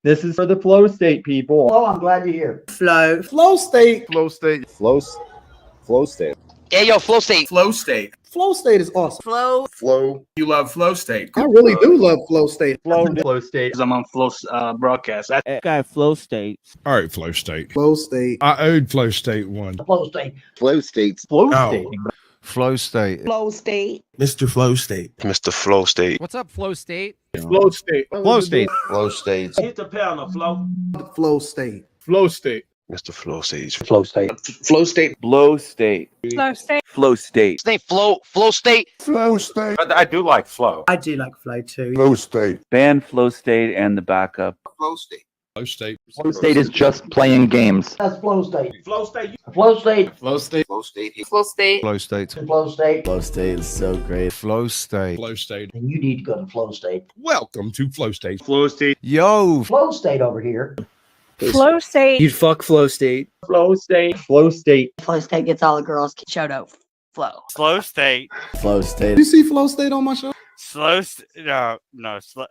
This is for the flow state people. Oh, I'm glad you're here. Flow state. Flow state. Flow state. Hey, yo, flow state. Flow state. Flow state is awesome. Flow. You love flow state. I really do love flow state. Flow state. I'm on flow broadcast. Guy flow state. All right, flow state. Flow state. I owed flow state one. Flow state. Flow states. Flow Oh. state. Flow state. Flow state. Mr. Flow State. Mr. Flow State. What's up, flow state? Flow state. Flow state. Flow states. Hit the panel, flow. Flow state. Flow state. Mr. Flow State. Flow state. Flow state. Flow state. Flow state. Flow state. His name Flow State. Flow state. But I do like flow. I do like flow too. Flow state. Ban flow state and the backup. Flow state. Flow state. Flow state is just playing games. That's flow state. Flow state. Flow state. Flow state. Flow state. Flow state. Flow state. Flow state. Flow state is so great. Flow state. Flow state. And you need to go to flow state. Welcome to flow state. Flow state. Yo. Flow state over here. Flow state. You'd fuck flow state. Flow state. Flow state. Flow state gets all the girls. Shout out. Flow. Flow state. Flow state. Did you see Flow State on my show? No.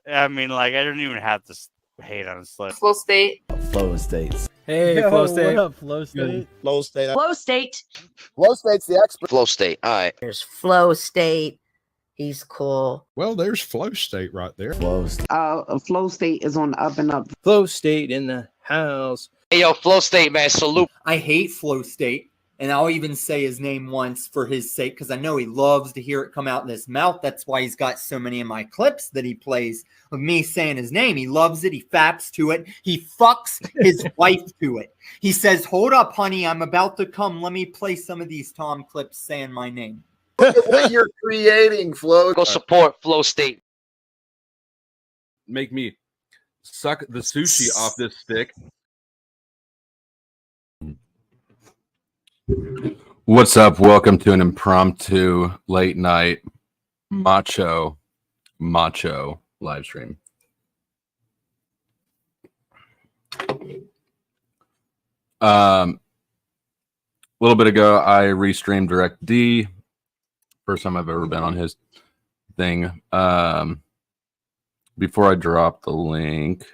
I mean, like, I don't even have to hate on slow. Flow state. Flow states. Hey, flow state. What up, flow state? Flow state. Flow state. Flow state's the expert. Flow State. All right. There's flow state. He's cool. Well, there's flow state right there. Flow state. Flow state is on the up and up. Flow state in the house. Hey, yo, Flow State, man. Salute. I hate flow state. And I'll even say his name once for his sake because I know he loves to hear it come out in his mouth. That's why he's got so many of my clips that he plays of me saying his name. He loves it. He faps to it. He fucks his wife to it. He says, "Hold up, honey. I'm about to come. Let me play some of these Tom clips saying my name." Look at what you're creating, Flow. Go support Flow State. Make me suck the sushi off this stick. What's up? Welcome to an impromptu late night Macho live stream. A little bit ago, I restreamed Direct D. First time I've ever been on his thing. Before I drop the link,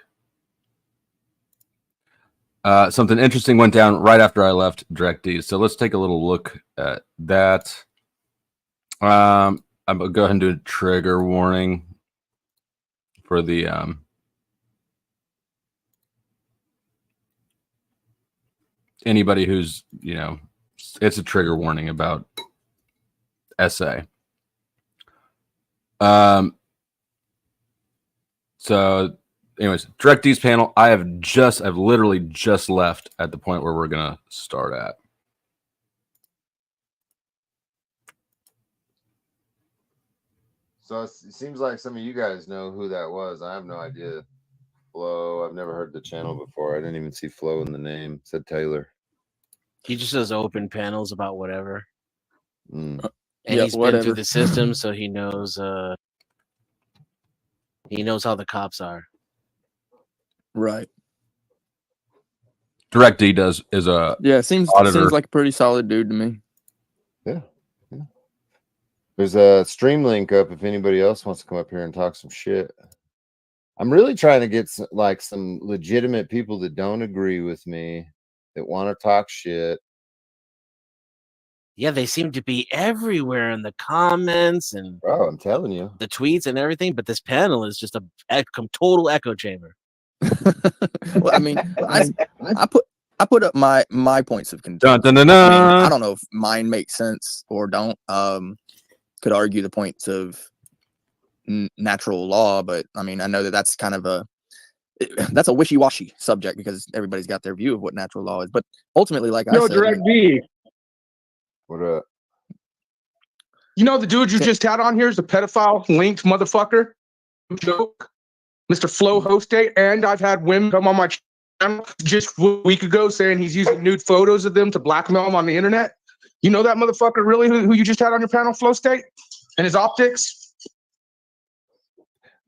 something interesting went down right after I left Direct D. So let's take a little look at that. I'm gonna go ahead and do a trigger warning for the anybody who's, you know, it's a trigger warning about essay. So anyways, Direct D's panel, I've literally just left at the point where we're gonna start at. So it seems like some of you guys know who that was. I have no idea. Flow. I've never heard the channel before. I didn't even see Flow in the name. It said Taylor. He just does open panels about whatever. Mm. And he's been through the system, so he knows how the cops are. Right. Direct D is a seems like a pretty solid dude to me. Yeah. There's a stream link up if anybody else wants to come up here and talk some shit. I'm really trying to get some legitimate people that don't agree with me, that want to talk shit. Yeah, they seem to be everywhere in the comments and I'm telling you, the tweets and everything. But this panel is just a total echo chamber. Well, I mean, I put up my points of contention. Dun, dun, dun, dun. I mean, I don't know if mine make sense or don't. Could argue the points of natural law, but I mean, I know that's kind of that's a wishy-washy subject because everybody's got their view of what natural law is. But ultimately, like I said, Direct D. what up? You know the dude you just had on here is a pedophile linked motherfucker. Joke, Mr. Flow Hostate, and I've had women come on my channel just a week ago saying he's using nude photos of them to blackmail them on the internet. You know that motherfucker really who you just had on your panel, Flow State, and his optics?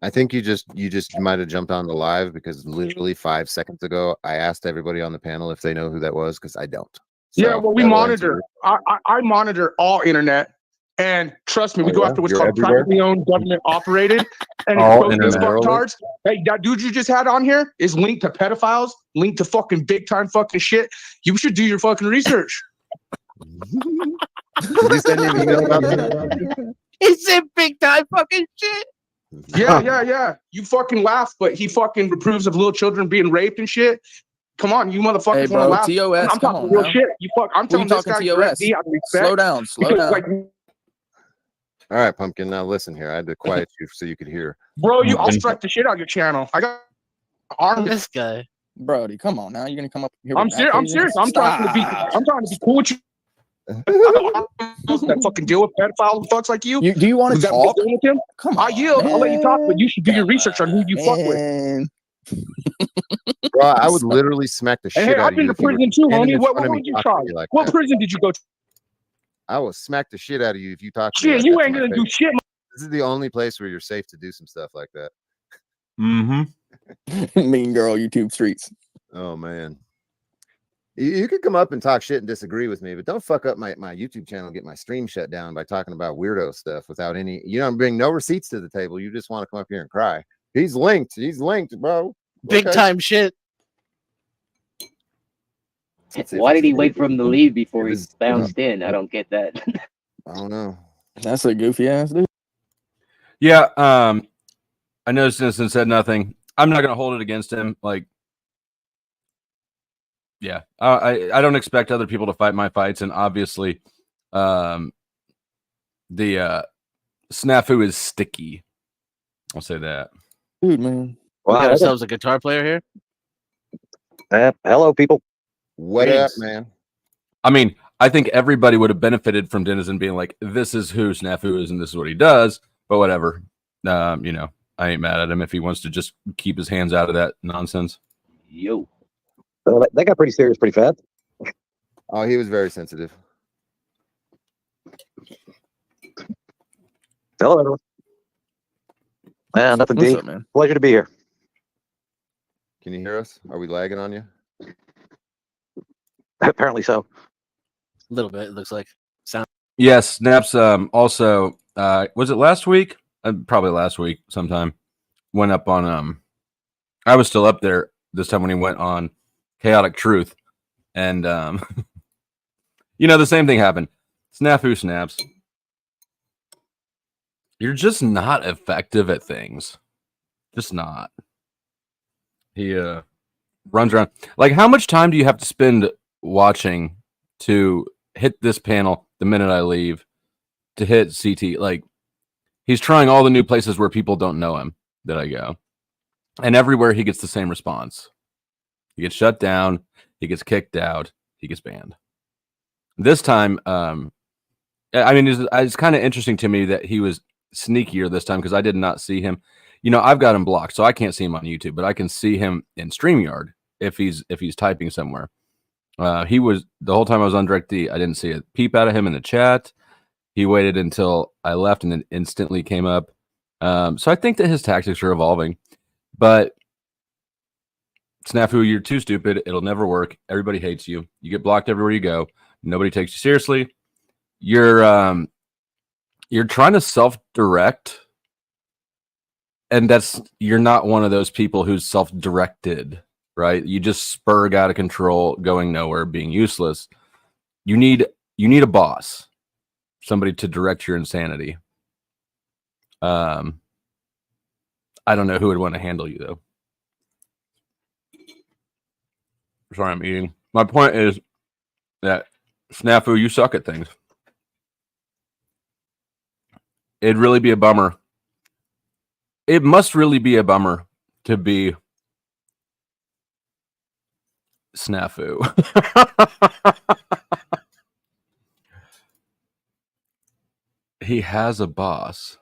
I think you just might have jumped on the live because literally 5 seconds ago I asked everybody on the panel if they know who that was because I don't. So yeah, well, we monitor. I monitor all internet, And trust me, we Oh, go yeah? after what's You're called everywhere? privately owned, government operated. And All if these internet. fucktards, hey, that dude you just had on here is linked to pedophiles, linked to fucking big time fucking shit. You should do your fucking research. Did you send me an email about that? He said big time fucking shit. Yeah. You fucking laugh, but he fucking approves of little children being raped and shit. Come on, you motherfuckers Hey, want to bro, laugh. TOS, I'm come talking on real now. shit. I'm Who telling you this talking guy TOS? directly out of respect. Slow down, slow because, down. like, All right, Pumpkin. Now listen here. I had to quiet you so you could hear. bro, I'll strike the shit out of your channel. I got armed. This guy. Brody, come on now. You're gonna come up here. I'm with serious. I'm accusations? serious. I'm trying to be cool with you. That fucking deal with pedophile fucks like you. Do you want to That talk? dealing with him? Come I on, yield. I'll let you talk, but you should do your Come research on who you fuck with. man. Bro, I would literally smack the And shit hey, out I've of been you to if you were prison too, standing homie. in What front of me would you talking try? to me like What that. prison did you go to? I will smack the shit out of you if you talk to me Shit, like you that to ain't my gonna do face. shit. This is the only place where you're safe to do some stuff like that. Mm-hmm. Mean girl, YouTube streets. Oh man. You could come up and talk shit and disagree with me, but don't fuck up my YouTube channel and get my stream shut down by talking about weirdo stuff without any. You don't bring no receipts to the table. You just want to come up here and cry. He's linked, bro. Big Okay. time shit. Why did he wait for him to leave before he was- bounced in? I don't get that. I don't know. That's a goofy ass dude. Yeah. I know Citizen said nothing. I'm not gonna hold it against him. Like, yeah, I don't expect other people to fight my fights, and obviously, the snafu is sticky. I'll say that. Dude, man. We got Wow. ourselves a guitar player here. Hello, people. What up, man? I mean, I think everybody would have benefited from Denizen being like, "This is who Snafu is, and this is what he does." But whatever, you know, I ain't mad at him if he wants to just keep his hands out of that nonsense. Yo. Well, that got pretty serious pretty fast. Oh, he was very sensitive. Hello, everyone. Nothing What's deep. up, man? Pleasure to be here. Can you hear us? Are we lagging on you? Apparently so. A little bit, it looks like. Sound. Yes, Snaps. Also, was it last week? Probably last week sometime. Went up on I was still up there this time when he went on Chaotic Truth, and you know, the same thing happened. Snafu snaps. You're just not effective at things. Just not. He runs around. Like, how much time do you have to spend watching to hit this panel the minute I leave, to hit CT? Like, he's trying all the new places where people don't know him that I go. And everywhere he gets the same response. He gets shut down, he gets kicked out, he gets banned. This time, I mean, it's kind of interesting to me that he was sneakier this time because I did not see him. You know, I've got him blocked, so I can't see him on YouTube, but I can see him in StreamYard if he's typing somewhere. He was, the whole time I was on DirectD, I didn't see a peep out of him in the chat. He waited until I left and then instantly came up. So I think that his tactics are evolving. But Snafu, you're too stupid. It'll never work. Everybody hates you. You get blocked everywhere you go. Nobody takes you seriously. You're trying to self-direct, and you're not one of those people who's self-directed, right? You just spurg out of control, going nowhere, being useless. You need a boss, somebody to direct your insanity. I don't know who would want to handle you though. Sorry, I'm eating. My point is that Snafu, you suck at things. It'd really be a bummer. It must really be a bummer to be Snafu. He has a boss.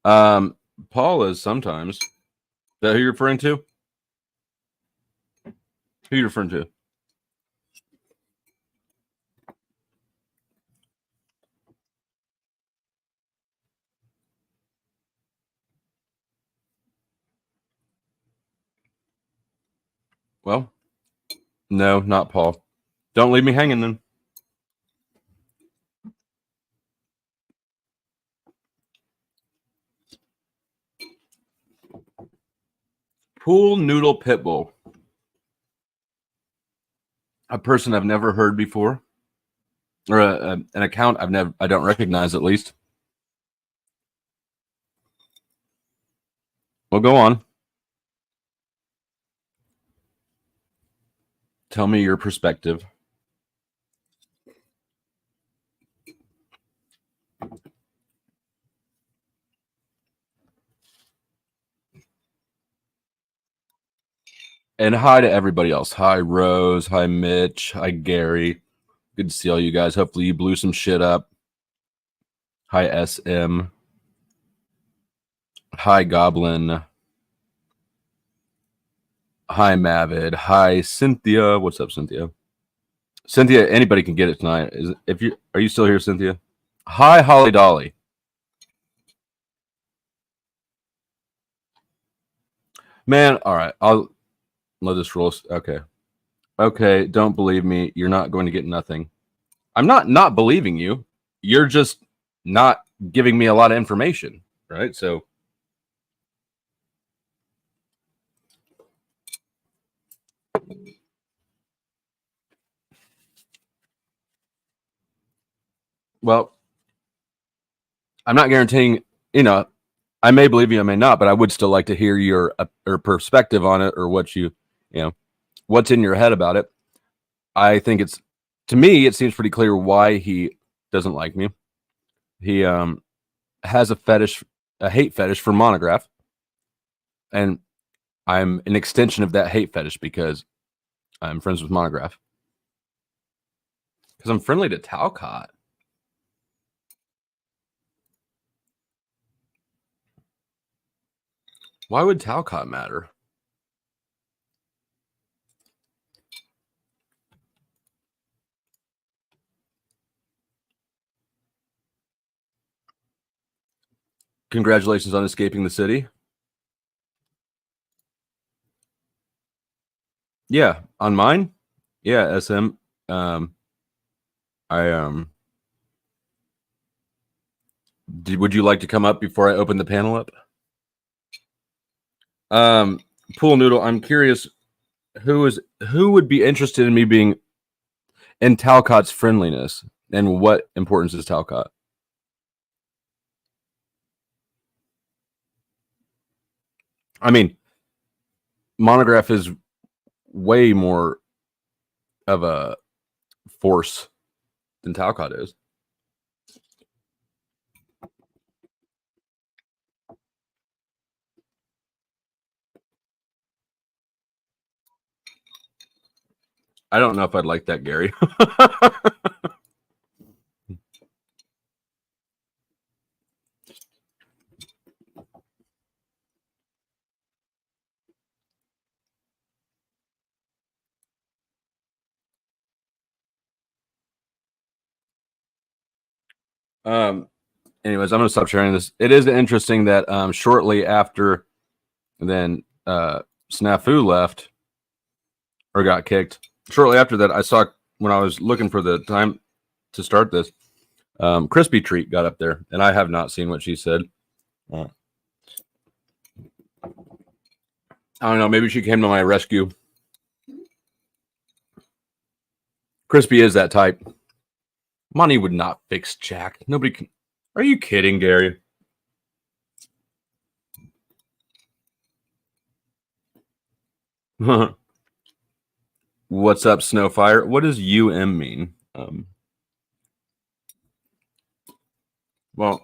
Paul is sometimes. Is that who you're referring to? Who are you referring to? Well, no, not Paul. Don't leave me hanging then. Pool Noodle Pitbull. A person I've never heard before, or an account I don't recognize at least. Well, go on. Tell me your perspective. And hi to everybody else. Hi, Rose. Hi, Mitch. Hi, Gary. Good to see all you guys. Hopefully you blew some shit up. Hi, SM. Hi, Goblin. Hi, Mavid. Hi, Cynthia. What's up, Cynthia? Cynthia, anybody can get it tonight. Are you still here, Cynthia? Hi, Holly Dolly. Man, all right. I'll let this roll. Okay. Okay, don't believe me. You're not going to get nothing. I'm not believing you. You're just not giving me a lot of information, right? So well, I'm not guaranteeing, I may believe you, I may not, but I would still like to hear your or perspective on it, or what's in your head about it. I think to me, it seems pretty clear why he doesn't like me. He has a hate fetish for Monograph, and I'm an extension of that hate fetish because I'm friends with Monograph. Because I'm friendly to Talcott. Why would Talcott matter? Congratulations on escaping the city. Yeah, on mine? Yeah, SM. Would you like to come up before I open the panel up? Pool Noodle, I'm curious who would be interested in me being in Talcott's friendliness, and what importance is Talcott? I mean, Monograph is way more of a force than Talcott is. I don't know if I'd like that, Gary. Anyways, I'm going to stop sharing this. It is interesting that shortly after then Snafu left or got kicked. Shortly after that, I saw, when I was looking for the time to start this, Crispy Treat got up there, and I have not seen what she said. I don't know. Maybe she came to my rescue. Crispy is that type. Money would not fix Jack. Nobody can. Are you kidding, Gary? What's up, Snowfire? What does UM mean? Well,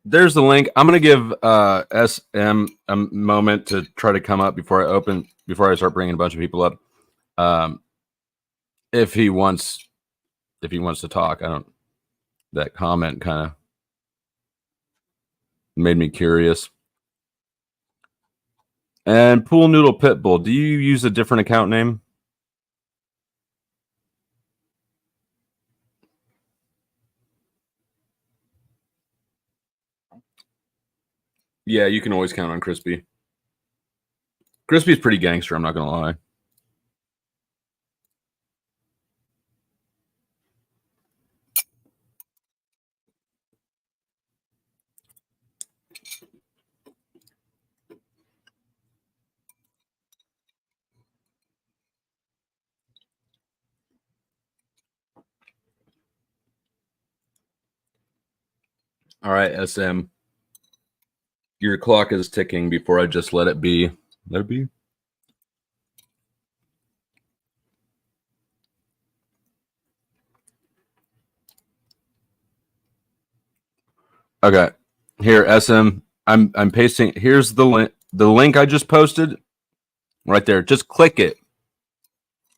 there's the link. I'm gonna give SM a moment to try to come up before I start bringing a bunch of people up. If he wants to talk. That comment kind of made me curious. And Pool Noodle Pitbull, do you use a different account name? Yeah, you can always count on Crispy. Crispy's pretty gangster, I'm not gonna lie. All right, SM. Your clock is ticking before I just let it be. Let it be. Okay. Here, SM. I'm pasting. Here's the link. The link I just posted. Right there. Just click it.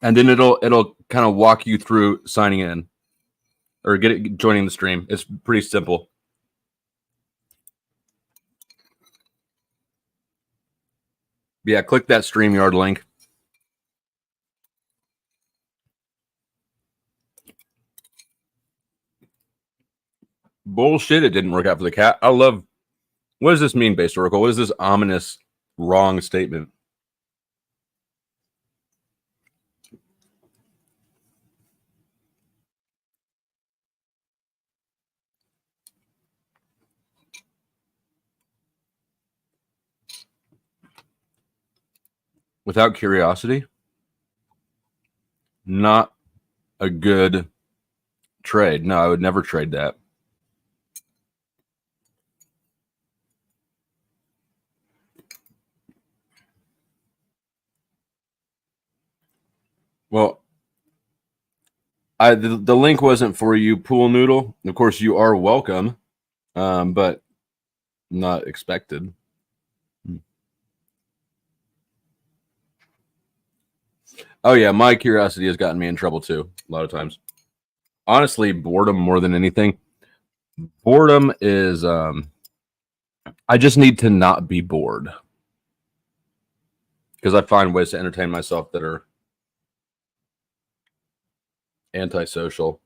And then it'll kind of walk you through signing in. Or joining the stream. It's pretty simple. Yeah, click that StreamYard link. Bullshit, it didn't work out for the cat. I love... What does this mean, Base Oracle? What is this ominous, wrong statement? Without curiosity? Not a good trade. No, I would never trade that. Well, the link wasn't for you, Pool Noodle. Of course, you are welcome, but not expected. Oh yeah, my curiosity has gotten me in trouble too, a lot of times. Honestly, boredom more than anything. Boredom is I just need to not be bored. Because I find ways to entertain myself that are antisocial.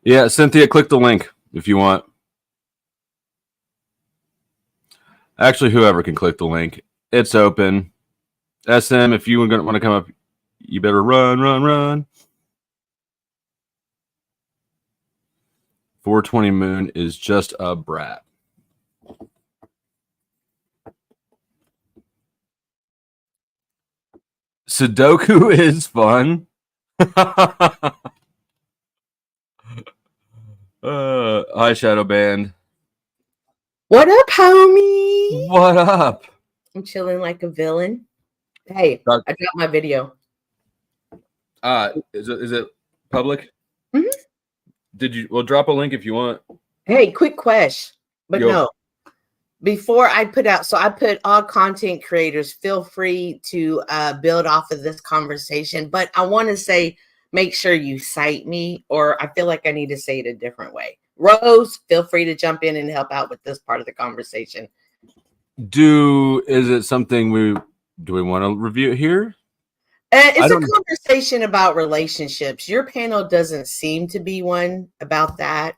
Yeah, Cynthia, click the link if you want. Actually, whoever can click the link. It's open. SM, if you want to come up, you better run. 420 Moon is just a brat. Sudoku is fun. Hi, Shadow Band. What up, homie? What up? I'm chilling like a villain. Hey, I dropped my video. Is it public? Mm-hmm. Did you? Well, drop a link if you want. Hey, quick question, but Yo. no. Before I put out, so I put all content creators, feel free to build off of this conversation, but I want to say, make sure you cite me, or I feel like I need to say it a different way. Rose, feel free to jump in and help out with this part of the conversation. Is it something do we want to review it here? It's a conversation about relationships. Your panel doesn't seem to be one about that.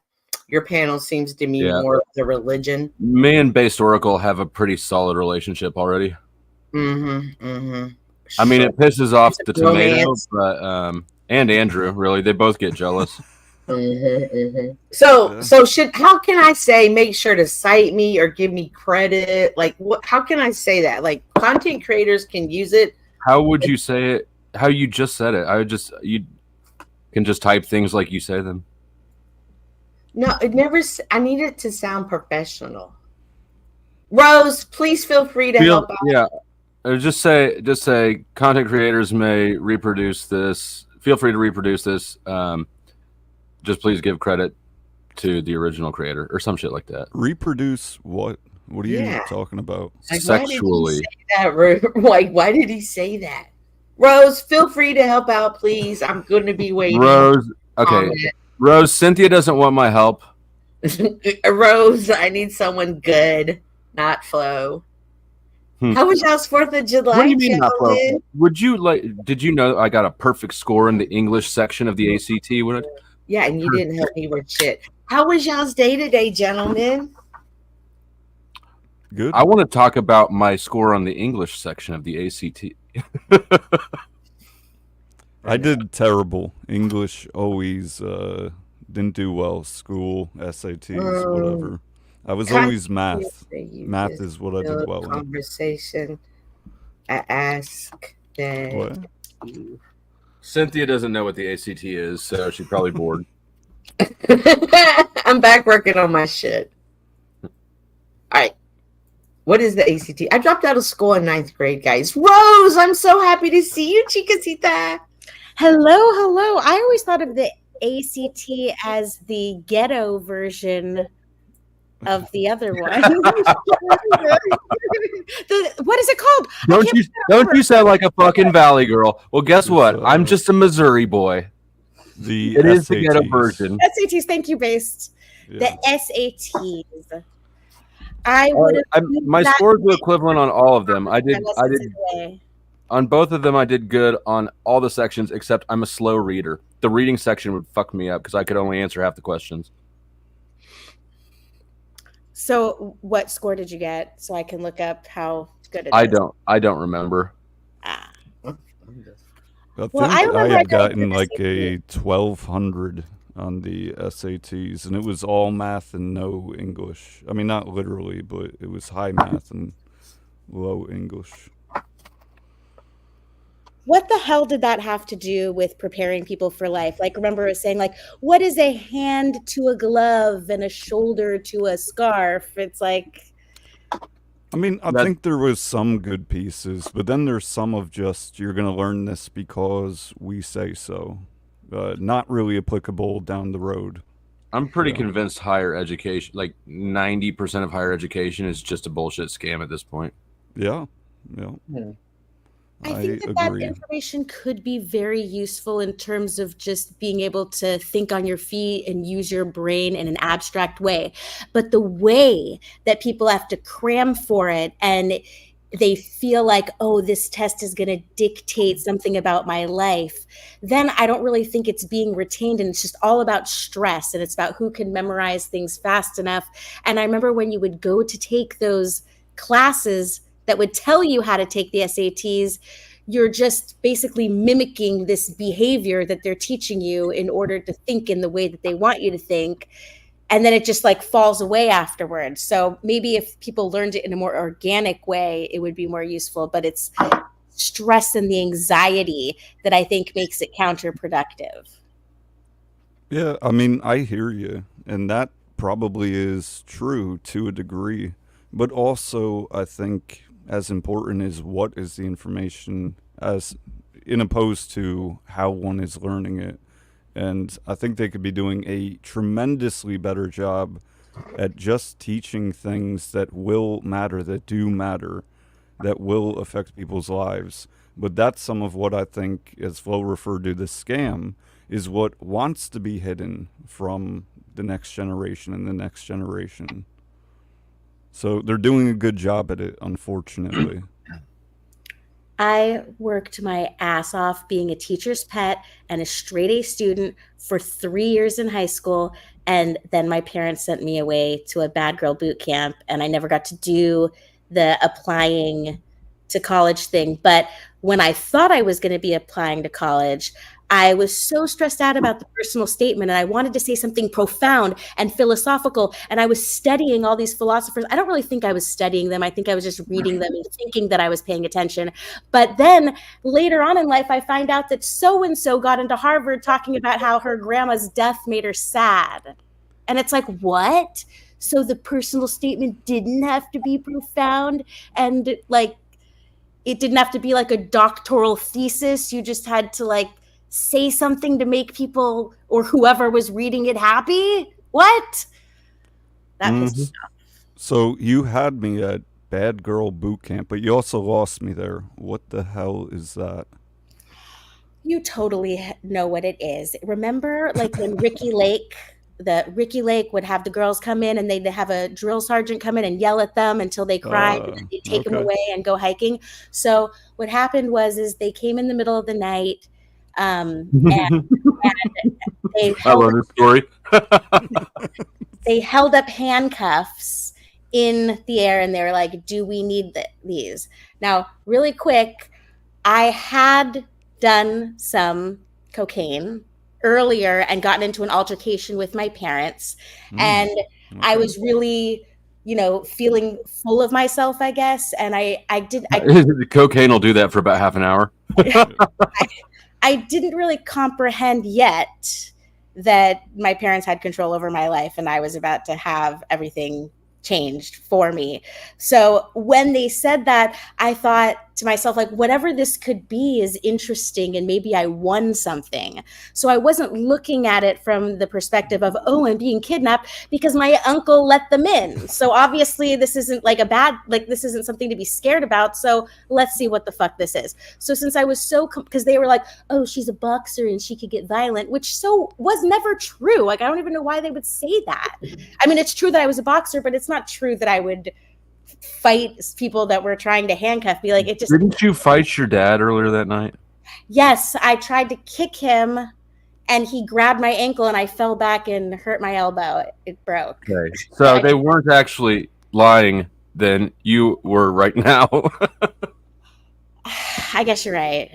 Your panel seems to be more of the religion. Me and Base Oracle have a pretty solid relationship already. I mean, it pisses off the tomato, but and Andrew, really, they both get jealous. So how can I say make sure to cite me or give me credit? Like how can I say that? Like content creators can use it. How would you say it? How you just said it? You can just type things like you say them. No, I need it to sound professional. Rose, please feel free to help out. Yeah. Or just say content creators may reproduce this. Feel free to reproduce this. Just please give credit to the original creator or some shit like that. Reproduce what? What are you Yeah. talking about? Like, Sexually. Why did he say that? Rose, feel free to help out, please. I'm going to be waiting. Rose, okay. Rose, Cynthia doesn't want my help. Rose, I need someone good, not Flo. How was y'all's 4th of July? What do you mean not Flo? gentlemen? Would you like? Did you know I got a perfect score in the English section of the ACT? Yeah, and you didn't help me with shit. How was y'all's day today, gentlemen? Good. I want to talk about my score on the English section of the ACT. I did terrible. English always didn't do well. School, SATs, whatever. I was always math. Math is what I did well in. Conversation. I ask that. What? Cynthia doesn't know what the ACT is, so she's probably bored. I'm back working on my shit. All right. What is the ACT? I dropped out of school in 9th grade, guys. Rose, I'm so happy to see you, Chicasita. Hello. I always thought of the ACT as the ghetto version of the other one. What is it called? Don't you sound like a fucking Valley girl? Well, guess what? I'm just a Missouri boy. It is the ghetto version. SATs, thank you, Based. The SATs. I would have. My scores were equivalent on all of them. I did on both of them. I did good on all the sections except I'm a slow reader. The reading section would fuck me up because I could only answer half the questions. So, what score did you get? So I can look up how good it is. I don't remember. I think I had gotten like a 1200 on the SATs, and it was all math and no English. I mean, not literally, but it was high math and low English. What the hell did that have to do with preparing people for life? Like, remember us saying, like, what is a hand to a glove and a shoulder to a scarf? It's like... I mean, I think there was some good pieces, but then there's some of just, you're going to learn this because we say so. Not really applicable down the road. I'm pretty convinced higher education, like 90% of higher education is just a bullshit scam at this point. Yeah. I think that information could be very useful in terms of just being able to think on your feet and use your brain in an abstract way. But the way that people have to cram for it and they feel like, oh, this test is going to dictate something about my life, then I don't really think it's being retained. And it's just all about stress and it's about who can memorize things fast enough. And I remember when you would go to take those classes that would tell you how to take the SATs, you're just basically mimicking this behavior that they're teaching you in order to think in the way that they want you to think. And then it just like falls away afterwards. So maybe if people learned it in a more organic way, it would be more useful. But it's stress and the anxiety that I think makes it counterproductive. Yeah, I mean, I hear you. And that probably is true to a degree. But also, I think as important is what is the information as in opposed to how one is learning it. And I think they could be doing a tremendously better job at just teaching things that will matter, that do matter, that will affect people's lives. But that's some of what I think, as Flo referred to, the scam, is what wants to be hidden from the next generation and the next generation. So they're doing a good job at it, unfortunately. I worked my ass off being a teacher's pet and a straight A student for 3 years in high school. And then my parents sent me away to a bad girl boot camp and I never got to do the applying to college thing. But when I thought I was going to be applying to college, I was so stressed out about the personal statement and I wanted to say something profound and philosophical. And I was studying all these philosophers. I don't really think I was studying them. I think I was just reading them and thinking that I was paying attention. But then later on in life, I find out that so-and-so got into Harvard talking about how her grandma's death made her sad. And it's like, what? So the personal statement didn't have to be profound and like, it didn't have to be like a doctoral thesis. You just had to like say something to make people or whoever was reading it happy. What? That pissed Mhm. us off. So you had me at Bad Girl Boot Camp, but you also lost me there. What the hell is that? You totally know what it is. Remember, like when Ricky Lake would have the girls come in and they'd have a drill sergeant come in and yell at them until they cried and then they'd take them Okay. away and go hiking. So what happened was they came in the middle of the night, and they I love this story. they held up handcuffs in the air and they were like, do we need these? Now, really quick, I had done some cocaine earlier and gotten into an altercation with my parents. And I was really, feeling full of myself, I guess. And I Cocaine will do that for about half an hour. I didn't really comprehend yet that my parents had control over my life and I was about to have everything changed for me. So when they said that, I thought to myself, like, whatever this could be is interesting and maybe I won something. So I wasn't looking at it from the perspective of, oh, I'm being kidnapped because my uncle let them in. So obviously this isn't like this isn't something to be scared about. So let's see what the fuck this is. So since I was because they were like, oh, she's a boxer and she could get violent, which was never true. Like, I don't even know why they would say that. I mean, it's true that I was a boxer, but it's not true that I would fight people that were trying to handcuff me. Like, it just Didn't you fight your dad earlier that night? Yes, I tried to kick him and he grabbed my ankle and I fell back and hurt my elbow. It broke. Okay. So they weren't actually lying then. You were right now. I guess you're right.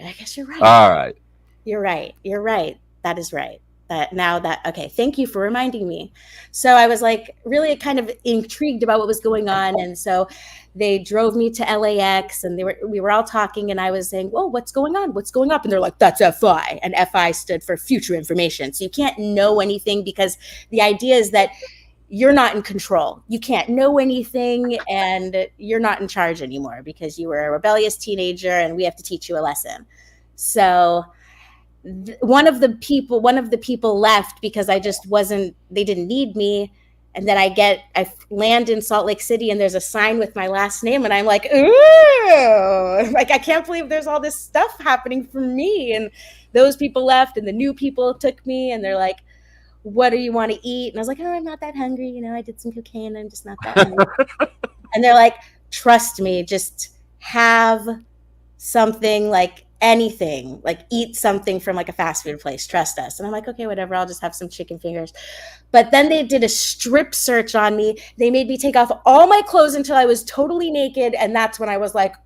All right. You're right. That is right. Okay, thank you for reminding me. So I was like really kind of intrigued about what was going on. And so they drove me to LAX and we were all talking and I was saying, whoa, what's going on? What's going up? And they're like, that's FI. And FI stood for future information. So you can't know anything because the idea is that you're not in control. You can't know anything and you're not in charge anymore because you were a rebellious teenager and we have to teach you a lesson. So one of the people left because they didn't need me. And then I land in Salt Lake City and there's a sign with my last name and I'm like, ooh, like, I can't believe there's all this stuff happening for me. And those people left and the new people took me and they're like, what do you want to eat? And I was like, oh, I'm not that hungry. I did some cocaine. I'm just not that hungry. And they're like, trust me, just have something, like anything, like eat something from like a fast food place. Trust us. And I'm like, okay, whatever. I'll just have some chicken fingers. But then they did a strip search on me. They made me take off all my clothes until I was totally naked. And that's when I was like,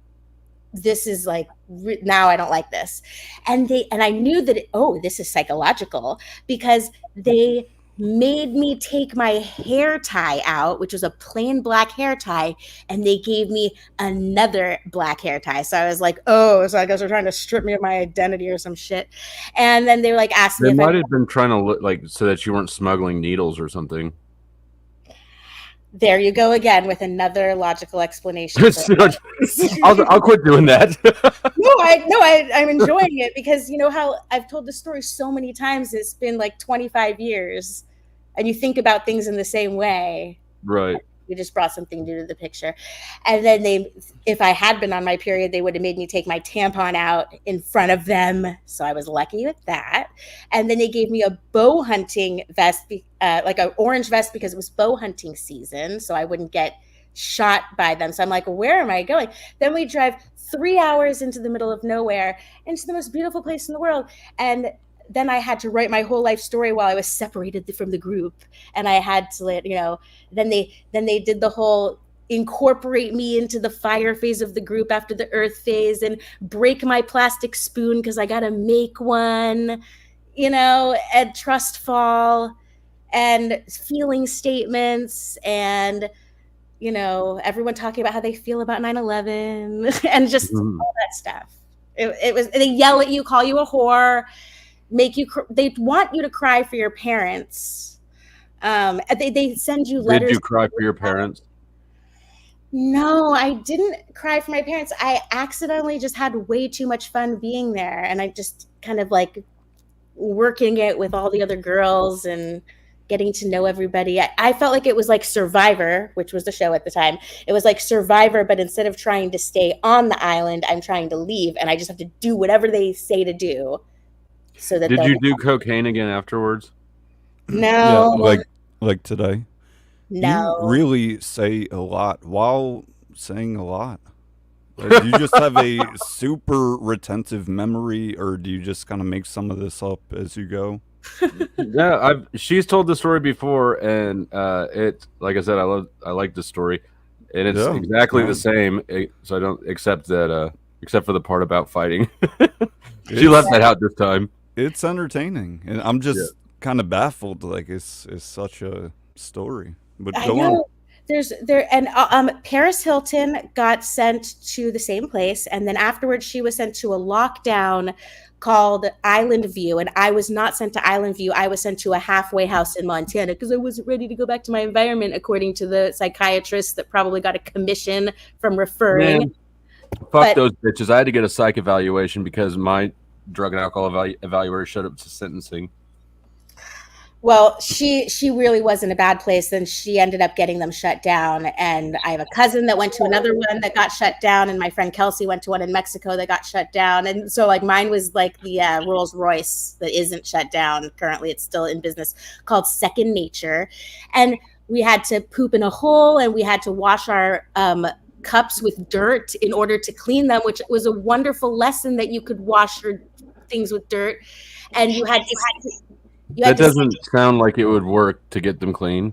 this is like, now I don't like this. And I knew that, this is psychological because they made me take my hair tie out, which was a plain black hair tie, and they gave me another black hair tie. So I was like, oh, so I guess they're trying to strip me of my identity or some shit. And then they were like, asked me They if might have been trying to look like so that you weren't smuggling needles or something. There you go again with another logical explanation. I'll quit doing that. I'm enjoying it because you know how I've told the story so many times. It's been like 25 years and you think about things in the same way. Right. We just brought something new to the picture. And then if I had been on my period, they would have made me take my tampon out in front of them. So I was lucky with that. And then they gave me a bow hunting vest, like an orange vest because it was bow hunting season. So I wouldn't get shot by them. So I'm like, where am I going? Then we drive 3 hours into the middle of nowhere, into the most beautiful place in the world. And then I had to write my whole life story while I was separated from the group. And I had to, then they did the whole incorporate me into the fire phase of the group after the earth phase and break my plastic spoon because I got to make one, and trust fall and feeling statements and, everyone talking about how they feel about 9/11 and just all that stuff. It was, they yell at you, call you a whore, they want you to cry for your parents. They send you letters. Did you cry for your parents? No, I didn't cry for my parents. I accidentally just had way too much fun being there. And I just kind of like working it with all the other girls and getting to know everybody. I felt like it was like Survivor, which was the show at the time. It was like Survivor, but instead of trying to stay on the island, I'm trying to leave, and I just have to do whatever they say to do. So that Did you do cocaine again afterwards? No. Yeah, like today. No. You really say a lot while saying a lot. Do you just have a super retentive memory, or do you just kind of make some of this up as you go? Yeah, she's told the story before, and it, like I said, I like the story, and it's exactly the same. So I don't except for the part about fighting. She left that out this time. It's entertaining, and I'm just kind of baffled. Like it's such a story, but go on. Paris Hilton got sent to the same place, and then afterwards she was sent to a lockdown called Island View, and I was not sent to Island View. I was sent to a halfway house in Montana because I wasn't ready to go back to my environment, according to the psychiatrist that probably got a commission from referring. Man, fuck those bitches. I had to get a psych evaluation because my drug and alcohol evaluator showed up to sentencing. Well, she really was in a bad place, and she ended up getting them shut down. And I have a cousin that went to another one that got shut down, and my friend Kelsey went to one in Mexico that got shut down. And so, like, mine was like the Rolls Royce that isn't shut down currently; it's still in business, called Second Nature. And we had to poop in a hole, and we had to wash our cups with dirt in order to clean them, which was a wonderful lesson that you could wash your things with dirt, and you had to. That doesn't sound like it would work to get them clean.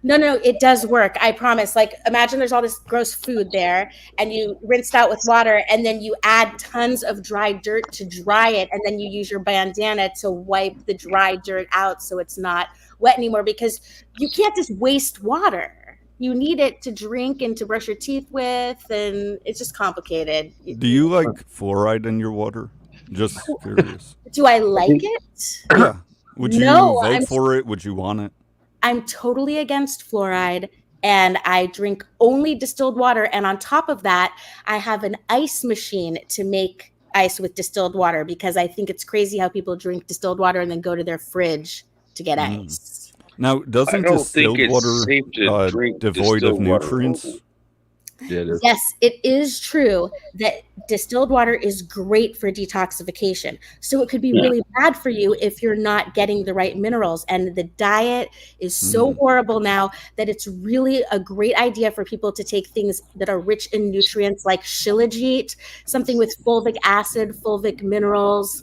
No, it does work. I promise. Like, imagine there's all this gross food there, and you rinsed out with water, and then you add tons of dry dirt to dry it, and then you use your bandana to wipe the dry dirt out so it's not wet anymore, because you can't just waste water. You need it to drink and to brush your teeth with, and it's just complicated. Do you like fluoride in your water? Just curious. Do I like it? Yeah. Would you vote for it? Would you want it? I'm totally against fluoride, and I drink only distilled water. And on top of that, I have an ice machine to make ice with distilled water, because I think it's crazy how people drink distilled water and then go to their fridge to get ice. Now, doesn't distilled water devoid of nutrients? Yeah, it is. Yes, it is true that distilled water is great for detoxification. So it could be really bad for you if you're not getting the right minerals. And the diet is so horrible now that it's really a great idea for people to take things that are rich in nutrients like shilajit, something with fulvic acid, fulvic minerals.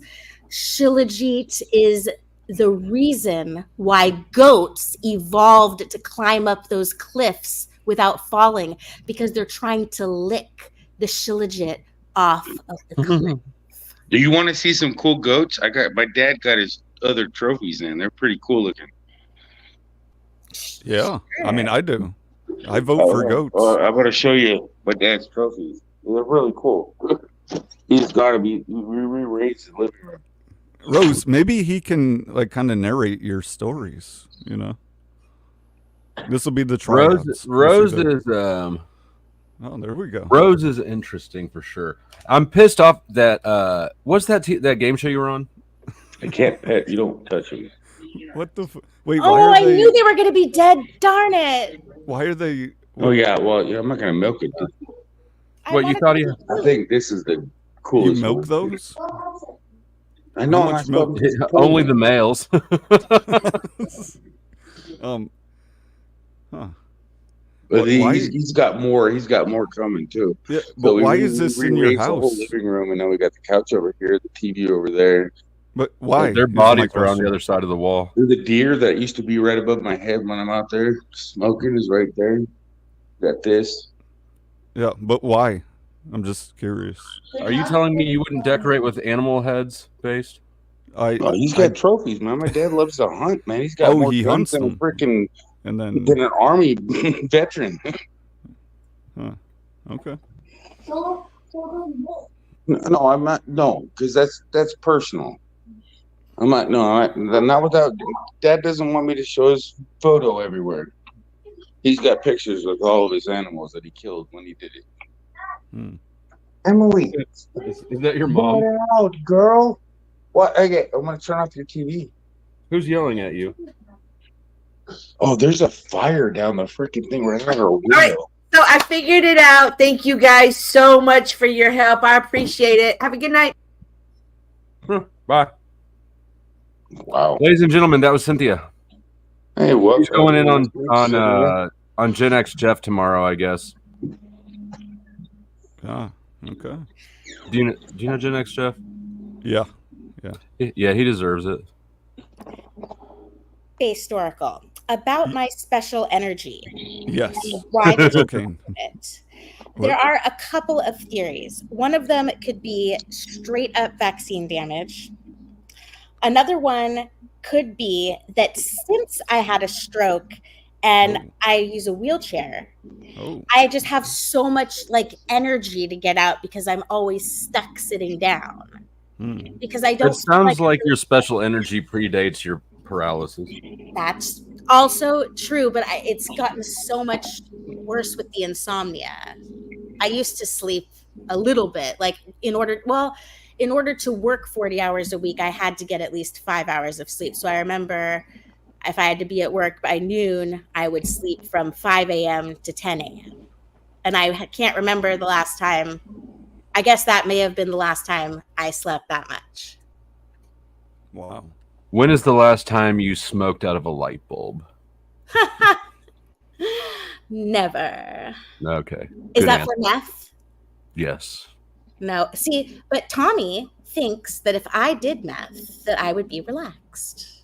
Shilajit is the reason why goats evolved to climb up those cliffs without falling, because they're trying to lick the shilajit off of the cliff. Do you want to see some cool goats? My dad got his other trophies in. They're pretty cool looking. Yeah, I mean, I do. I vote for goats. I'm going to show you my dad's trophies. They're really cool. He's got to be re-raised in the living room. Rose, maybe he can like kind of narrate your stories, you know? This will be the tryouts. Rose is oh, there we go. Rose is interesting for sure. I'm pissed off that what's that game show you were on? I can't pet. You don't touch me. What the wait? Oh, I knew they were going to be dead. Darn it! Why are they? Oh yeah. Well, I'm not going to milk it. What you thought? I think this is the coolest. You milk those? I know. How much milk? Only the males. Huh. But he's got more. He's got more coming too. Yeah, but why is this in your house? The whole living room, and now we got the couch over here, the TV over there. But why? Their bodies are on the other side of the wall. The deer that used to be right above my head when I'm out there smoking is right there. Got this. Yeah, but why? I'm just curious. Are you telling me you wouldn't decorate with animal heads based? He's got trophies, man. My dad loves to hunt, man. He's got more guns than a freaking. And then an army veteran. Huh. Okay. No, I'm not. No, because that's personal. I'm not. No, not without. Dad doesn't want me to show his photo everywhere. He's got pictures with all of his animals that he killed when he did it. Emily, is that your mom? Get out, girl. What? Okay, I'm gonna turn off your TV. Who's yelling at you? Oh, there's a fire down the freaking thing right out our window. right. So I figured it out. Thank you guys so much for your help. I appreciate it. Have a good night. Bye. Wow. Ladies and gentlemen, that was Cynthia. Hey, what? She's going in on Gen X Jeff tomorrow, I guess. Ah, okay. Do you know Gen X Jeff? Yeah. Yeah, he deserves it. Historical about my special energy. Yes. Why did you Okay. do it? There are a couple of theories. One of them could be straight up vaccine damage. Another one could be that since I had a stroke and I use a wheelchair, I just have so much like energy to get out because I'm always stuck sitting down. Because I don't. It sounds like your special energy predates your paralysis. That's also true, but it's gotten so much worse with the insomnia. I used to sleep a little bit, like in order to work 40 hours a week, I had to get at least 5 hours of sleep. So I remember if I had to be at work by noon, I would sleep from 5 a.m. to 10 a.m. And I can't remember the last time. I guess that may have been the last time I slept that much. Wow. When is the last time you smoked out of a light bulb? Never. Okay. Is Good that answer. for meth? Yes. No. See, but Tommy thinks that if I did meth, that I would be relaxed.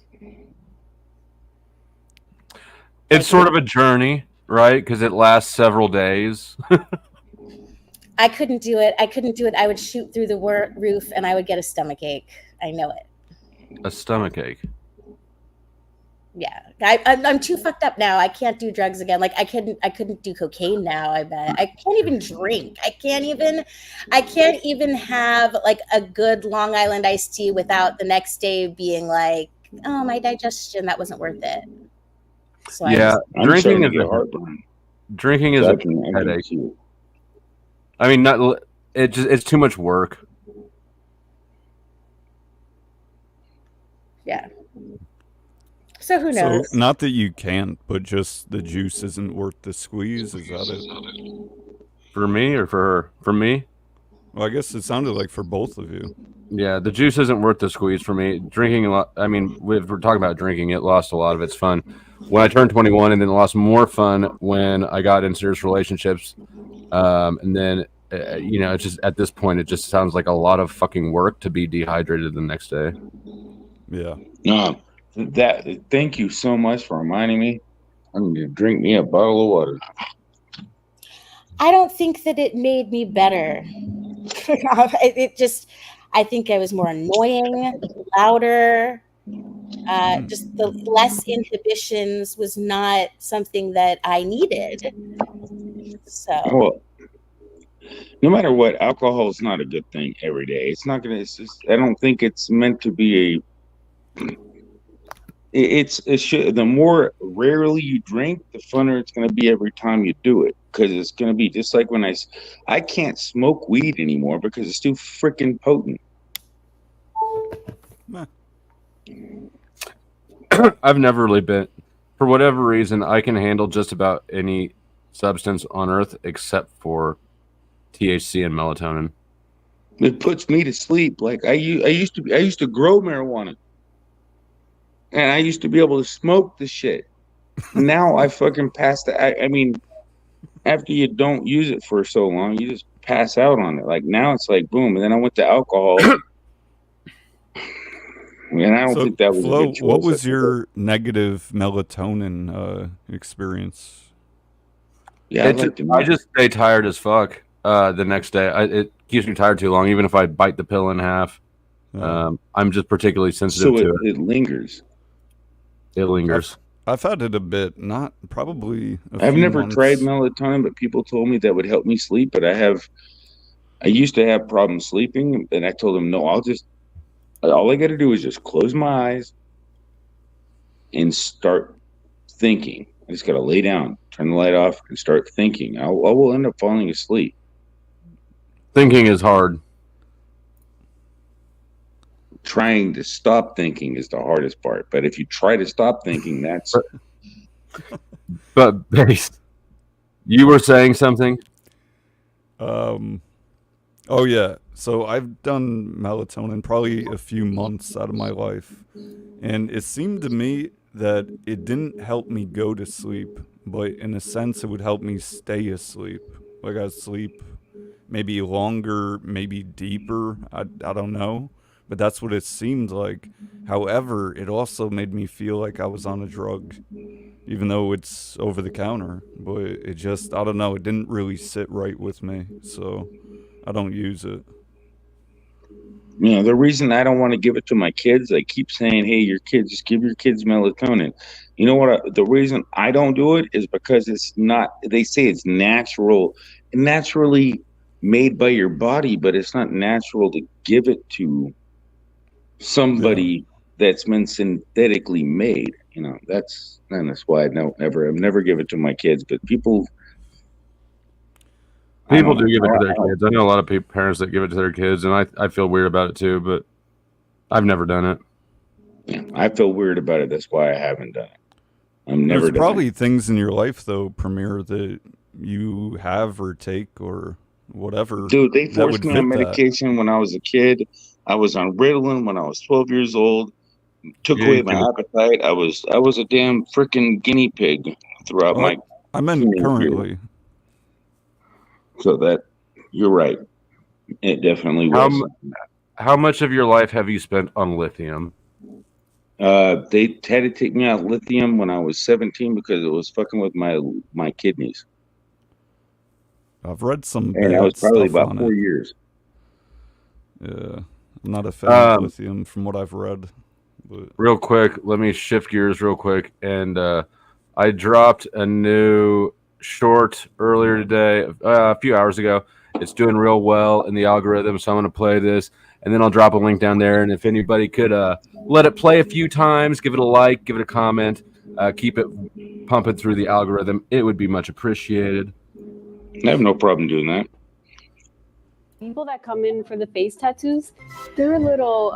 It's sort of a journey, right? Because it lasts several days. I couldn't do it. I would shoot through the roof and I would get a stomach ache. I know it. A stomach ache. Yeah, I'm too fucked up now. I can't do drugs again. Like I couldn't do cocaine now. I bet I can't even drink. I can't even have like a good Long Island iced tea without the next day being like, oh, my digestion, that wasn't worth it. So Yeah, drinking is heartburn. Drinking is a headache. I mean, it's too much work. Yeah. So who knows? So not that you can't, but just the juice isn't worth the squeeze. Is that it? For me or for her? For me? Well, I guess it sounded like for both of you. Yeah, the juice isn't worth the squeeze for me. Drinking a lot. I mean, if we're talking about drinking, it lost a lot of its fun when I turned 21, and then it lost more fun when I got in serious relationships. And then, it's just at this point, it just sounds like a lot of fucking work to be dehydrated the next day. Yeah. Thank you so much for reminding me. I need to drink me a bottle of water. I don't think that it made me better. I think I was more annoying, louder. Just the less inhibitions was not something that I needed. So, well, no matter what, alcohol is not a good thing every day. It's not gonna. It's just. I don't think it's meant to be a. It should. The more rarely you drink, the funner it's gonna be every time you do it. Because it's gonna be just like when I can't smoke weed anymore because it's too freaking potent. I've never really been, for whatever reason, I can handle just about any substance on earth except for THC and melatonin. It puts me to sleep. Like I used to grow marijuana, and I used to be able to smoke the shit. Now I fucking passed that. I mean, after you don't use it for so long, you just pass out on it. Like now it's like boom, and then I went to alcohol. And I don't think that was Flo, a good choice. what was your negative melatonin experience? Yeah, I just stay tired as fuck the next day. It keeps me tired too long, even if I bite the pill in half. I'm just particularly sensitive to it. It lingers. It lingers. I've had it a bit, not probably. I've never tried melatonin, but people told me that would help me sleep. But I used to have problems sleeping, and I told them, no, all I got to do is just close my eyes and start thinking. I just got to lay down, turn the light off, and start thinking. I will end up falling asleep. Thinking is hard. Trying to stop thinking is the hardest part. But if you try to stop thinking, that's But Base, you were saying something? Oh yeah. So I've done melatonin probably a few months out of my life, and it seemed to me that it didn't help me go to sleep, but in a sense it would help me stay asleep. Like I'd sleep maybe longer, maybe deeper. I don't know, but that's what it seemed like. However, it also made me feel like I was on a drug, even though it's over the counter. But it just, I don't know, it didn't really sit right with me, so I don't use it. You know, the reason I don't want to give it to my kids, I keep saying, hey, your kids, just give your kids melatonin. You know what? The reason I don't do it is because it's not, they say it's naturally made by your body, but it's not natural to give it to somebody that's been synthetically made. You know, that's why I've never give it to my kids, but people do give it to their kids. I know a lot of parents that give it to their kids, and I feel weird about it too, but I've never done it. Yeah, I feel weird about it. That's why I haven't done it. There's probably things in your life, though, Premier, that you have or take or whatever. Dude, they forced me on medication when I was a kid. I was on Ritalin when I was 12 years old. Took away my appetite. I was a damn freaking guinea pig throughout my. I meant currently. Year. So that you're right. It definitely was. How much of your life have you spent on lithium? They had to take me out lithium when I was 17 because it was fucking with my kidneys. I've read some bad and that was probably stuff about on 4 it. years. Yeah, I'm not a fan of lithium from what I've read. But real quick, let me shift gears real quick. And I dropped a new short earlier today, a few hours ago. It's doing real well in the algorithm, so I'm going to play this, and then I'll drop a link down there. And if anybody could let it play a few times, give it a like, give it a comment, keep it pumping through the algorithm, it would be much appreciated. I have no problem doing that. People that come in for the face tattoos, they're a little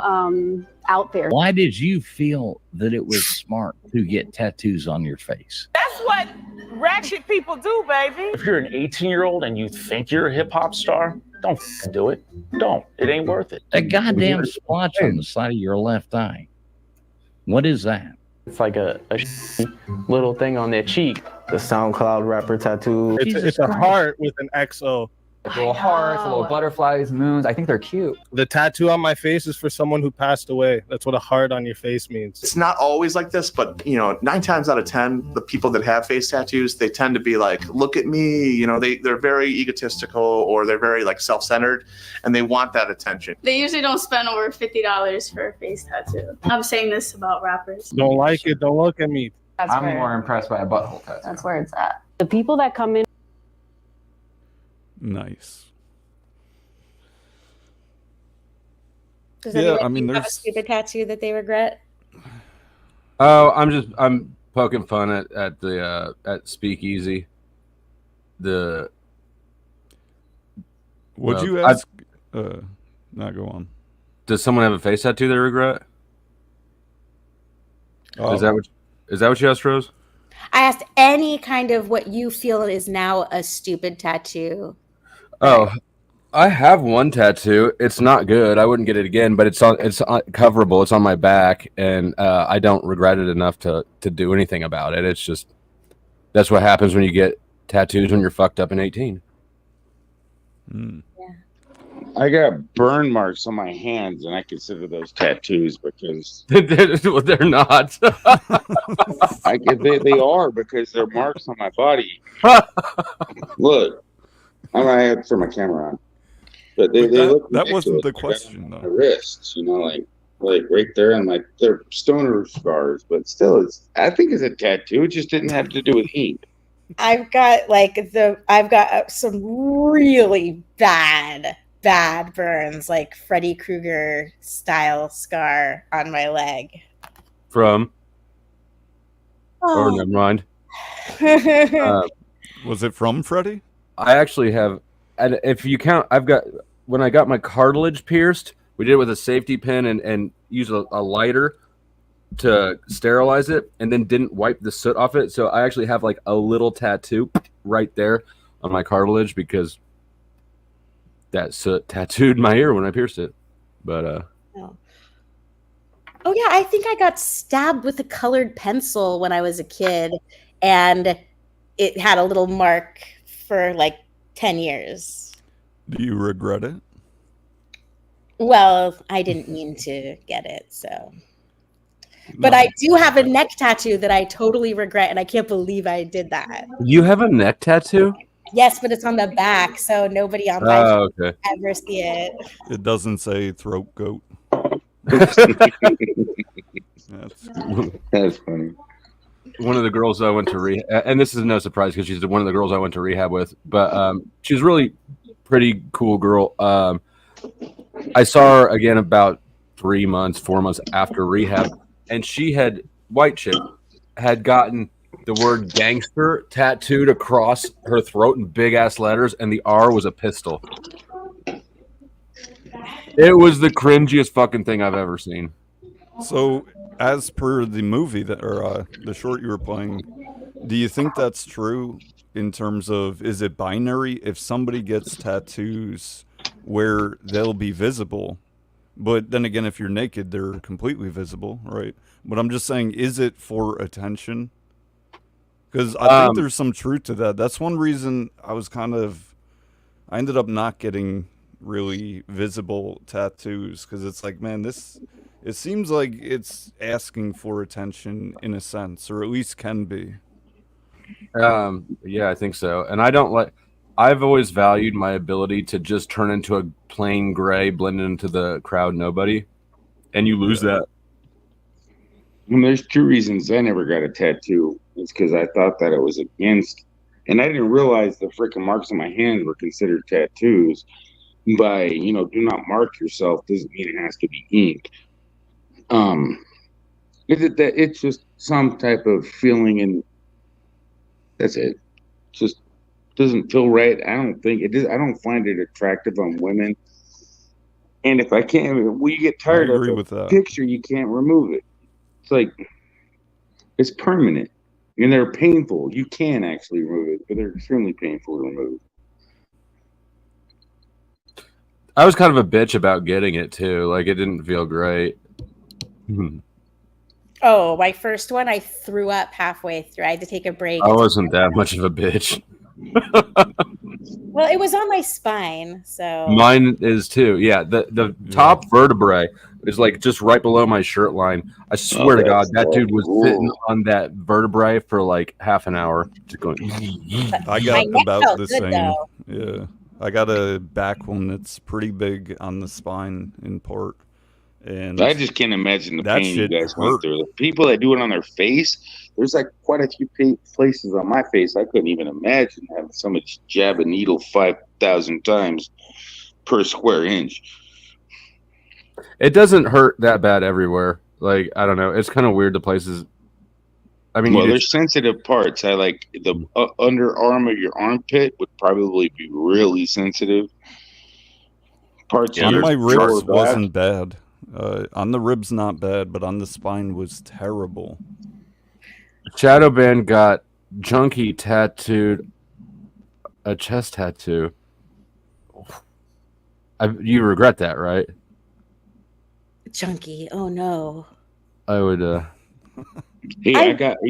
out there. Why did you feel that it was smart to get tattoos on your face? That's what ratchet people do, baby. If you're an 18-year-old and you think you're a hip-hop star, don't do it. Don't. It ain't worth it. A goddamn splotch on the side of your left eye. What is that? It's like a little thing on their cheek. The SoundCloud rapper tattoo. It's a heart with an XO. Little hearts, little butterflies, moons. I think they're cute. The tattoo on my face is for someone who passed away. That's what a heart on your face means. It's not always like this, but 9 times out of 10, the people that have face tattoos, they tend to be like, look at me. They're very egotistical, or they're very like self-centered, and they want that attention. They usually don't spend over $50 for a face tattoo. I'm saying this about rappers. Don't like it, don't look at me. I'm more impressed by a butthole tattoo. That's where it's at. The people that come in. Nice. Does Yeah, anyone I mean, have a there's stupid tattoo that they regret? Oh, I'm poking fun at the at Speakeasy. Would you ask? Not go on. Does someone have a face tattoo they regret? Oh. Is that what you asked, Rose? I asked any kind of what you feel is now a stupid tattoo. Oh, I have one tattoo. It's not good. I wouldn't get it again, but it's coverable. It's on my back, and I don't regret it enough to do anything about it. It's just that's what happens when you get tattoos when you're fucked up in 18. Mm. I got burn marks on my hands, and I consider those tattoos because they're not. They are because they're marks on my body. Look, I'm gonna have to turn my camera on, but they look. That wasn't the like question, though. my wrists, like right there, and like they're stoner scars, but still, I think it's a tattoo. It just didn't have to do with ink. I've got some really bad burns, like Freddy Krueger style scar on my leg. From? Oh. Or never mind. Was it from Freddy? I actually have, and if you count, when I got my cartilage pierced, we did it with a safety pin and used a lighter. to sterilize it and then didn't wipe the soot off it. So I actually have like a little tattoo right there on my cartilage because that soot tattooed my ear when I pierced it. But Oh yeah, I think I got stabbed with a colored pencil when I was a kid, and it had a little mark for like 10 years. Do you regret it? Well, I didn't mean to get it, so. But I do have a neck tattoo that I totally regret, and I can't believe I did that. you have a neck tattoo? Yes, but it's on the back, so nobody on my Oh, okay. ever see it. It doesn't say throat goat. That's funny. One of the girls I went to rehab, and this is no surprise because she's one of the girls I went to rehab with, but she's really pretty cool girl. I saw her again about 4 months after rehab, and she had, white chick, had gotten the word gangster tattooed across her throat in big ass letters, and the R was a pistol. It was the cringiest fucking thing I've ever seen. So, as per the movie that, or the short you were playing, do you think that's true in terms of, is it binary? If somebody gets tattoos where they'll be visible, but then again, if you're naked, they're completely visible, right? But I'm just saying, is it for attention? Because I think there's some truth to that. That's one reason I ended up not getting really visible tattoos, because it's like, man, it seems like it's asking for attention in a sense, or at least can be. Yeah, I think so. And I've always valued my ability to just turn into a plain gray, blend into the crowd nobody, and you lose that. And there's two reasons I never got a tattoo. It's because I thought that it was against, and I didn't realize the freaking marks on my hands were considered tattoos. By, do not mark yourself doesn't mean it has to be ink. It's just some type of feeling, and that's it. Just doesn't feel right. I don't think it does. I don't find it attractive on women. And if I can't, when you get tired of the picture, you can't remove it. It's like, it's permanent, and they're painful. You can actually remove it, but they're extremely painful to remove. I was kind of a bitch about getting it too. Like, it didn't feel great. Oh, my first one, I threw up halfway through. I had to take a break. I wasn't that much of a bitch. Well, it was on my spine, so. Mine is too. Yeah, the top vertebrae is like just right below my shirt line. I swear to God, that dude was sitting on that vertebrae for like half an hour. Just going. I got about the same. Yeah, I got a back one that's pretty big on the spine in part. And I just can't imagine the pain you guys went through. The people that do it on their face, there's like quite a few places on my face I couldn't even imagine having somebody jab a needle 5,000 times per square inch. It doesn't hurt that bad everywhere. Like, I don't know. It's kind of weird the places. I mean, well, there's sensitive parts. I like the underarm of your armpit would probably be really sensitive. Parts on my ribs wasn't bad. On the ribs, not bad, but on the spine was terrible. Shadowban got Junkie tattooed a chest tattoo. You regret that, right? Junkie. Oh no. I would. Hey, I got. Have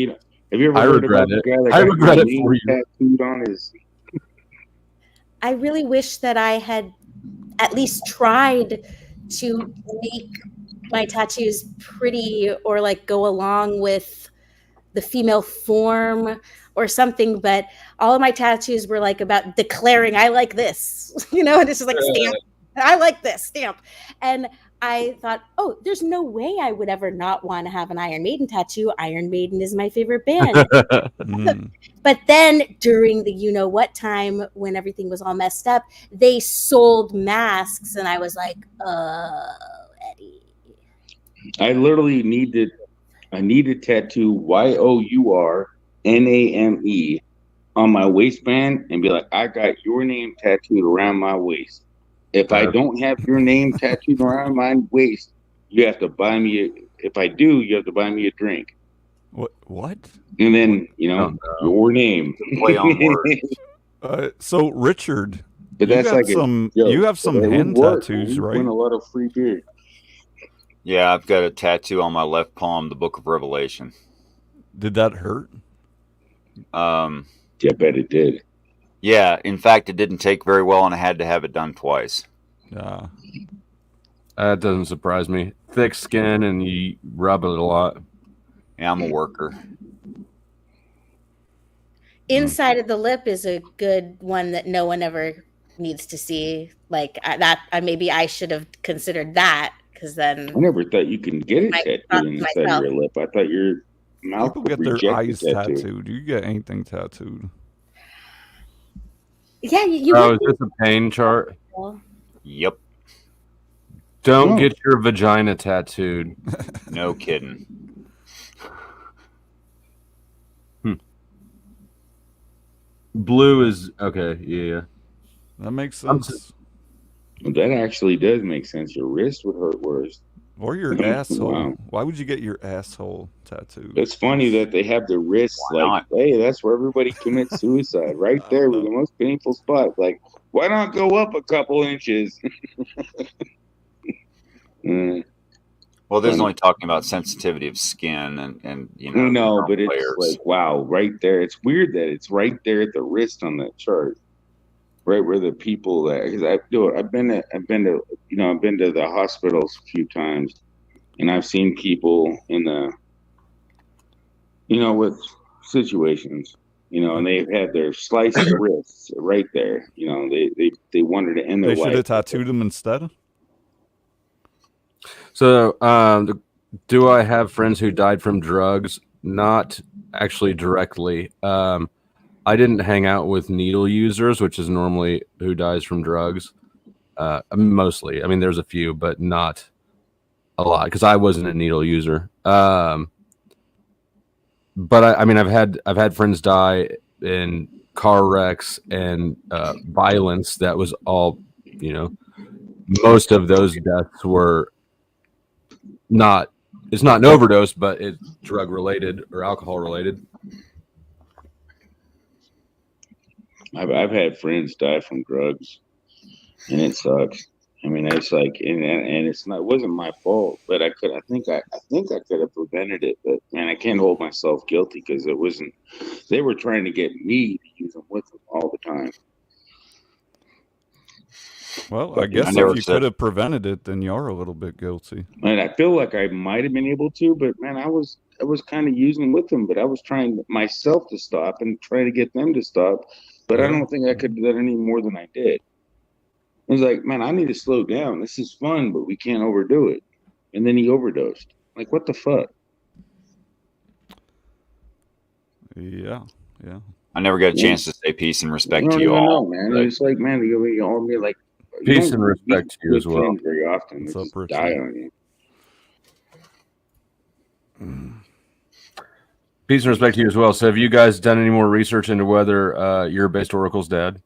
you ever heard about the guy that got his name tattooed on his? I really wish that I had at least tried to make my tattoos pretty or like go along with the female form or something, but all of my tattoos were like about declaring I like this, and it's just like stamp. I like this stamp. And I thought, oh, there's no way I would ever not want to have an Iron Maiden tattoo. Iron Maiden is my favorite band. But then during the what time when everything was all messed up, they sold masks, and I was like, Eddie. I literally need to tattoo YOURNAME on my waistband and be like, I got your name tattooed around my waist. If I don't have your name tattooed around my waist, you have to buy me if I do, you have to buy me a drink. What? And then, your name. Play on words. So Richard, But you that's got like some. a joke, You have but some it would hand work, tattoos, man. right? Win a lot of free beer. Yeah, I've got a tattoo on my left palm, the Book of Revelation. Did that hurt? Yeah, I bet it did. Yeah, in fact, it didn't take very well, and I had to have it done twice. Yeah. That doesn't surprise me. Thick skin and you rub it a lot. Yeah, I'm a worker. Inside of the lip is a good one that no one ever needs to see. Like maybe I should have considered that, because then I never thought you can get it might tattooed stop inside of myself. your lip. I thought your mouth People would get their reject eyes the tattoo. tattooed. You get anything tattooed? Yeah, you Oh, would is this a pain chart? Yep. Don't Oh. get your vagina tattooed. No kidding. Blue is okay. Yeah. That makes sense. That actually does make sense. Your wrist would hurt worse. Or your Mhm. asshole. Wow. Why would you get your asshole tattooed? It's funny that they have the wrists like, hey, that's where everybody commits suicide. Right there with the most painful spot. Like, why not go up a couple inches? Well, this is Funny. only talking about sensitivity of skin and No, but it's layers. like, wow, right there. It's weird that it's right there at the wrist on that chart, right where the people that, because I've been to the hospitals a few times, and I've seen people in the, with situations, and they've had their sliced wrists right there. They wanted to end their They should life. have tattooed them instead. So, do I have friends who died from drugs? Not actually directly. I didn't hang out with needle users, which is normally who dies from drugs. Mostly. I mean, there's a few, but not a lot, because I wasn't a needle user. But I mean, I've had friends die in car wrecks and violence. That was all. Most of those deaths were not. It's not an overdose, but it's drug related or alcohol related. I've had friends die from drugs, and it sucks. I mean, it's like, and it's not. It wasn't my fault, but I think I could have prevented it. But man, I can't hold myself guilty because it wasn't. They were trying to get me to use them with them all the time. Well, I guess if you could have prevented it, then you are a little bit guilty. And I feel like I might have been able to, but man, I was kind of using with them, but I was trying myself to stop and trying to get them to stop. But I don't think I could do that any more than I did. It was like, man, I need to slow down. This is fun, but we can't overdo it. And then he overdosed. Like, what the fuck? Yeah. I never got a chance to say peace and respect I to don't you even all. know, man. but- It's like, man, you all me like Peace and respect to you as well. Very often, What's they up, just Richard? die on you. Peace and respect to you as well. So, have you guys done any more research into whether your based oracle's dead?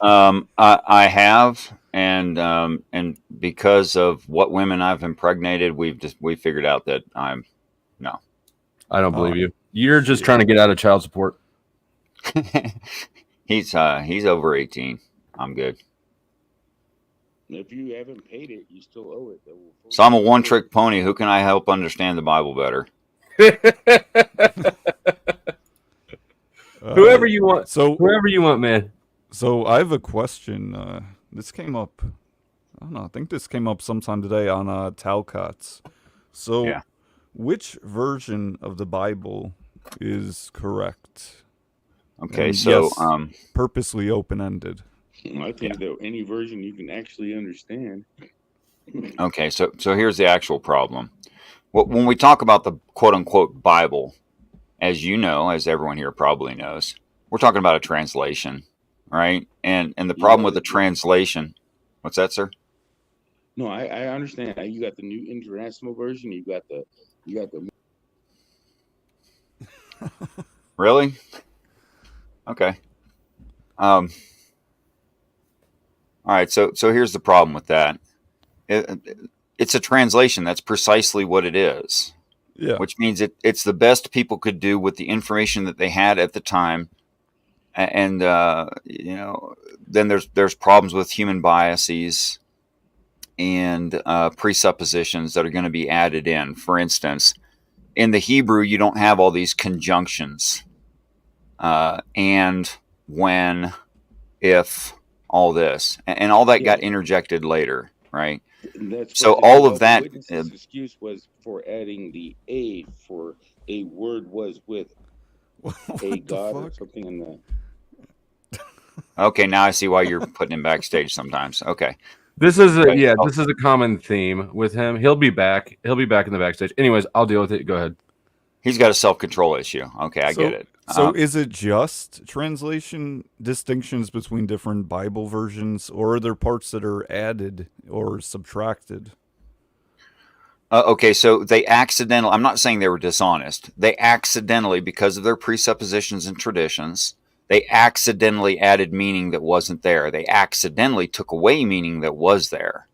I have, and because of what women I've impregnated, we figured out that no. I don't believe you. You're just trying to get out of child support. He's over 18. I'm good. If you haven't paid it, you still owe it. So I'm a one-trick pony. Who can I help understand the Bible better? Whoever you want. Whoever you want, man. So I have a question. This came up. I don't know. I think this came up sometime today on Talcots. So, which version of the Bible is correct? Okay, And so yes, purposely open-ended. I think that any version you can actually understand. Okay, so here's the actual problem. When we talk about the quote-unquote Bible, as you know, as everyone here probably knows, we're talking about a translation, right? And the problem with the translation, what's that, sir? No, I understand. You got the new international version. You got the. Really? Okay. All right, so here's the problem with that. it's a translation. That's precisely what it is. Yeah. Which means it's the best people could do with the information that they had at the time. And then there's problems with human biases and presuppositions that are going to be added in. For instance, in the Hebrew, you don't have all these conjunctions, and, when, if, all this, and all that got interjected later, right? So all of that. Witness's excuse was for adding the a for a word was with a god or something in the. Okay, now I see why you're putting him backstage sometimes. Okay. This is Right. this is a common theme with him. He'll be back. He'll be back in the backstage. Anyways, I'll deal with it. Go ahead. He's got a self-control issue. Okay, I get it. So is it just translation distinctions between different Bible versions, or are there parts that are added or subtracted? Okay, so they accidentally, I'm not saying they were dishonest. They accidentally, because of their presuppositions and traditions, they accidentally added meaning that wasn't there. They accidentally took away meaning that was there.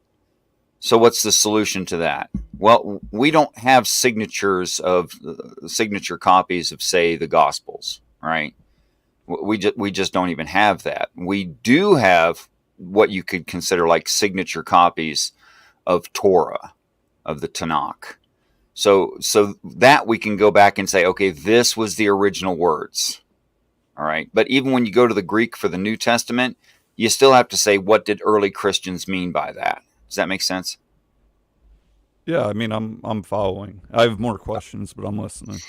So what's the solution to that? Well, we don't have signature copies of, say, the Gospels, right? We just don't even have that. We do have what you could consider like signature copies of Torah, of the Tanakh. So that we can go back and say, okay, this was the original words. All right. But even when you go to the Greek for the New Testament, you still have to say, what did early Christians mean by that? Does that make sense? Yeah, I mean, I'm following. I have more questions, but I'm listening.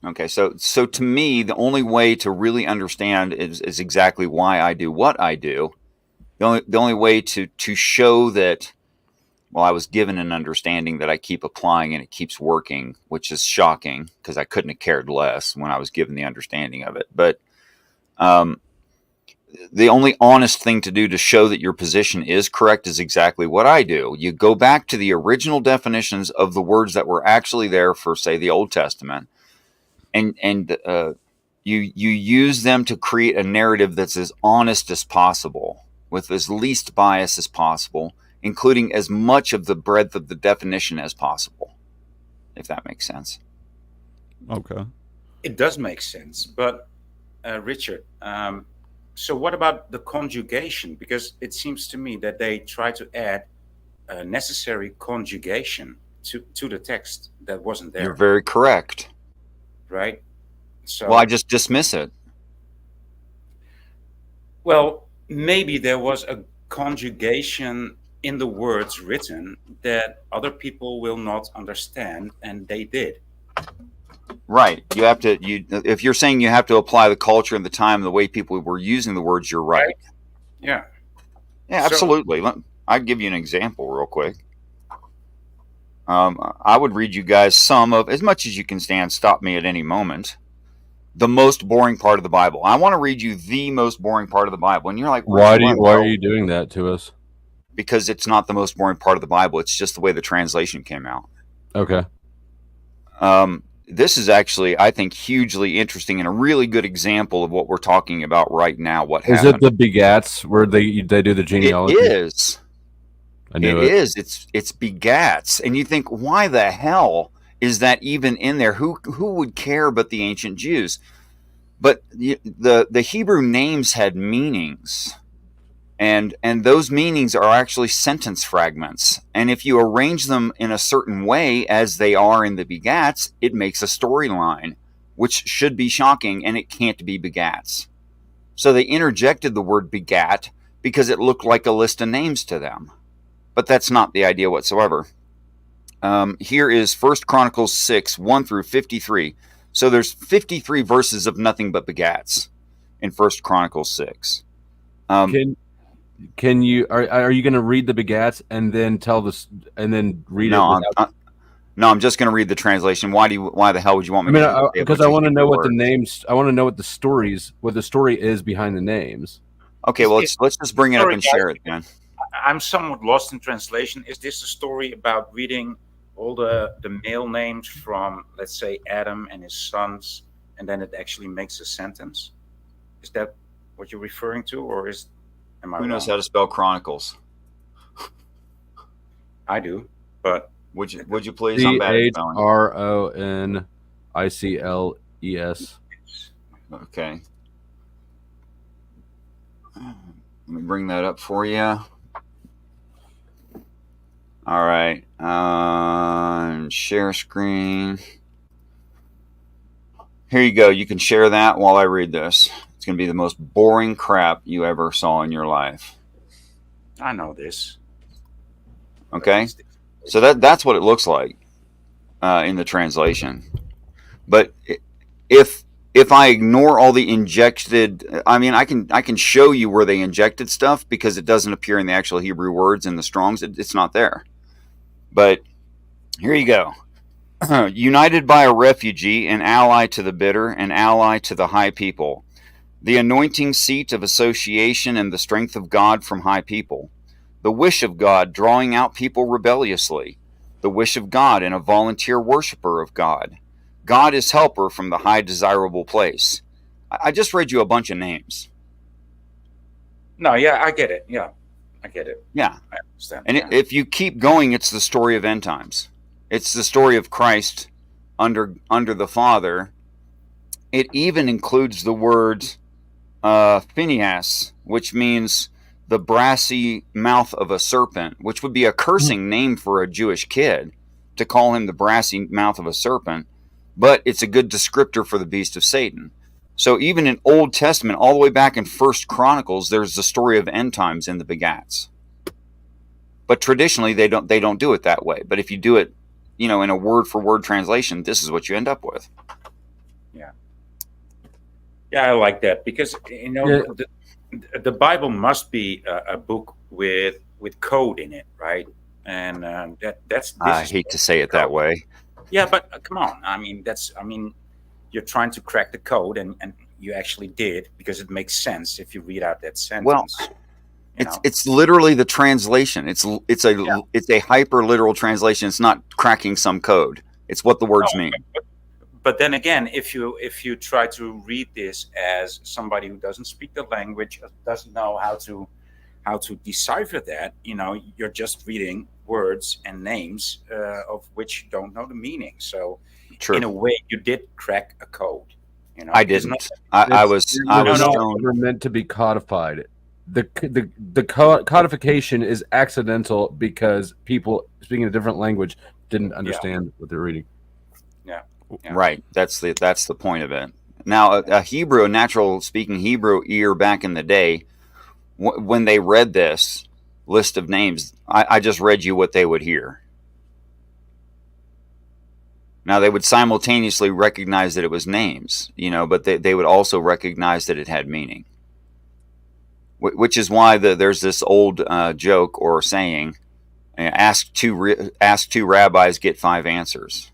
Okay, so to me, the only way to really understand is exactly why I do what I do. The only way to show that, well, I was given an understanding that I keep applying and it keeps working, which is shocking because I couldn't have cared less when I was given the understanding of it. But the only honest thing to do to show that your position is correct is exactly what I do. You go back to the original definitions of the words that were actually there for, say, the Old Testament, and you use them to create a narrative that's as honest as possible, with as least bias as possible, including as much of the breadth of the definition as possible, if that makes sense. Okay. It does make sense, but Richard, so what about the conjugation? Because it seems to me that they try to add a necessary conjugation to the text that wasn't there. You're very correct. Right? So, well, I just dismiss it. Well, maybe there was a conjugation in the words written that other people will not understand, and they did. Right. You have to. If you're saying you have to apply the culture and the time and the way people were using the words, you're right. Yeah. Yeah, absolutely. I'd give you an example real quick. I would read you guys some of, as much as you can stand, stop me at any moment, the most boring part of the Bible. I want to read you the most boring part of the Bible. And you're like, why are you doing that to us? Because it's not the most boring part of the Bible. It's just the way the translation came out. Okay. This is actually, I think, hugely interesting and a really good example of what we're talking about right now. What is happened. it? The begats where they do the genealogy? It is. I knew it is. It's begats, and you think, why the hell is that even in there? Who would care but the ancient Jews? But the Hebrew names had meanings, and those meanings are actually sentence fragments. And if you arrange them in a certain way, as they are in the begats, it makes a storyline, which should be shocking, and it can't be begats. So they interjected the word begat because it looked like a list of names to them. But that's not the idea whatsoever. Here is 1 Chronicles 6, 1 through 53. So there's 53 verses of nothing but begats in 1 Chronicles 6. Can you are you going to read the begats and then tell this and then read it? No, I'm just going to read the translation. Why the hell would you want me to? Because I want to know what the names. I want to know what the story is behind the names. Okay, well let's just bring it up and share it then. I'm somewhat lost in translation. Is this a story about reading all the male names from, let's say, Adam and his sons, and then it actually makes a sentence? Is that what you're referring to, or am I Who knows wrong? how to spell Chronicles? I do. But would you please? I'm bad at spelling. CHRONICLES. Okay. Let me bring that up for you. All right. Share screen. Here you go. You can share that while I read this. It's going to be the most boring crap you ever saw in your life. I know this. Okay. So that's what it looks like in the translation. But if I ignore all the injected, I mean, I can show you where they injected stuff because it doesn't appear in the actual Hebrew words in the Strongs. It's not there. But here you go. United by a refugee, an ally to the bitter, an ally to the high people. The anointing seat of association and the strength of God from high people. The wish of God drawing out people rebelliously. The wish of God and a volunteer worshiper of God. God is helper from the high desirable place. I just read you a bunch of names. No, yeah, I get it. Yeah, I get it. Yeah. I understand. And if you keep going, it's the story of end times. It's the story of Christ under the Father. It even includes the word Phineas, which means the brassy mouth of a serpent, which would be a cursing name for a Jewish kid to call him the brassy mouth of a serpent, but it's a good descriptor for the beast of Satan. So even in Old Testament, all the way back in First Chronicles, there's the story of end times in the begats. But traditionally, they don't do it that way. But if you do it, in a word-for-word translation, this is what you end up with. Yeah, I like that because the Bible must be a book with code in it, right? And that's. I hate to say it that way. Yeah, but come on. I mean, you're trying to crack the code, and you actually did because it makes sense if you read out that sentence. Well, it's literally the translation. It's a hyper literal translation. It's not cracking some code. It's what the words mean. But then again, if you try to read this as somebody who doesn't speak the language, doesn't know how to decipher that, you're just reading words and names of which you don't know the meaning. So, True. In a way, you did crack a code. I didn't. I was never meant to be codified. The codification is accidental because people speaking a different language didn't understand what they're reading. Yeah. Right. That's the point of it. Now, a natural speaking Hebrew ear back in the day, when they read this list of names, I just read you what they would hear. Now, they would simultaneously recognize that it was names, but they would also recognize that it had meaning. Which is why there's this old joke or saying, ask two rabbis, get 5 answers.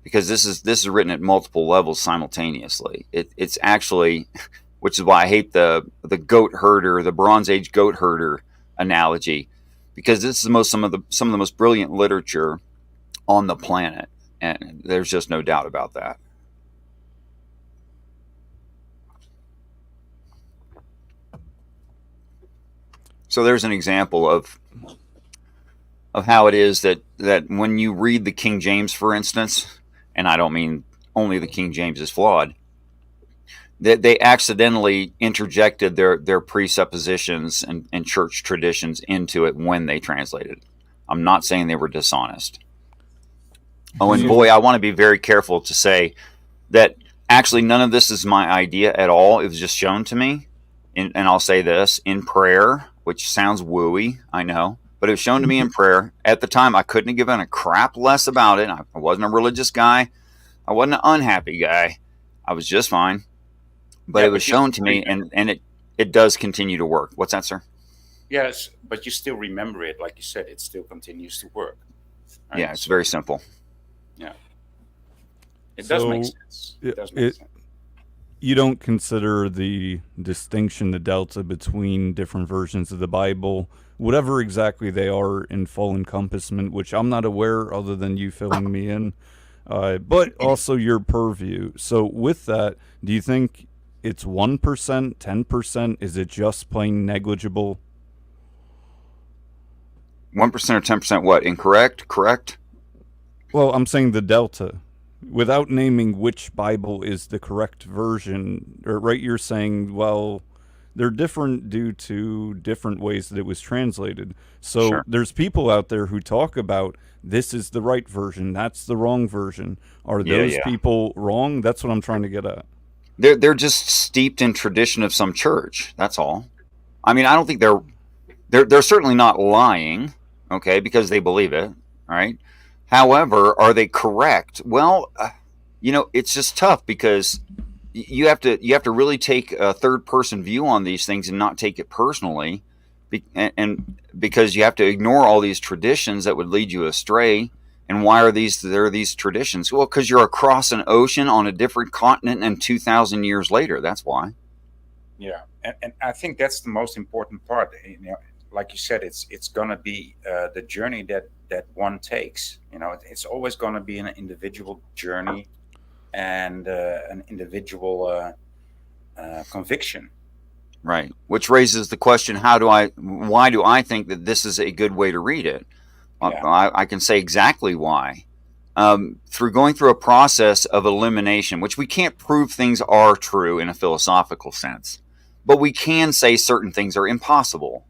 Because this is written at multiple levels simultaneously. It's actually, which is why I hate the goat herder, the Bronze Age goat herder analogy, because this is some of the most brilliant literature on the planet, and there's just no doubt about that. So there's an example of how it is that when you read the King James, for instance, and I don't mean only the King James is flawed, that they accidentally interjected their presuppositions and church traditions into it when they translated. I'm not saying they were dishonest. Oh, and boy, I want to be very careful to say that actually none of this is my idea at all. It was just shown to me, and I'll say this, in prayer, which sounds wooey, I know, but it was shown to me in prayer. At the time, I couldn't have given a crap less about it. I wasn't a religious guy. I wasn't an unhappy guy. I was just fine. But it was shown to me, and it does continue to work. What's that, sir? Yes, but you still remember it. Like you said, it still continues to work. Right? Yeah, it's very simple. Yeah. It does make sense. It does make sense. You don't consider the distinction, the delta between different versions of the Bible, whatever exactly they are, in full encompassment, which I'm not aware other than you filling me in, but also your purview. So with that, do you think it's 1%, 10%? Is it just plain negligible? 1% or 10% what? Incorrect? Correct? Well, I'm saying the delta. Without naming which Bible is the correct version, or right, you're saying, well, they're different due to different ways that it was translated. So Sure. there's people out there who talk about this is the right version, that's the wrong version. Are Yeah, those yeah. people wrong? That's what I'm trying to get at. They're just steeped in tradition of some church. That's all. I mean, I don't think they're certainly not lying, okay, because they believe it, right? However, are they correct? Well, it's just tough because you have to really take a third person view on these things and not take it personally, and because you have to ignore all these traditions that would lead you astray. And why are there are these traditions? Well, because you're across an ocean on a different continent and 2,000 years later. That's why. Yeah, and I think that's the most important part. Like you said, it's gonna be the journey that one takes. It's always gonna be an individual journey and an individual conviction. Right. Which raises the question: why do I think that this is a good way to read it? I can say exactly why. Through going through a process of elimination, which we can't prove things are true in a philosophical sense, but we can say certain things are impossible.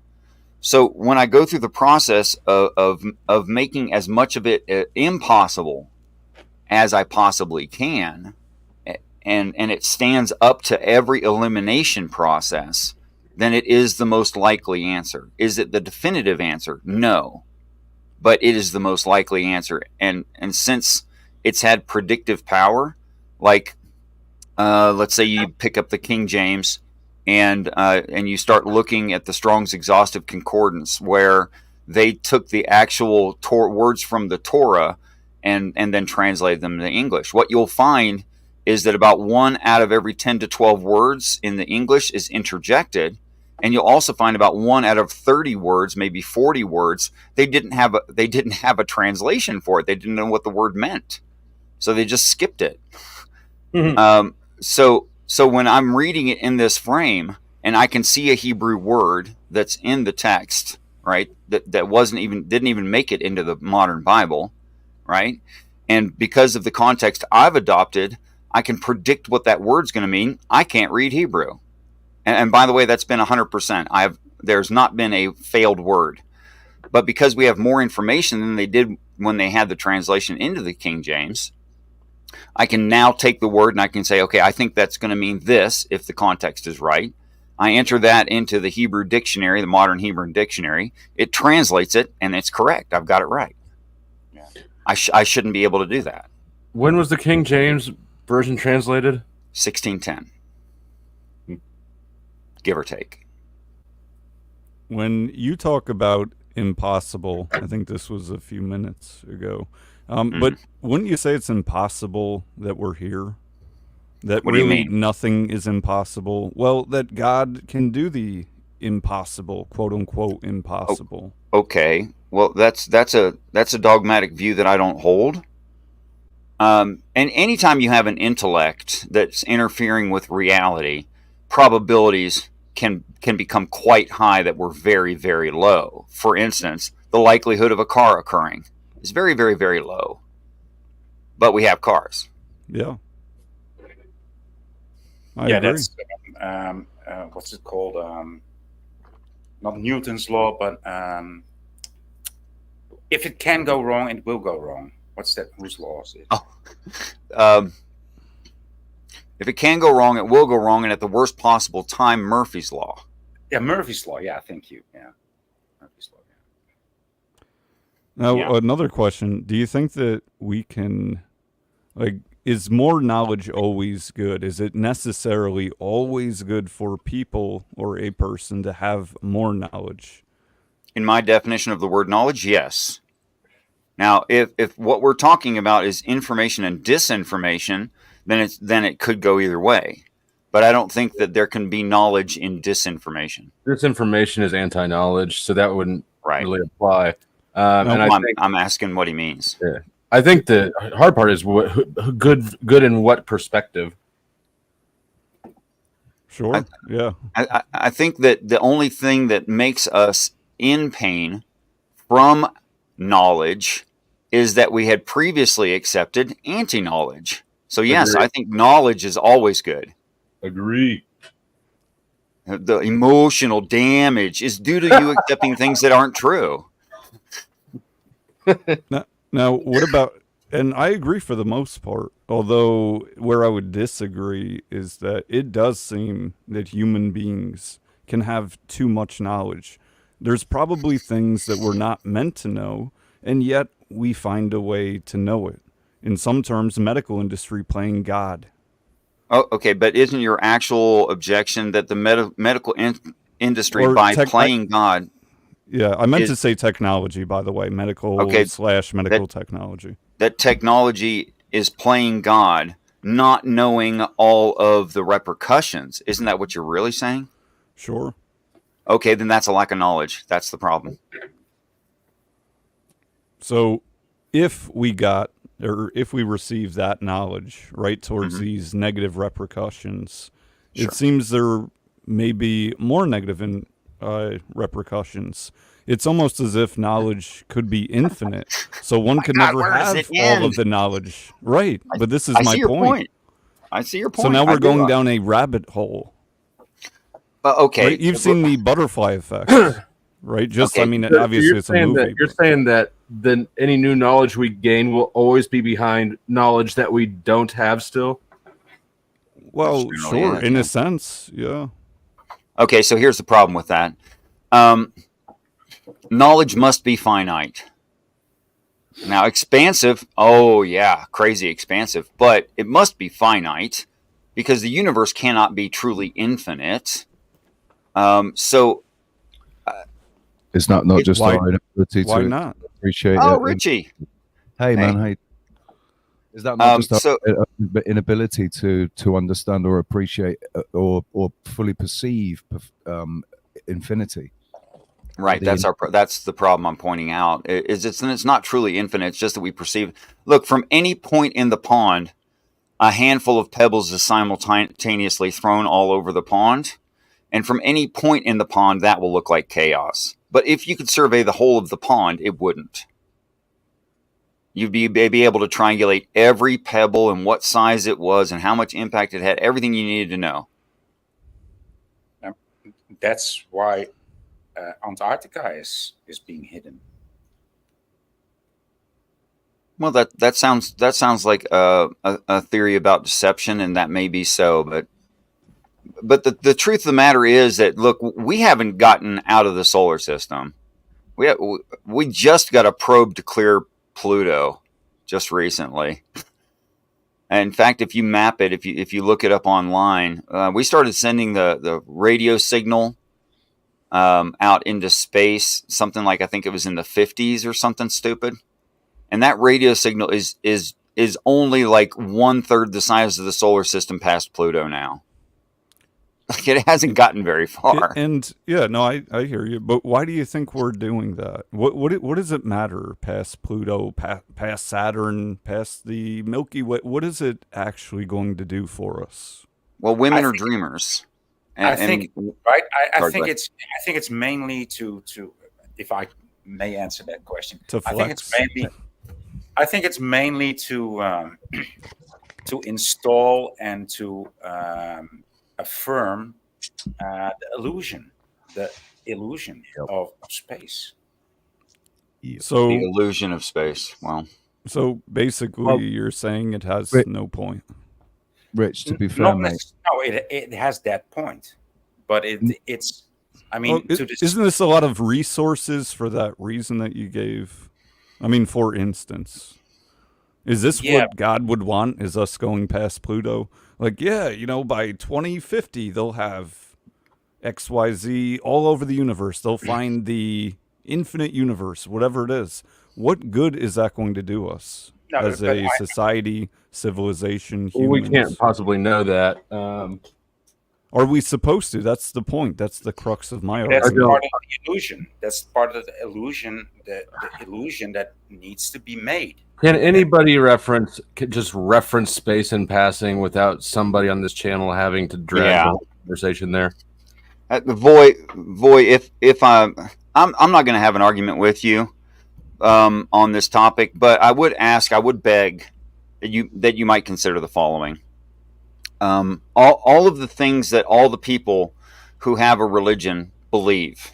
So when I go through the process of making as much of it impossible as I possibly can, and it stands up to every elimination process, then it is the most likely answer. Is it the definitive answer? No. But it is the most likely answer. And since it's had predictive power, like let's say you pick up the King James and you start looking at the Strong's Exhaustive Concordance, where they took the actual words from the Torah and then translated them into English. What you'll find is that about 1 out of every 10 to 12 words in the English is interjected. And you'll also find about 1 out of 30 words, maybe 40 words, they didn't have a translation for it. They didn't know what the word meant, so they just skipped it. Mm-hmm. So when I'm reading it in this frame, and I can see a Hebrew word that's in the text, right, that didn't even make it into the modern Bible, right, and because of the context I've adopted, I can predict what that word's going to mean. I can't read Hebrew. And by the way, that's been 100%. There's not been a failed word. But because we have more information than they did when they had the translation into the King James, I can now take the word and I can say, okay, I think that's going to mean this if the context is right. I enter that into the Hebrew dictionary, the modern Hebrew dictionary. It translates it, and it's correct. I've got it right. Yeah. I shouldn't be able to do that. When was the King James version translated? 1610. Give or take. When you talk about impossible, I think this was a few minutes ago, but wouldn't you say it's impossible that we're here? That what do you really mean? Nothing is impossible? Well, that God can do the impossible, quote unquote impossible. Okay. Well, that's a dogmatic view that I don't hold. And anytime you have an intellect that's interfering with reality, probabilities can become quite high that we're very, very low. For instance, the likelihood of a car occurring is very, very, very low. But we have cars. Yeah. I agree. That's what's it called? Not Newton's law, but if it can go wrong, it will go wrong. What's that? Whose law is it? If it can go wrong, it will go wrong, and at the worst possible time, Murphy's Law. Yeah, Murphy's Law. Yeah, thank you. Yeah, Murphy's Law. Yeah. Now, another question. Do you think that we can, is more knowledge always good? Is it necessarily always good for people or a person to have more knowledge? In my definition of the word knowledge, yes. Now, if what we're talking about is information and disinformation, then it could go either way. But I don't think that there can be knowledge in disinformation. Disinformation is anti-knowledge, so that wouldn't really apply. I'm asking what he means. Yeah. I think the hard part is good in what perspective. Sure. I think that the only thing that makes us in pain from knowledge is that we had previously accepted anti-knowledge. So yes, Agree. I think knowledge is always good. Agree. The emotional damage is due to you accepting things that aren't true. Now, what about, and I agree for the most part, although where I would disagree is that it does seem that human beings can have too much knowledge. There's probably things that we're not meant to know, and yet we find a way to know it. In some terms, medical industry playing God. Oh, okay, but isn't your actual objection that the medical industry, Or by playing God... Yeah, I meant to say technology, by the way, medical / medical technology. That technology is playing God, not knowing all of the repercussions. Isn't that what you're really saying? Sure. Okay, then that's a lack of knowledge. That's the problem. So if we got, or if we receive that knowledge, right, towards these negative repercussions, it seems there may be more negative repercussions. It's almost as if knowledge could be infinite, so one could never have all of the knowledge. Right, but this is my point. I see your point. So now we're going down a rabbit hole. Okay. Right? You've seen the butterfly effect, right? Just, I mean, So obviously you're it's a saying movie. that, you're saying that then any new knowledge we gain will always be behind knowledge that we don't have still? Well, sure, in a sense, yeah. Okay, so here's the problem with that. Knowledge must be finite. Now, expansive, oh yeah, crazy expansive, but it must be finite because the universe cannot be truly infinite. So it's not just our inability to appreciate Oh, it. Richie. Hey, man, hey. Is that not just our inability to understand or appreciate or fully perceive infinity? Right, that's the problem I'm pointing out. It's not truly infinite. It's just that we perceive. Look, from any point in the pond, a handful of pebbles is simultaneously thrown all over the pond, and from any point in the pond, that will look like chaos. But if you could survey the whole of the pond, it wouldn't. You'd be able to triangulate every pebble and what size it was and how much impact it had. Everything you needed to know. That's why Antarctica is being hidden. Well, that sounds like a theory about deception, and that may be so. But the truth of the matter is that, look, we haven't gotten out of the solar system. We just got a probe to clear Pluto just recently. And in fact, if you map it, if you look it up online, we started sending the radio signal out into space, something like, I think it was in the 50s or something stupid. And that radio signal is only like 1/3 the size of the solar system past Pluto now. Like, it hasn't gotten very far. And yeah, no, I hear you. But why do you think we're doing that? What does it matter past Pluto, past Saturn, past the Milky Way? What is it actually going to do for us? Well, women are dreamers. I think it's mainly to if I may answer that question. I think it's mainly to install and to affirm the illusion of space. So the illusion of space. Well, so basically, you're saying it has no point. Rich, to be fair, mate. No, it has that point, but it's. I mean, isn't this a lot of resources for that reason that you gave? I mean, for instance, is this what God would want? Is us going past Pluto? Like, yeah, by 2050, they'll have XYZ all over the universe. They'll find the infinite universe, whatever it is. What good is that going to do us as a society, civilization, humans? We can't possibly know that. Are we supposed to? That's the point. That's the crux of my That's argument. part of the illusion. That's part of the illusion. The illusion that needs to be made. Can anybody just reference space in passing without somebody on this channel having to drag the conversation there? Voy, if I'm not going to have an argument with you, on this topic, but I would beg that you might consider the following. All of the things that all the people who have a religion believe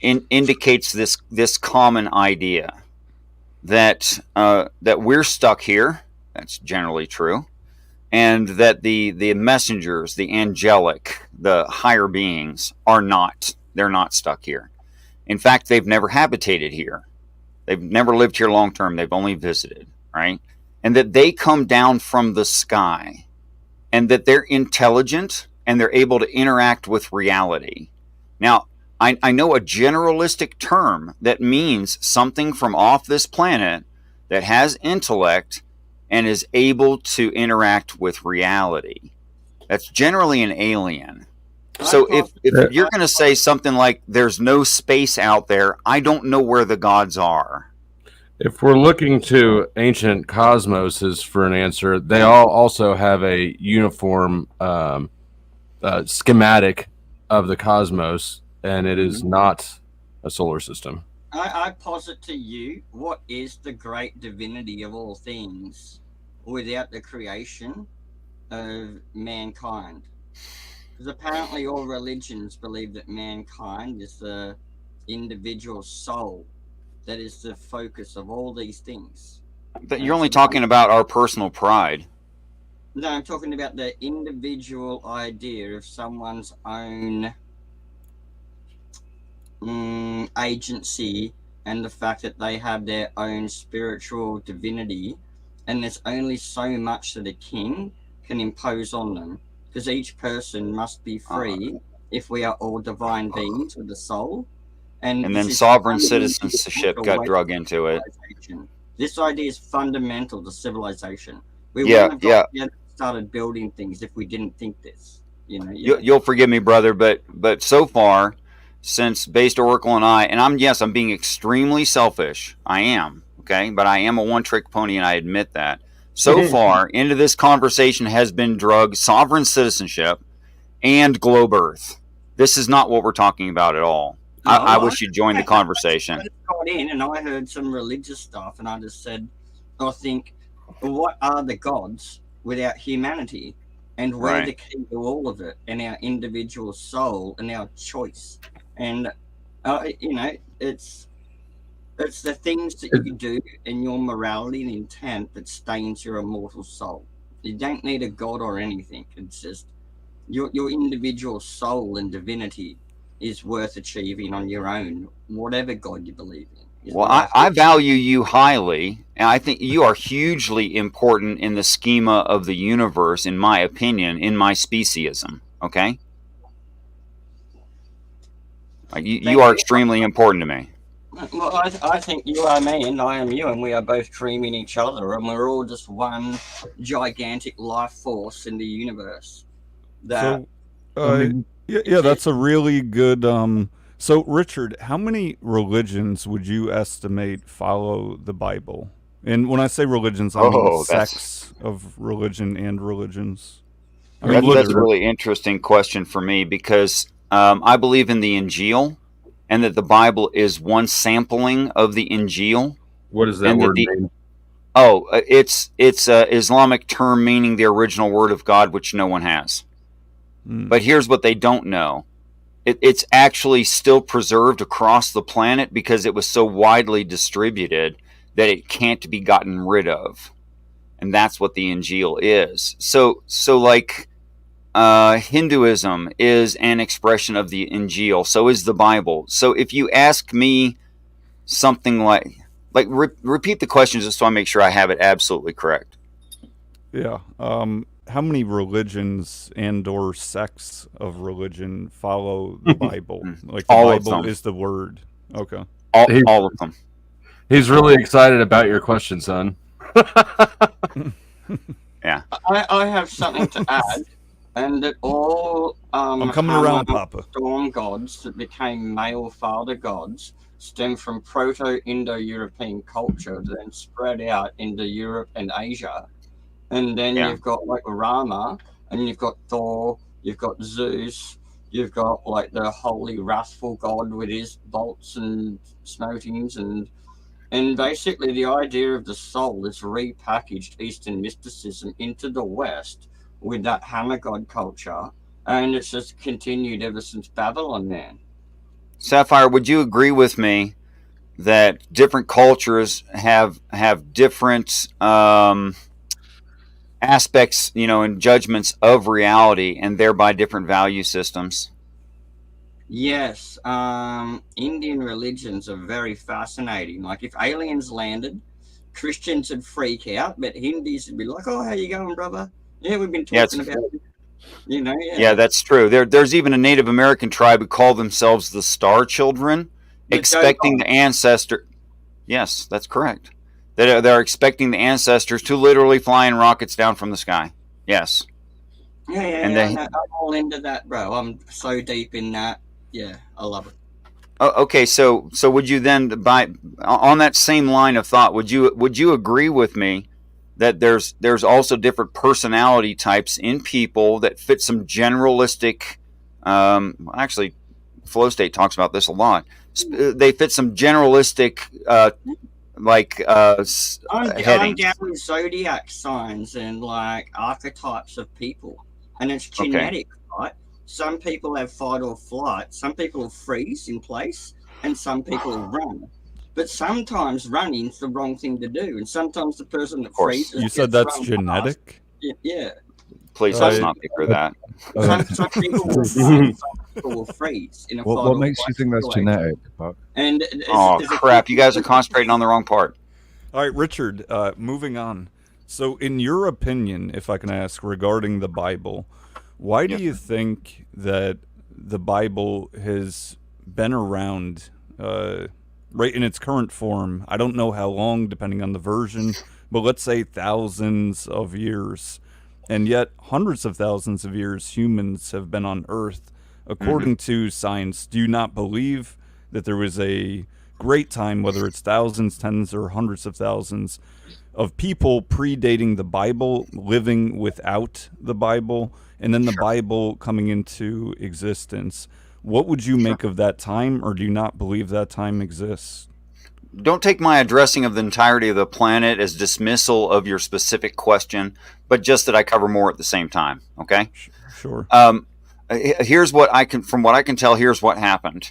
indicates this common idea that that we're stuck here. That's generally true, and that the messengers, the angelic, the higher beings are not. They're not stuck here. In fact, they've never habitated here. They've never lived here long term. They've only visited, right? And that they come down from the sky, and that they're intelligent and they're able to interact with reality. Now, I know a generalistic term that means something from off this planet that has intellect and is able to interact with reality. That's generally an alien. So if you're going to say something like there's no space out there, I don't know where the gods are. If we're looking to ancient cosmoses for an answer, they all also have a uniform schematic of the cosmos, and it is not a solar system. I posit to you, what is the great divinity of all things without the creation of mankind? Because apparently all religions believe that mankind is the individual soul that is the focus of all these things. But you're only talking about our personal pride. No, I'm talking about the individual idea of someone's own agency and the fact that they have their own spiritual divinity, and there's only so much that a king can impose on them, because each person must be free if we are all divine beings with a soul. And then sovereign citizenship got drug into it. This idea is fundamental to civilization. We wouldn't have started building things if we didn't think this. You'll forgive me, brother, but so far, since Based Oracle and I'm being extremely selfish. I am, okay? But I am a one-trick pony, and I admit that. So far, into this conversation has been drugged sovereign citizenship and globe Earth. This is not what we're talking about at all. No, I wish you'd join the conversation. I got in and I heard some religious stuff, and I just said, I think, what are the gods without humanity? And we're the key to all of it, and our individual soul and our choice. And it's the things that you do in your morality and intent that stains your immortal soul. You don't need a god or anything. It's just your individual soul and divinity is worth achieving on your own, whatever god you believe in. Well, I value you highly, and I think you are hugely important in the schema of the universe, in my opinion, in my speciesism, okay? You are extremely important to me. Well, I think you are me and I am you, and we are both dreaming each other, and we're all just one gigantic life force in the universe. Yeah, that's a really good. So, Richard, how many religions would you estimate follow the Bible? And when I say religions, I mean sects of religion and religions. That's a really interesting question for me, because I believe in the Injil, and that the Bible is one sampling of the Injil. What does that word mean? Oh, it's an Islamic term meaning the original word of God, which no one has. But here's what they don't know. It's actually still preserved across the planet because it was so widely distributed that it can't be gotten rid of. And that's what the Injil is. So like Hinduism is an expression of the Injil. So is the Bible. So if you ask me something like repeat the question just so I make sure I have it absolutely correct. Yeah. How many religions and/or sects of religion follow the Bible? Like the All of Bible them. is the word. Okay. All of them. He's really excited about your question, son. Yeah. I have something to add, and that all I'm coming around, Papa. Storm gods that became male father gods stem from Proto-Indo-European culture, then spread out into Europe and Asia. And then you've got like Rama, and you've got Thor, you've got Zeus, you've got like the holy wrathful god with his bolts and snotings, and And basically, the idea of the soul is repackaged Eastern mysticism into the West with that hammer god culture, and it's just continued ever since Babylon, man. Sapphire, would you agree with me that different cultures have different aspects, and judgments of reality, and thereby different value systems? Yes, Indian religions are very fascinating. Like if aliens landed, Christians would freak out, but Hindus would be like, "Oh, how you going, brother? Yeah, we've been talking about it." Yeah, that's true. There's even a Native American tribe who call themselves the Star Children, expecting the ancestor. Yes, that's correct. They're expecting the ancestors to literally fly in rockets down from the sky. Yes. Yeah, I'm all into that, bro. I'm so deep in that. Yeah, I love it. Okay, so would you then, on that same line of thought, would you agree with me that there's also different personality types in people that fit some generalistic, actually, Flow State talks about this a lot. They fit some generalistic, I'm headings. down with zodiac signs and like archetypes of people, and it's genetic, right? Some people have fight or flight. Some people will freeze in place, and some people will run. But sometimes running's the wrong thing to do, and sometimes the person that freezes. You said that's genetic? Yeah. Please let's not think for that. Some people will run, some people will freeze in a fight What or makes you flight think that's situation. genetic, Buck? And crap! You guys are concentrating on the wrong part. All right, Richard, moving on. So, in your opinion, if I can ask, regarding the Bible, why do you think that the Bible has been around right in its current form? I don't know how long, depending on the version, but let's say thousands of years. And yet, hundreds of thousands of years, humans have been on Earth. According to science, do you not believe that there was a great time, whether it's thousands, tens, or hundreds of thousands, of people predating the Bible, living without the Bible, and then the Bible coming into existence? What would you make of that time, or do you not believe that time exists? Don't take my addressing of the entirety of the planet as dismissal of your specific question, but just that I cover more at the same time. Okay. Sure. Here's what I can, from what I can tell, here's what happened.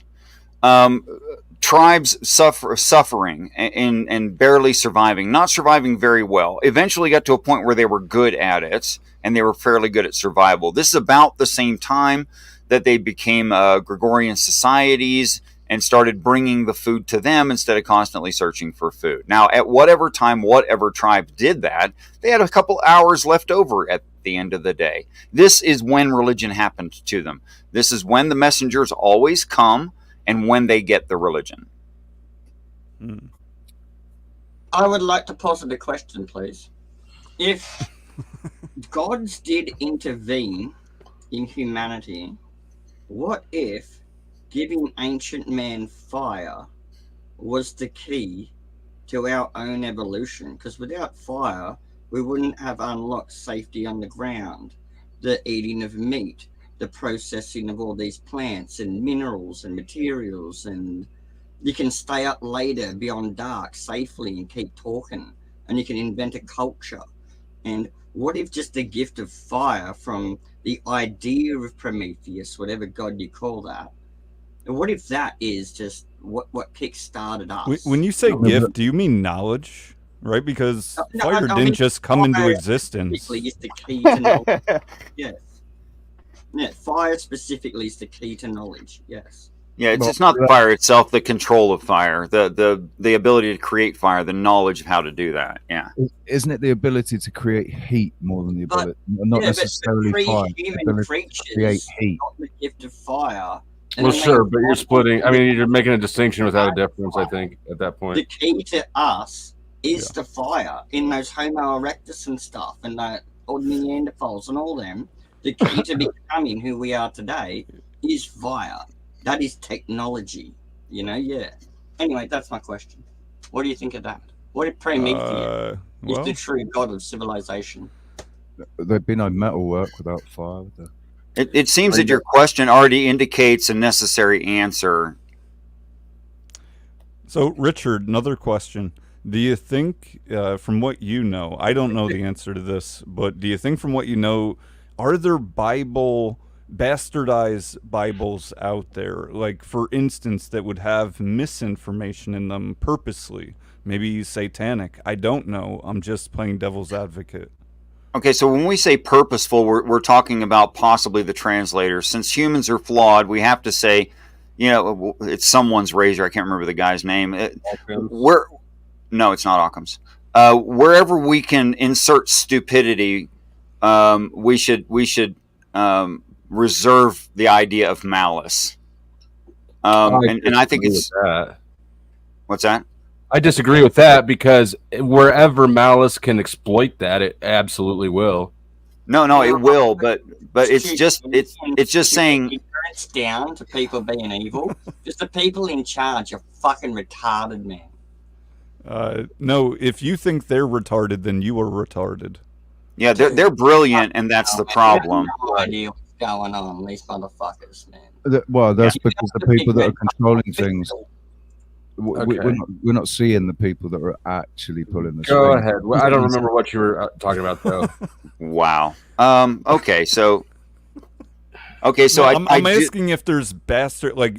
Tribes suffering and barely surviving, not surviving very well, eventually got to a point where they were good at it and they were fairly good at survival. This is about the same time that they became Gregorian societies and started bringing the food to them instead of constantly searching for food. Now, at whatever time, whatever tribe did that, they had a couple hours left over at the end of the day. This is when religion happened to them. This is when the messengers always come and when they get the religion. I would like to posit a question, please. If gods did intervene in humanity, what if giving ancient man fire was the key to our own evolution? Because without fire, we wouldn't have unlocked safety on the ground, the eating of meat, the processing of all these plants and minerals and materials, and you can stay up later beyond dark safely and keep talking, and you can invent a culture. And what if just the gift of fire from the idea of Prometheus, whatever god you call that, and what if that is just what kick-started us? When you say gift, do you mean knowledge? Right? Because fire didn't just come into existence. Specifically is the key to knowledge. Yes. Yeah, fire specifically is the key to knowledge. Yes. Yeah, it's not the fire itself, the control of fire, the ability to create fire, the knowledge of how to do that. Yeah. Isn't it the ability to create heat more than the ability, not necessarily fire, the ability to create heat? Not the gift of fire. Well, sure, but you're splitting. I mean, you're making a distinction without a difference, I think, at that point. The key to us is the fire in those Homo erectus and stuff, and all the Neanderthals and all them. The key to becoming who we are today is fire. That is technology, yeah. Anyway, that's my question. What do you think of that? What if Prometheus is the true god of civilization? There'd be no metal work without fire, would there? It seems that your question already indicates a necessary answer. So, Richard, another question. Do you think, from what you know, I don't know the answer to this, but do you think from what you know, are there bastardized Bibles out there? Like, for instance, that would have misinformation in them purposely? Maybe satanic. I don't know. I'm just playing devil's advocate. Okay, so when we say purposeful, we're talking about possibly the translators. Since humans are flawed, we have to say, it's someone's razor. I can't remember the guy's name. No, it's not Occam's. Wherever we can insert stupidity, we should reserve the idea of malice. And I think it's that. What's that? I disagree with that because wherever malice can exploit that, it absolutely will. No, it will, but it's just saying it's down to people being evil. Just the people in charge are fucking retarded, man. No, if you think they're retarded, then you are retarded. Yeah, they're brilliant, and that's the problem. No idea what's going on, these motherfuckers, man. Well, that's because the people that are controlling things. We're not seeing the people that are actually pulling the Go strings. ahead. Well, I don't remember what you were talking about, though. Wow. Okay, so I'm asking if there's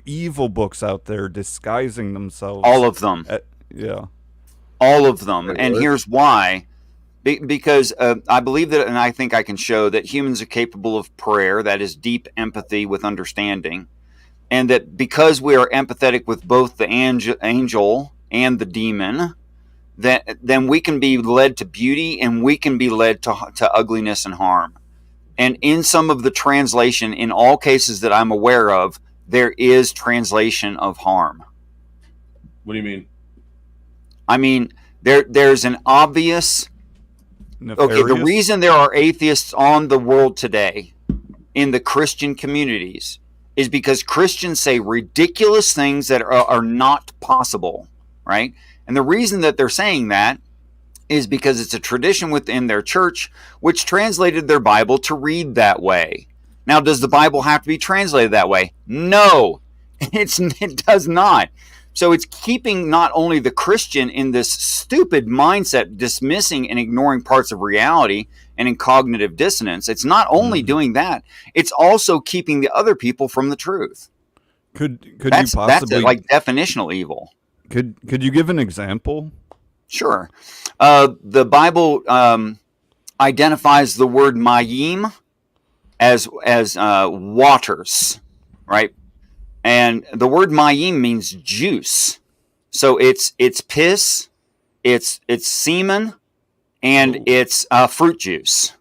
evil books out there disguising themselves. All of them. Yeah. All of them. And here's why. Because I believe that, and I think I can show that humans are capable of prayer, that is deep empathy with understanding. And that because we are empathetic with both the angel and the demon, then we can be led to beauty and we can be led to ugliness and harm. And in some of the translation, in all cases that I'm aware of, there is translation of harm. What do you mean? I mean, there's an obvious... Nefarious? Okay, the reason there are atheists on the world today in the Christian communities is because Christians say ridiculous things that are not possible, right? And the reason that they're saying that is because it's a tradition within their church which translated their Bible to read that way. Now, does the Bible have to be translated that way? No, it does not. So it's keeping not only the Christian in this stupid mindset, dismissing and ignoring parts of reality and in cognitive dissonance. It's not only doing that, it's also keeping the other people from the truth. Could you possibly... That's like definitional evil. Could you give an example? Sure. The Bible identifies the word mayim as waters, right? And the word mayim means juice. So it's piss, it's semen, and it's fruit juice.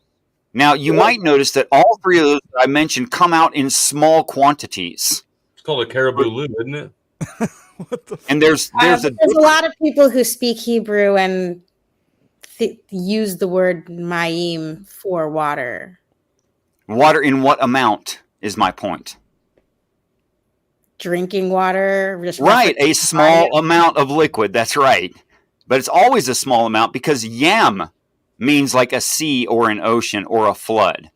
Now, you might notice that all three of those that I mentioned come out in small quantities. It's called a caribou lube, isn't it? And there's a lot of people who speak Hebrew and use the word mayim for water. Water in what amount is my point? Drinking water. Right, a small amount of liquid. That's right. But it's always a small amount because yam means like a sea or an ocean or a flood.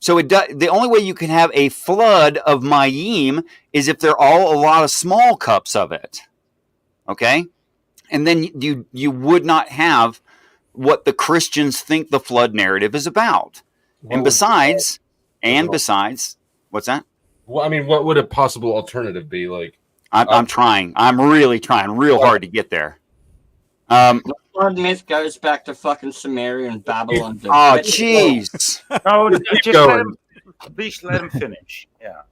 So the only way you can have a flood of mayim is if they're all a lot of small cups of it. Okay? And then you would not have what the Christians think the flood narrative is about. And besides, what's that? Well, I mean, what would a possible alternative be? Like, I'm trying. I'm really trying real hard to get there. The flood myth goes back to fucking Sumerian Babylon. Oh, jeez. No, please let him finish. Yeah.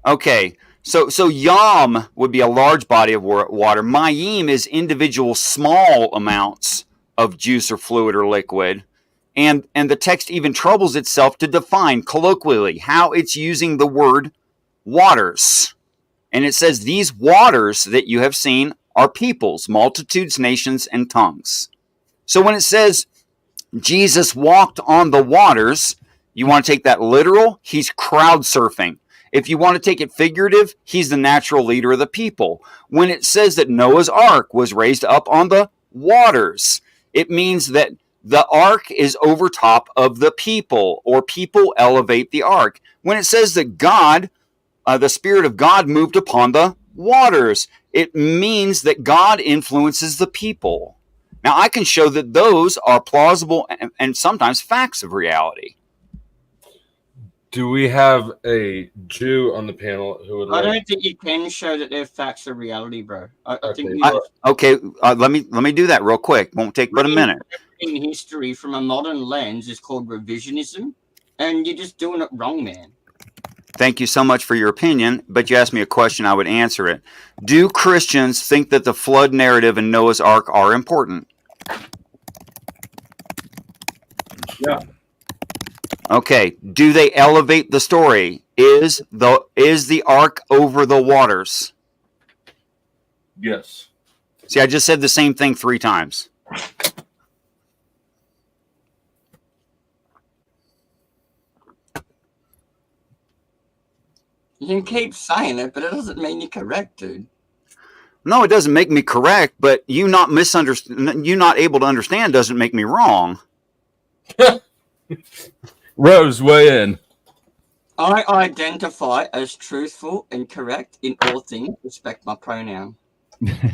Okay. So yam would be a large body of water. Mayim is individual small amounts of juice or fluid or liquid. And the text even troubles itself to define colloquially how it's using the word waters. And it says these waters that you have seen are peoples, multitudes, nations, and tongues. So when it says Jesus walked on the waters, you want to take that literal, he's crowd surfing. If you want to take it figurative, he's the natural leader of the people. When it says that Noah's ark was raised up on the waters, it means that the ark is over top of the people, or people elevate the ark. When it says that God, the Spirit of God moved upon the waters. It means that God influences the people. Now, I can show that those are plausible and sometimes facts of reality. Do we have a Jew on the panel who would I don't think you can show that they're facts of reality, bro. I think Okay, let me do that real quick. Won't take but a minute. in history from a modern lens is called revisionism, and you're just doing it wrong, man. Thank you so much for your opinion, but you asked me a question, I would answer it. Do Christians think that the flood narrative and Noah's Ark are important? Yeah. Okay. Do they elevate the story? Is the ark over the waters? Yes. See, I just said the same thing 3 times. You can keep saying it, but it doesn't mean you're correct, dude. No, it doesn't make me correct, but you not able to understand doesn't make me wrong. Rose, weigh in. I identify as truthful and correct in all things. Respect my pronoun.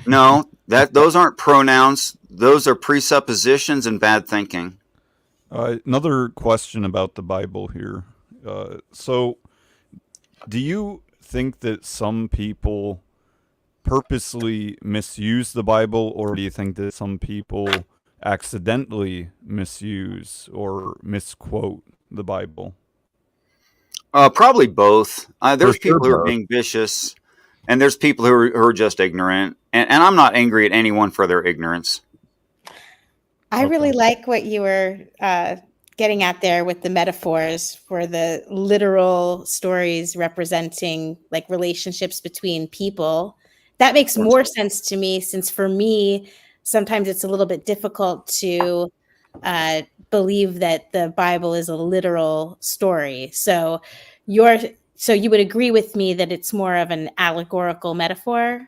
No, those aren't pronouns. Those are presuppositions and bad thinking. Another question about the Bible here. So, do you think that some people purposely misuse the Bible, or do you think that some people accidentally misuse or misquote the Bible? Probably both. There's people who are both. being vicious, and there's people who are just ignorant. And I'm not angry at anyone for their ignorance. I really like what you were getting at there with the metaphors for the literal stories representing like relationships between people. That makes more sense to me, since for me, sometimes it's a little bit difficult to believe that the Bible is a literal story. So you would agree with me that it's more of an allegorical metaphor?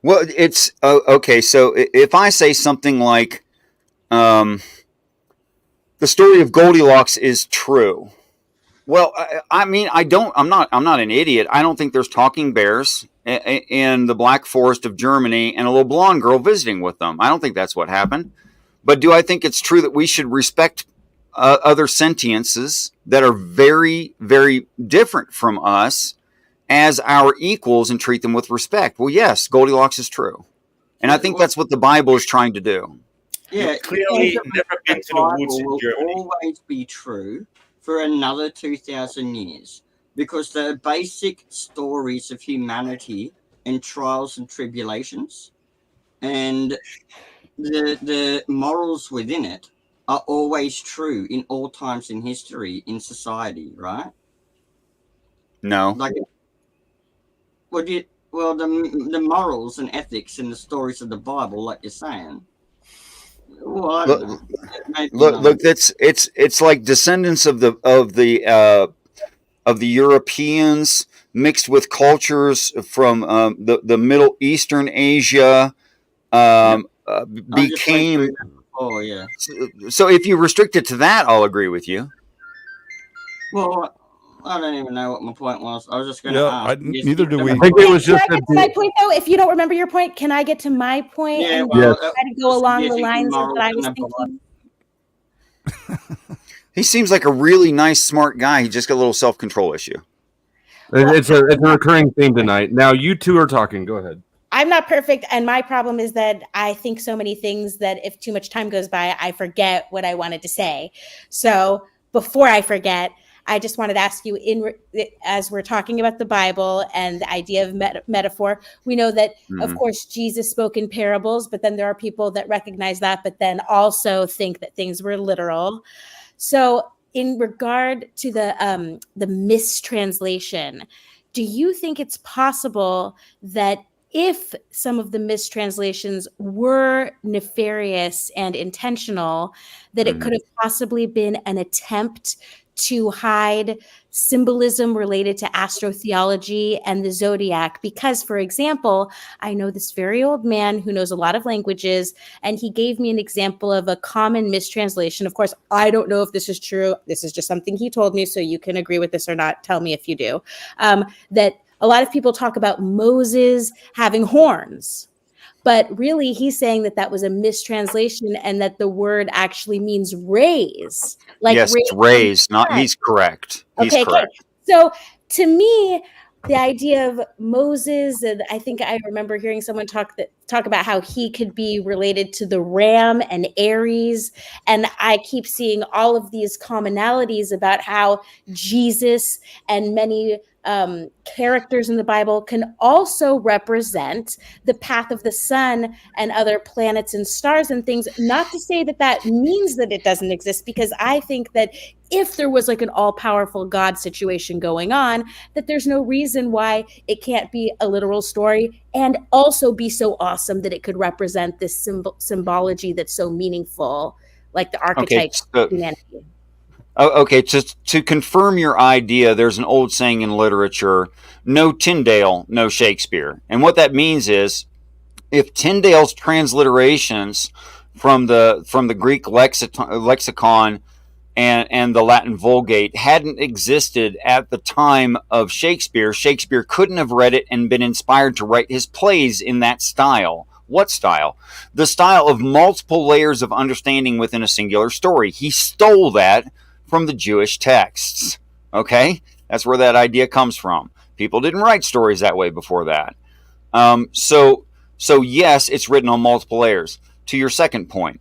Well, it's okay. So if I say something like, the story of Goldilocks is true. Well, I'm not an idiot. I don't think there's talking bears in the Black Forest of Germany and a little blonde girl visiting with them. I don't think that's what happened. But do I think it's true that we should respect other sentiences that are very, very different from us as our equals and treat them with respect? Well, yes, Goldilocks is true. And I think that's what the Bible is trying to do. Yeah, Clearly never been to the woods in will Germany. always be true for another 2,000 years, because the basic stories of humanity and trials and tribulations and the morals within it are always true in all times in history in society, right? No. Like, the morals and ethics and the stories of the Bible, like you're saying. Well, I don't know. Look, it's like descendants of the Europeans mixed with cultures from the Middle Eastern Asia. Became. Oh yeah. So if you restrict it to that, I'll agree with you. Well, I don't even know what my point was. I was just going to ask. Neither do we. I think it was just Can I get to my point, though? If you don't remember your point, can I get to my point? Yeah, and well, try to go along the lines of what I was thinking? He seems like a really nice, smart guy. He just got a little self-control issue. It's a recurring theme tonight. Now you two are talking. Go ahead. I'm not perfect, and my problem is that I think so many things that if too much time goes by, I forget what I wanted to say. So before I forget, I just wanted to ask you, as we're talking about the Bible and the idea of metaphor, we know that, of course, Jesus spoke in parables, but then there are people that recognize that, but then also think that things were literal. So in regard to the mistranslation, do you think it's possible that if some of the mistranslations were nefarious and intentional, that it could have possibly been an attempt to hide symbolism related to astro-theology and the zodiac? Because, for example, I know this very old man who knows a lot of languages, and he gave me an example of a common mistranslation. Of course, I don't know if this is true. This is just something he told me, so you can agree with this or not. Tell me if you do. That A lot of people talk about Moses having horns, but really he's saying that that was a mistranslation and that the word actually means raise. Like yes, it's raised. Not. He's correct. He's okay. correct. So to me, the idea of Moses, and I think I remember hearing someone talk about how he could be related to the ram and Aries, and I keep seeing all of these commonalities about how Jesus and many characters in the Bible can also represent the path of the sun and other planets and stars and things. Not to say that that means that it doesn't exist, because I think that if there was like an all-powerful God situation going on, that there's no reason why it can't be a literal story and also be so awesome that it could represent this symbology that's so meaningful, like the archetypes of humanity. Okay, to confirm your idea, there's an old saying in literature, no Tyndale, no Shakespeare. And what that means is, if Tyndale's transliterations from the Greek lexicon and the Latin Vulgate hadn't existed at the time of Shakespeare, Shakespeare couldn't have read it and been inspired to write his plays in that style. What style? The style of multiple layers of understanding within a singular story. He stole that from the Jewish texts. Okay? That's where that idea comes from. People didn't write stories that way before that. So yes, it's written on multiple layers. To your second point,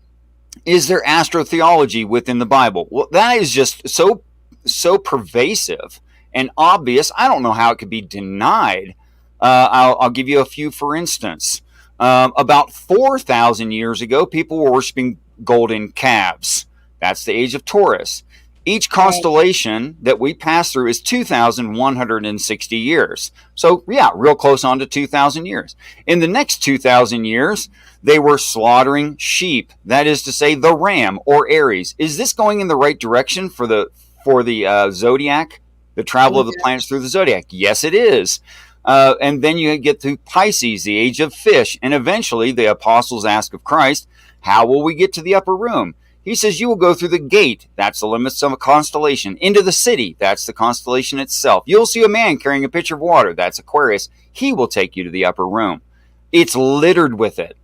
is there astro-theology within the Bible? Well, that is just so pervasive and obvious. I don't know how it could be denied. I'll give you a few, for instance. About 4,000 years ago, people were worshiping golden calves. That's the age of Taurus. Each constellation that we pass through is 2,160 years. So, yeah, real close on to 2,000 years. In the next 2,000 years, they were slaughtering sheep. That is to say, the ram or Aries. Is this going in the right direction for the zodiac, the travel of the planets through the zodiac? Yes, it is. And then you get to Pisces, the age of fish. And eventually, the apostles ask of Christ, how will we get to the upper room? He says, you will go through the gate. That's the limits of a constellation. Into the city. That's the constellation itself. You'll see a man carrying a pitcher of water. That's Aquarius. He will take you to the upper room. It's littered with it.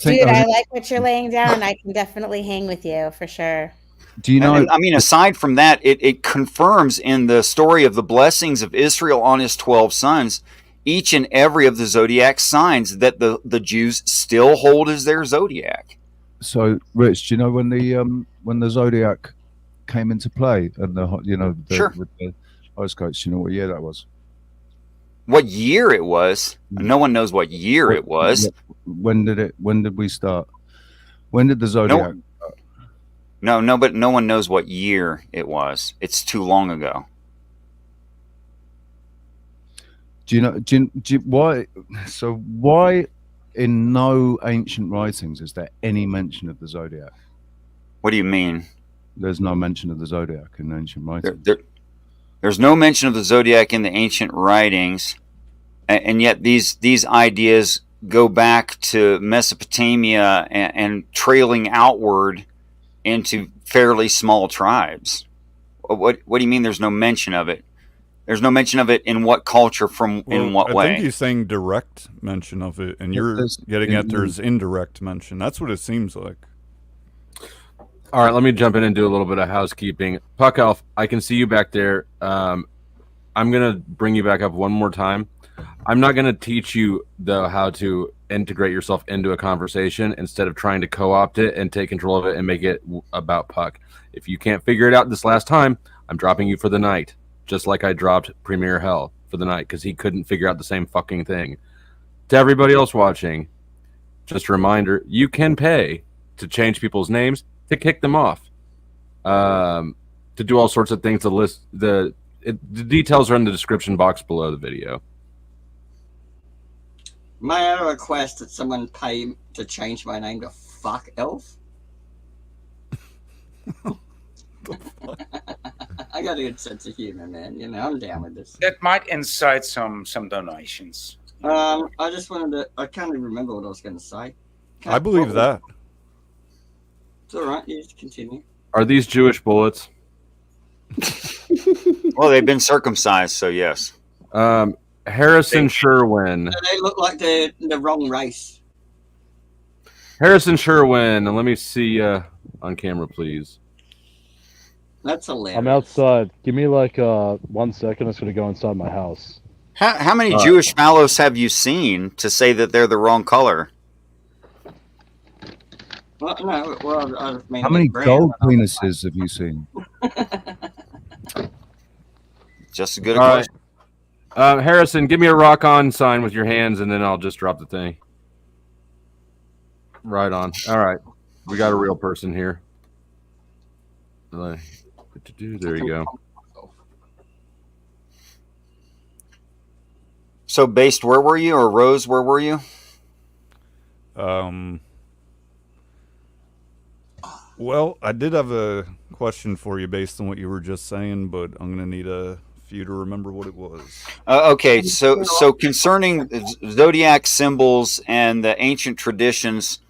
Dude, I like what you're laying down. I can definitely hang with you for sure. Do you know? And, I mean, aside from that, it confirms in the story of the blessings of Israel on his 12 sons, each and every of the zodiac signs that the Jews still hold as their zodiac. So, Rich, do you know when the zodiac came into play and Sure. with the horoscopes? Do you know what year that was? What year it was? No one knows what year it was. When did we start? When did the zodiac? No, but no one knows what year it was. It's too long ago. Do you know why? So why in no ancient writings is there any mention of the zodiac? What do you mean? There's no mention of the zodiac in ancient writings. There's no mention of the zodiac in the ancient writings, and yet these ideas go back to Mesopotamia and trailing outward into fairly small tribes. What do you mean there's no mention of it? There's no mention of it in what culture, in what way? I think he's saying direct mention of it, and you're getting at there's indirect mention. That's what it seems like. All right, let me jump in and do a little bit of housekeeping. Puck Elf, I can see you back there. I'm going to bring you back up one more time. I'm not going to teach you, though, how to integrate yourself into a conversation instead of trying to co-opt it and take control of it and make it about Puck. If you can't figure it out this last time, I'm dropping you for the night, just like I dropped Premier Hell for the night because he couldn't figure out the same fucking thing. To everybody else watching, just a reminder, you can pay to change people's names, to kick them off, to do all sorts of things. The details are in the description box below the video. May I request that someone pay to change my name to Fuck Elf? I got a good sense of humor, man. You know, I'm down with this. That might incite some donations. I just wanted to. I can't even remember what I was going to say. I believe that. It's all right. You just continue. Are these Jewish bullets? Well, they've been circumcised, so yes. Harrison Sherwin. They look like they're the wrong race. Harrison Sherwin. And let me see on camera, please. That's hilarious. I'm outside. Give me like 1 second. I'm just gonna go inside my house. How many Jewish phallos have you seen to say that they're the wrong color? Well, no, well, I mean, How many they're gold brown. penises have you seen? Just as good a All question. right. Harrison, give me a rock on sign with your hands, and then I'll just drop the thing. Right on. All right. We got a real person here. There you go. So, Based, where were you? Or Rose, where were you? Well, I did have a question for you based on what you were just saying, but I'm going to need a few to remember what it was. Okay, so concerning zodiac symbols and the ancient traditions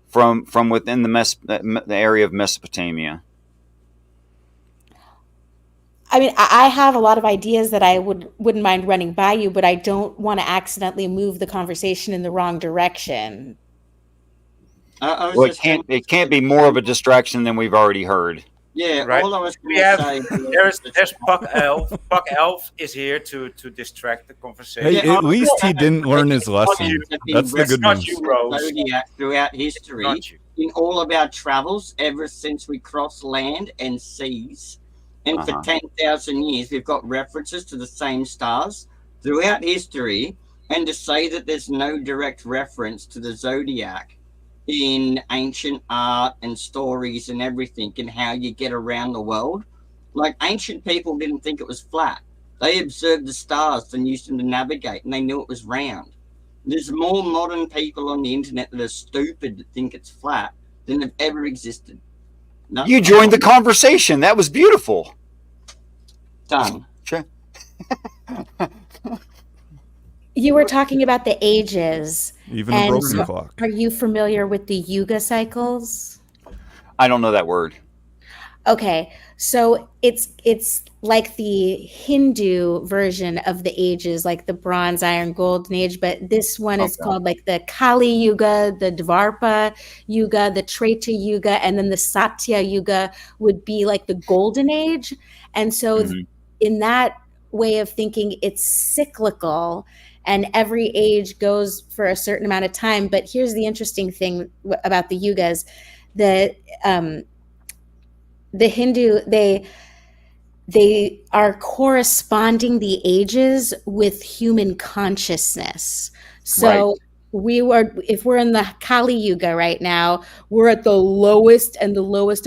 from within the area of Mesopotamia. I mean, I have a lot of ideas that I wouldn't mind running by you, but I don't want to accidentally move the conversation in the wrong direction. Well, it can't be more of a distraction than we've already heard. Yeah, Right. all I was We going have to say. there's Puck Elf. Puck Elf is here to distract the conversation. Hey, at least he didn't learn his lesson. That's the good news. Zodiac throughout history, in all of our travels, ever since we crossed land and seas, and for 10,000 years, we've got references to the same stars throughout history. And to say that there's no direct reference to the zodiac in ancient art and stories and everything, and how you get around the world, like ancient people didn't think it was flat. They observed the stars and used them to navigate, and they knew it was round. There's more modern people on the internet that are stupid that think it's flat than have ever existed. You joined the conversation. That was beautiful. Done. You were talking about the ages. Even a broken clock. Are you familiar with the Yuga cycles? I don't know that word. Okay, so it's like the Hindu version of the ages, like the Bronze, Iron, Golden Age, but this one is called like the Kali Yuga, the Dvarpa Yuga, the Treta Yuga, and then the Satya Yuga would be like the Golden Age. And so in that way of thinking, it's cyclical, and every age goes for a certain amount of time. But here's the interesting thing about the yugas: the Hindu, they are corresponding the ages with human consciousness. So if we're in the Kali Yuga right now, we're at the lowest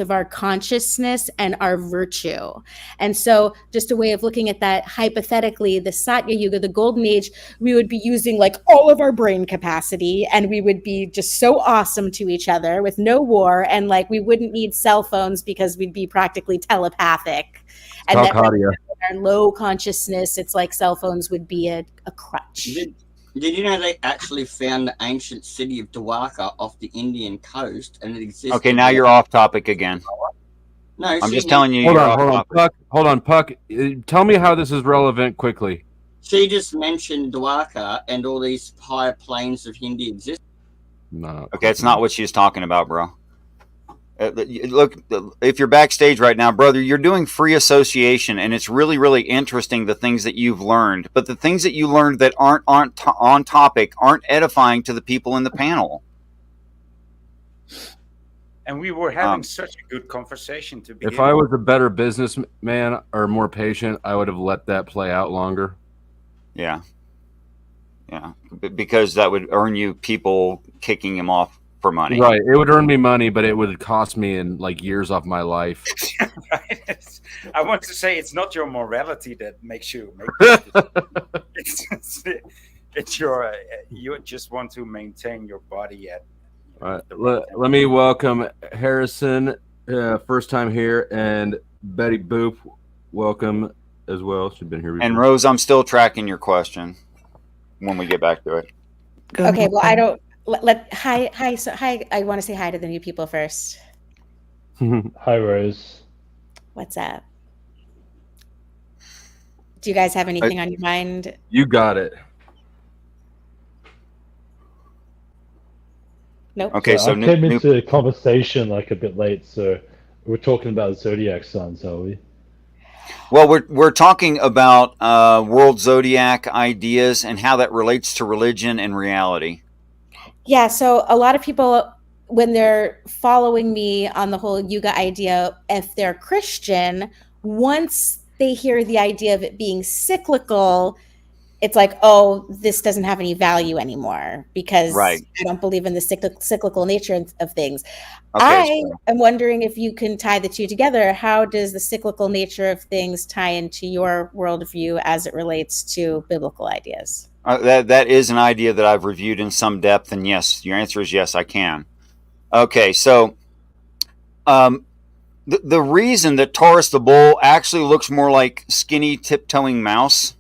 of our consciousness and our virtue. And so just a way of looking at that, hypothetically, the Satya Yuga, the Golden Age, we would be using like all of our brain capacity, and we would be just so awesome to each other with no war, and like we wouldn't need cell phones because we'd be practically telepathic. And that our low consciousness, it's like cell phones would be a crutch. Did you know they actually found the ancient city of Dwarka off the Indian coast, and it existed? Okay, now you're off topic again. No, I'm just telling you. Hold on, Puck. Tell me how this is relevant quickly. She just mentioned Dwarka and all these higher planes of Hindi exist. No. Okay, it's not what she's talking about, bro. Look, if you're backstage right now, brother, you're doing free association, and it's really, really interesting, the things that you've learned. But the things that you learned that aren't on topic aren't edifying to the people in the panel. And we were having such a good conversation to begin If I was a better businessman or more patient, I would have let that play out longer. Yeah. Because that would earn you people kicking him off for money. Right. It would earn me money, but it would cost me in like years off my life. I want to say it's not your morality that makes you it's your you just want to maintain your body at. All right. Let me welcome Harrison, first time here, and Betty Boop, welcome as well. She's been here before. And Rose, I'm still tracking your question when we get back to it. Okay, well, I don't hi. I want to say hi to the new people first. Hi, Rose. What's up? Do you guys have anything on your mind? You got it. Nope. Okay, so I came into the conversation like a bit late, so we're talking about zodiac signs, are we? Well, we're talking about world zodiac ideas and how that relates to religion and reality. Yeah, so a lot of people, when they're following me on the whole Yuga idea, if they're Christian, once they hear the idea of it being cyclical, it's like, oh, this doesn't have any value anymore because Right. I don't believe in the cyclical nature of things. Okay, I am wondering if you can tie the two together. How does the cyclical nature of things tie into your worldview as it relates to biblical ideas? That is an idea that I've reviewed in some depth, and yes, your answer is yes, I can. Okay, so the reason that Taurus the bull actually looks more like skinny tiptoeing mouse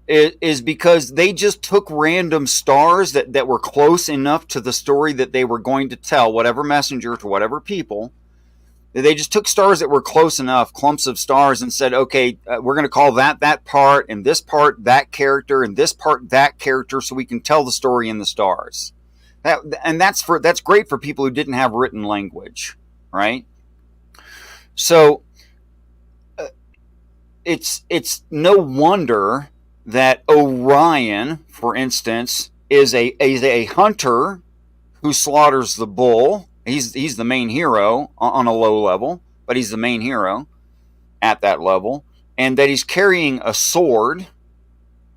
is because they just took random stars that were close enough to the story that they were going to tell, whatever messenger to whatever people. They just took stars that were close enough, clumps of stars, and said, okay, we're going to call that part, and this part that character, and this part that character, so we can tell the story in the stars. That's great for people who didn't have written language, right? So it's no wonder that Orion, for instance, is a hunter who slaughters the bull. He's the main hero on a low level, but he's the main hero at that level, and that he's carrying a sword.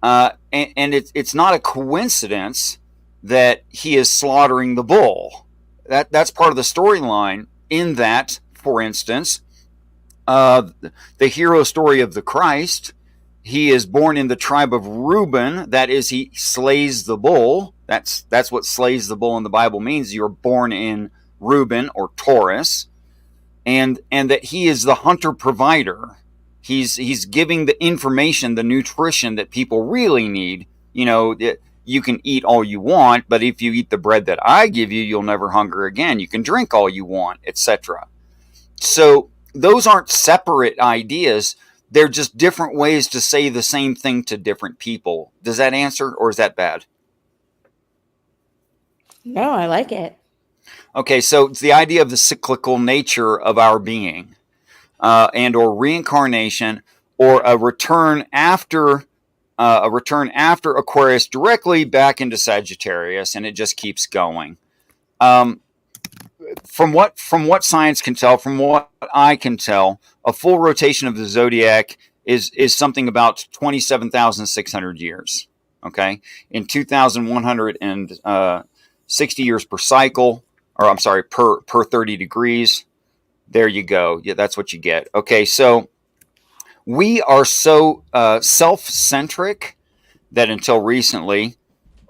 And it's not a coincidence that he is slaughtering the bull. That's part of the storyline. In that, for instance, the hero story of the Christ. He is born in the tribe of Reuben. That is, he slays the bull. That's what slays the bull in the Bible means. You're born in Reuben or Taurus, and that he is the hunter provider. He's giving the information, the nutrition that people really need. You know, you can eat all you want, but if you eat the bread that I give you, you'll never hunger again. You can drink all you want, etc. So those aren't separate ideas. They're just different ways to say the same thing to different people. Does that answer, or is that bad? No, I like it. Okay, so it's the idea of the cyclical nature of our being, and or reincarnation, or a return after Aquarius directly back into Sagittarius, and it just keeps going. From what science can tell, from what I can tell, a full rotation of the zodiac is something about 27,600 years. Okay, in 2,160 years per cycle, or I'm sorry, per 30 degrees. There you go. Yeah, that's what you get. Okay, so we are so self-centric that until recently,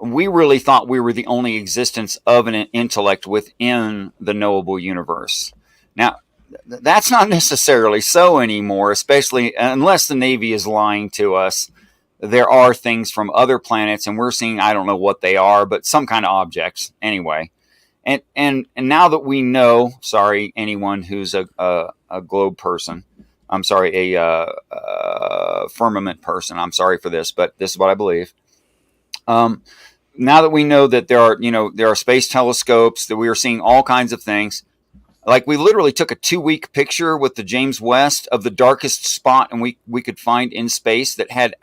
we really thought we were the only existence of an intellect within the knowable universe. Now, that's not necessarily so anymore, especially unless the Navy is lying to us. There are things from other planets, and we're seeing, I don't know what they are, but some kind of objects anyway. And now that we know, sorry, anyone who's a globe person, I'm sorry, a firmament person, I'm sorry for this, but this is what I believe. Now that we know that there are space telescopes, that we are seeing all kinds of things. Like, we literally took a 2-week picture with the James West of the darkest spot and we could find in space that had,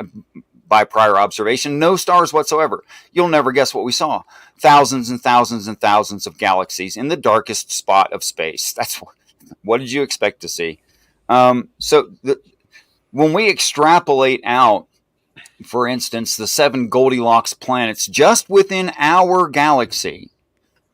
by prior observation, no stars whatsoever. You'll never guess what we saw. Thousands and thousands and thousands of galaxies in the darkest spot of space. That's what did you expect to see? When we extrapolate out, for instance, the 7 Goldilocks planets just within our galaxy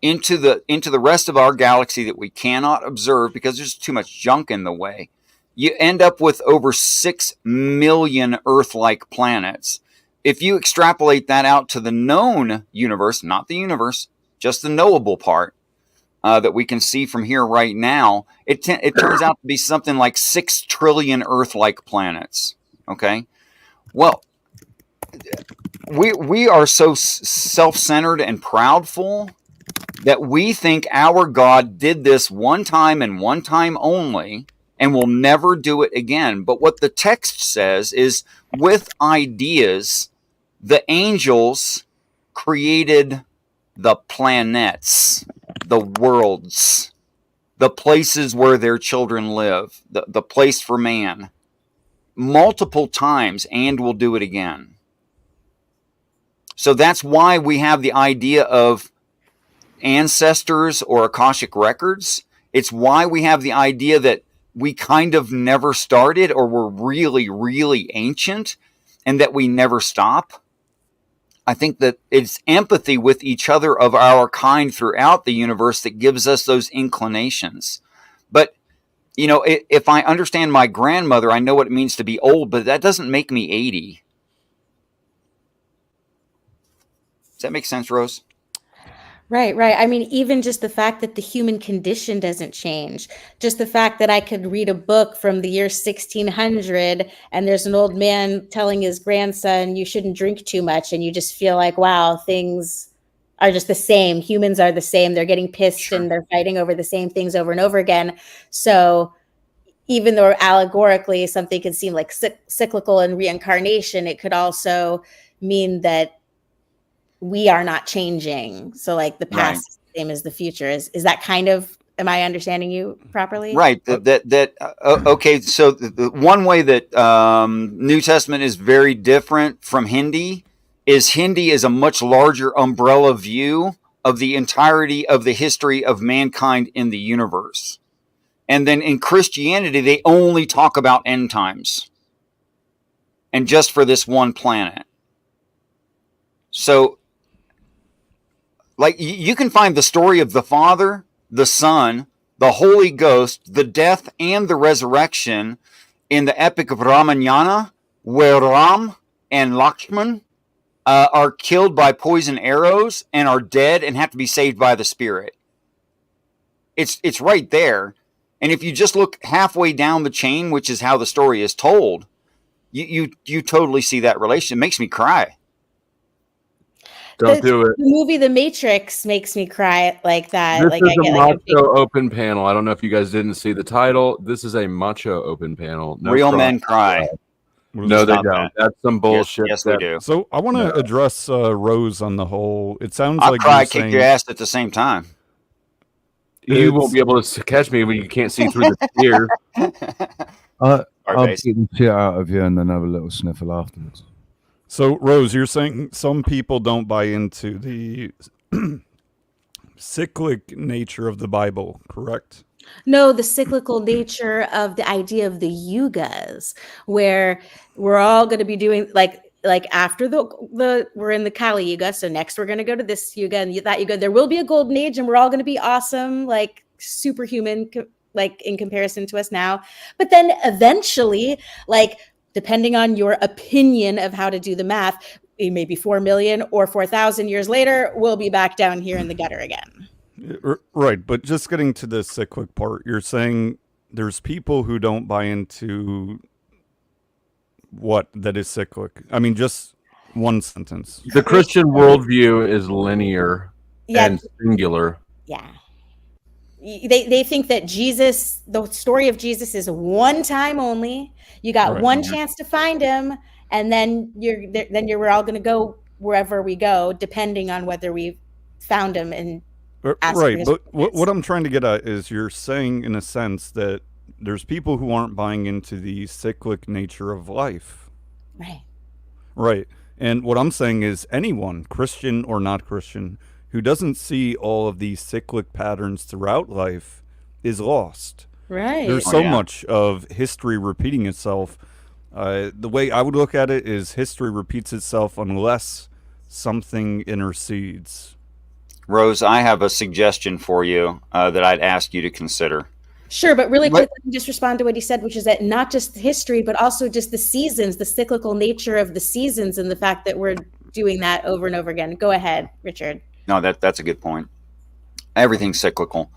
into the rest of our galaxy that we cannot observe because there's too much junk in the way, you end up with over 6 million Earth-like planets. If you extrapolate that out to the known universe, not the universe, just the knowable part that we can see from here right now, it turns out to be something like 6 trillion Earth-like planets. Okay? Well, we are so self-centered and proudful that we think our God did this one time and one time only, and will never do it again. But what the text says is, with ideas, the angels created the planets, the worlds, the places where their children live, the place for man, multiple times, and will do it again. So that's why we have the idea of ancestors or Akashic records. It's why we have the idea that we kind of never started, or we're really, really ancient, and that we never stop. I think that it's empathy with each other of our kind throughout the universe that gives us those inclinations. But, you know, if I understand my grandmother, I know what it means to be old, but that doesn't make me 80. Does that make sense, Rose? Right, right. I mean, even just the fact that the human condition doesn't change, just the fact that I could read a book from the year 1600 and there's an old man telling his grandson, you shouldn't drink too much. And you just feel like, wow, things are just the same. Humans are the same. They're getting pissed and they're fighting over the same things over and over again. So even though allegorically something can seem like cyclical and reincarnation, it could also mean that we are not changing. So like the past is the same as the future. Is that kind of, am I understanding you properly? Right. Okay. So the one way that New Testament is very different from Hindi is a much larger umbrella view of the entirety of the history of mankind in the universe. And then in Christianity, they only talk about end times and just for this one planet. So, like, you can find the story of the Father, the Son, the Holy Ghost, the death and the resurrection in the epic of Ramayana, where Ram and Lakshman are killed by poison arrows and are dead and have to be saved by the Spirit. It's right there. And if you just look halfway down the chain, which is how the story is told, you totally see that relation. It makes me cry. Don't do it. The movie The Matrix makes me cry like that. This Like is I a get like a big, Macho open panel. I don't know if you guys didn't see the title. This is a Macho open panel. No Real cry. men cry. No, they Stop don't. that. That's some bullshit. Yes, we do. So I want to address Rose on the whole. It sounds I like cry, you're kick saying your ass at the same time. You won't be able to catch me when you can't see through the tears. I'll beat the shit out of you and then have a little sniffle afterwards. So, Rose, you're saying some people don't buy into the cyclic nature of the Bible, correct? no, the cyclical nature of the idea of the yugas, where we're all going to be doing like after the we're in the Kali Yuga, so next we're going to go to this Yuga and that Yuga. There will be a golden age, and we're all going to be awesome, like superhuman, like in comparison to us now. But then eventually, like depending on your opinion of how to do the math, maybe 4 million or 4,000 years later, we'll be back down here in the gutter again. Right, but just getting to the cyclic part, you're saying there's people who don't buy into what that is cyclic. I mean, just one sentence. The Christian worldview is linear and singular. Yeah. They think that Jesus, the story of Jesus is one time only. You got one chance to find him, and then we're all going to go wherever we go, depending on whether we've found him and right. But what I'm trying to get at is you're saying, in a sense, that there's people who aren't buying into the cyclic nature of life. Right. Right. And what I'm saying is anyone, Christian or not Christian, who doesn't see all of these cyclic patterns throughout life is lost. Right. There's so much of history repeating itself. The way I would look at it is history repeats itself unless something intercedes. Rose, I have a suggestion for you that I'd ask you to consider. Sure, but really quick, let me just respond to what he said, which is that not just history, but also just the seasons, the cyclical nature of the seasons, and the fact that we're doing that over and over again. Go ahead, Richard. No, that's a good point. Everything's cyclical.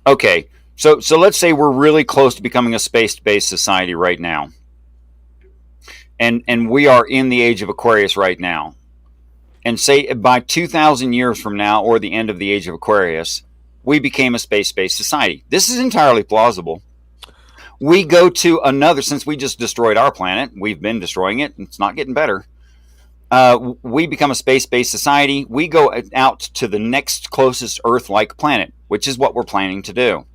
Okay, so let's say we're really close to becoming a space-based society right now, and we are in the age of Aquarius right now. And say by 2,000 years from now, or the end of the age of Aquarius, we became a space-based society. This is entirely plausible. We go to another, since we just destroyed our planet, we've been destroying it, it's not getting better. We become a space-based society. We go out to the next closest Earth-like planet, which is what we're planning to do.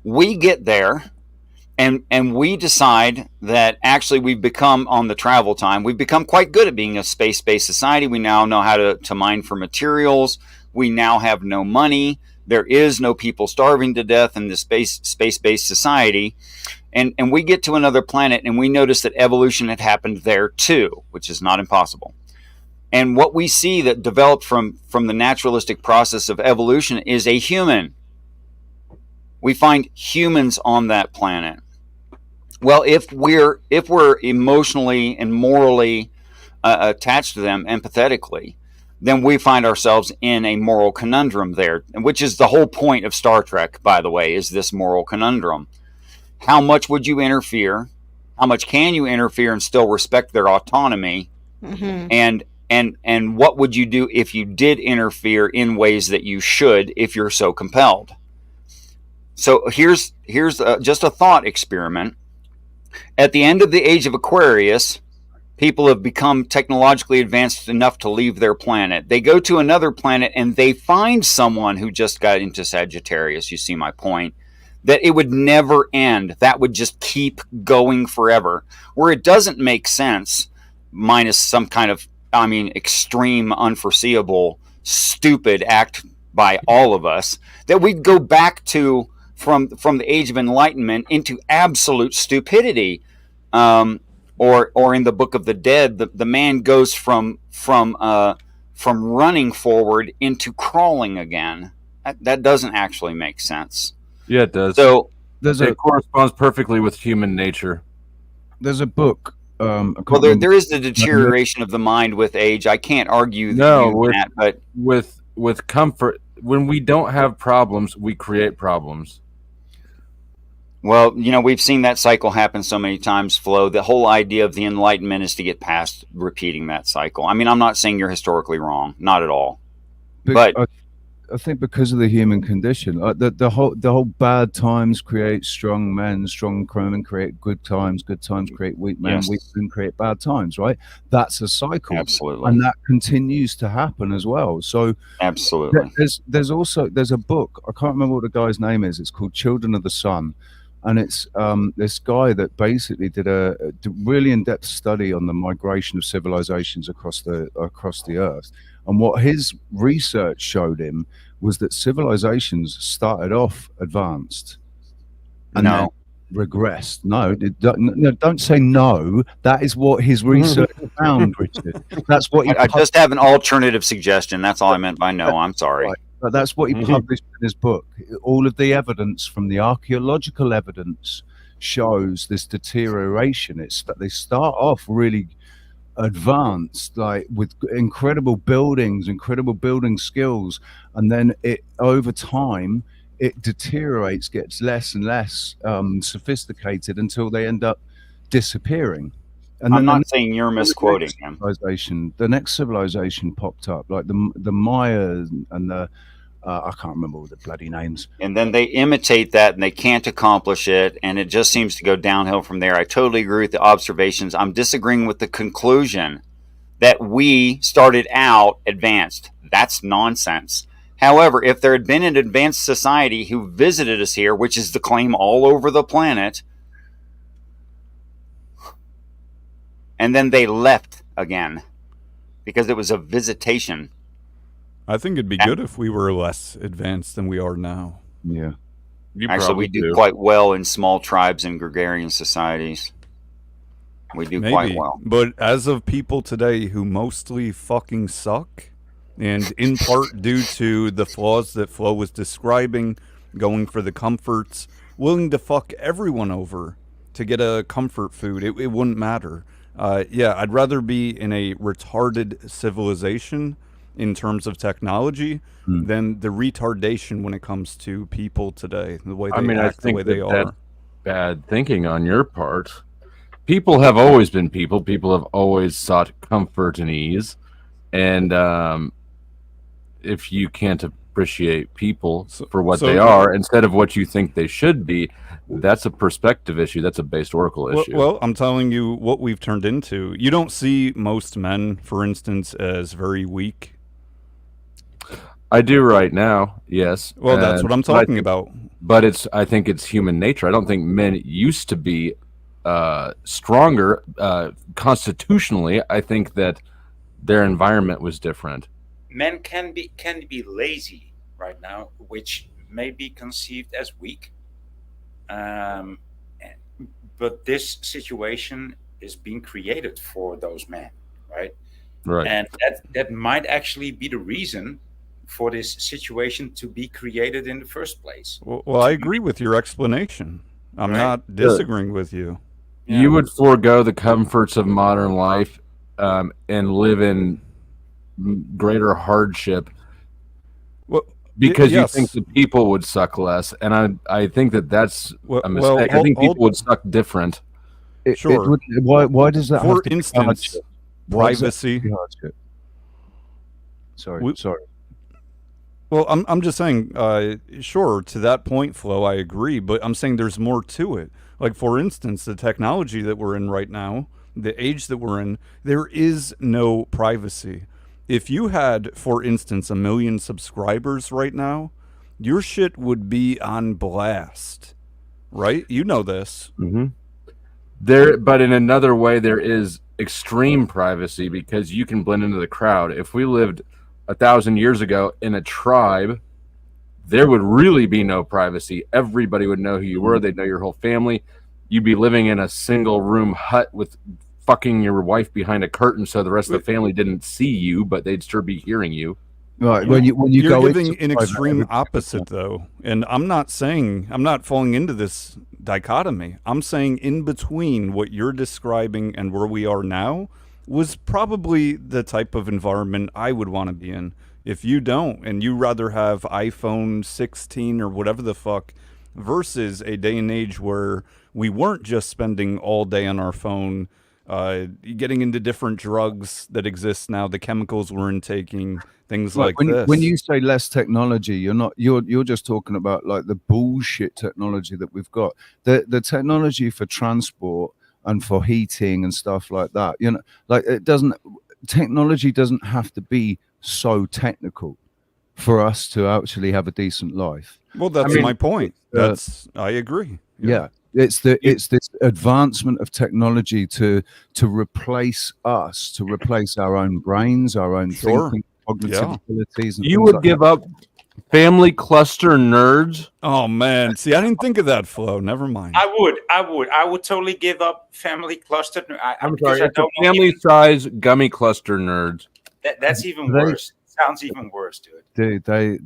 We get there, and we decide that actually we've become, on the travel time, we've become quite good at being a space-based society. We now know how to mine for materials. We now have no money. There is no people starving to death in this space-based society. And we get to another planet, and we notice that evolution had happened there too, which is not impossible. And what we see that developed from the naturalistic process of evolution is a human. We find humans on that planet. Well, if we're emotionally and morally attached to them empathetically, then we find ourselves in a moral conundrum there, which is the whole point of Star Trek, by the way, is this moral conundrum. How much would you interfere? How much can you interfere and still respect their autonomy? Mm-hmm. And what would you do if you did interfere in ways that you should, if you're so compelled? So here's just a thought experiment. At the end of the age of Aquarius, people have become technologically advanced enough to leave their planet. They go to another planet and they find someone who just got into Sagittarius. You see my point? That it would never end. That would just keep going forever. Where it doesn't make sense, minus some kind of, extreme, unforeseeable, stupid act by all of us, that we'd go back to from the age of enlightenment into absolute stupidity. Or in the Book of the Dead, the man goes from running forward into crawling again. That doesn't actually make sense. Yeah, it does. So it corresponds perfectly with human nature. There's a book. Well, there is the deterioration of the mind with age. I can't argue that, but with comfort, when we don't have problems, we create problems. Well, we've seen that cycle happen so many times, Flo. The whole idea of the Enlightenment is to get past repeating that cycle. I'm not saying you're historically wrong, not at all. But I think because of the human condition, the whole bad times create strong men, strong women create good times create weak men, yes. Weak men create bad times, right? That's a cycle. Absolutely. And that continues to happen as well. So absolutely. There's a book, I can't remember what the guy's name is. It's called Children of the Sun. And it's this guy that basically did a really in-depth study on the migration of civilizations across the earth. And what his research showed him was that civilizations started off advanced and then regressed. No, don't say no. That is what his research found, Richard. That's what I just have an alternative suggestion. That's all I meant by no. I'm sorry. Right. But that's what he published in his book. All of the evidence from the archaeological evidence shows this deterioration. They start off really advanced, like with incredible buildings, incredible building skills, and then over time it deteriorates, gets less and less sophisticated until they end up disappearing. And I'm not saying you're misquoting him. The next civilization popped up, like the Maya and the I can't remember all the bloody names. And then they imitate that and they can't accomplish it, and it just seems to go downhill from there. I totally agree with the observations. I'm disagreeing with the conclusion that we started out advanced. That's nonsense. However, if there had been an advanced society who visited us here, which is the claim all over the planet, and then they left again because it was a visitation. I think it'd be good if we were less advanced than we are now. Yeah. Actually, we do quite well in small tribes and gregarian societies. We do quite well. But as of people today who mostly fucking suck, and in part due to the flaws that Flo was describing, going for the comforts, willing to fuck everyone over to get a comfort food, it wouldn't matter. I'd rather be in a retarded civilization in terms of technology than the retardation when it comes to people today, the way they act, the way they are. That's bad thinking on your part. People have always been people. People have always sought comfort and ease. And if you can't appreciate people for what they are instead of what you think they should be, that's a perspective issue. That's a based oracle issue. Well, I'm telling you what we've turned into. You don't see most men, for instance, as very weak. I do right now, yes. Well, that's what I'm talking about. But I think it's human nature. I don't think men used to be stronger constitutionally. I think that their environment was different. Men can be lazy right now, which may be conceived as weak. But this situation is being created for those men, right? Right. And that might actually be the reason for this situation to be created in the first place. Well, I agree with your explanation. I'm not disagreeing with you. You would forego the comforts of modern life and live in greater hardship because you think the people would suck less, and I think that's a mistake. I think people would suck different. Sure. Why does that? For instance, privacy. Sorry. Well, I'm just saying, sure, to that point, Flo, I agree, but I'm saying there's more to it. Like, for instance, the technology that we're in right now, the age that we're in, there is no privacy. If you had, for instance, 1 million subscribers right now, your shit would be on blast, right? You know this. Mm-hmm. But in another way, there is extreme privacy because you can blend into the crowd. If we lived 1,000 years ago in a tribe, there would really be no privacy. Everybody would know who you were. They'd know your whole family. You'd be living in a single room hut with fucking your wife behind a curtain so the rest of the family didn't see you, but they'd still be hearing you. Right. When you You're go giving into an private- extreme opposite, though. And I'm not falling into this dichotomy. I'm saying in between what you're describing and where we are now was probably the type of environment I would want to be in. If you don't, and you rather have iPhone 16 or whatever the fuck, versus a day and age where we weren't just spending all day on our phone, getting into different drugs that exist now, the chemicals we're intaking, things like this. When you say less technology, you're just talking about like the bullshit technology that we've got. The technology for transport and for heating and stuff like that. You know, like technology doesn't have to be so technical for us to actually have a decent life. Well, that's my point. I agree. Yeah. It's this advancement of technology to replace us, to replace our own brains, our own thinking, cognitive abilities. And you would give up family cluster nerds? Oh man, see, I didn't think of that, Flo. Never mind. I would totally give up family cluster. I'm sorry, it's a family size gummy cluster nerds. That's even worse. Sounds even worse, dude. Dude, I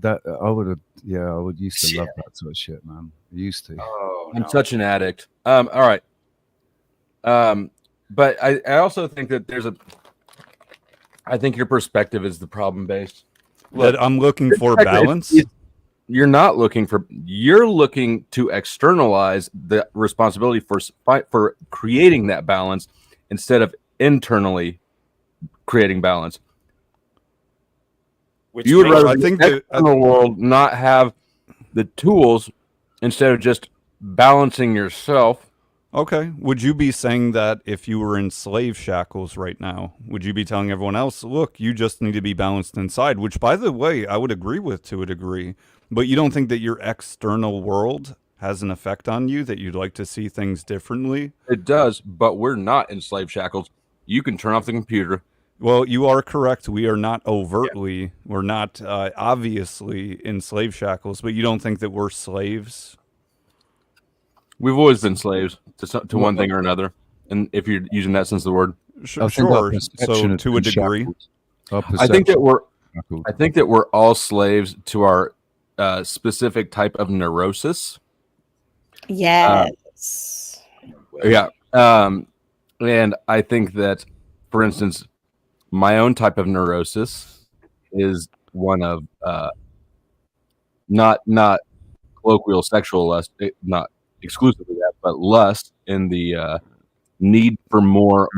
would used to love that sort of shit, man. I used to. Oh, I'm such an addict. All right. But I also think that I think your perspective is the problem based. That I'm looking for balance. You're not looking for. You're looking to externalize the responsibility for creating that balance instead of internally creating balance. You would rather the external world not have the tools instead of just balancing yourself. Okay. Would you be saying that if you were in slave shackles right now, would you be telling everyone else, look, you just need to be balanced inside, which, by the way, I would agree with to a degree, but you don't think that your external world has an effect on you, that you'd like to see things differently? It does, but we're not in slave shackles. You can turn off the computer. Well, you are correct. We are not overtly, we're not obviously in slave shackles, but you don't think that we're slaves? We've always been slaves to one thing or another, and if you're using that sense of the word, sure. So to a degree, I think that we're all slaves to our specific type of neurosis. Yes. Yeah, and I think that, for instance, my own type of neurosis is one of not colloquial sexual lust, not exclusively that, but lust in the need for more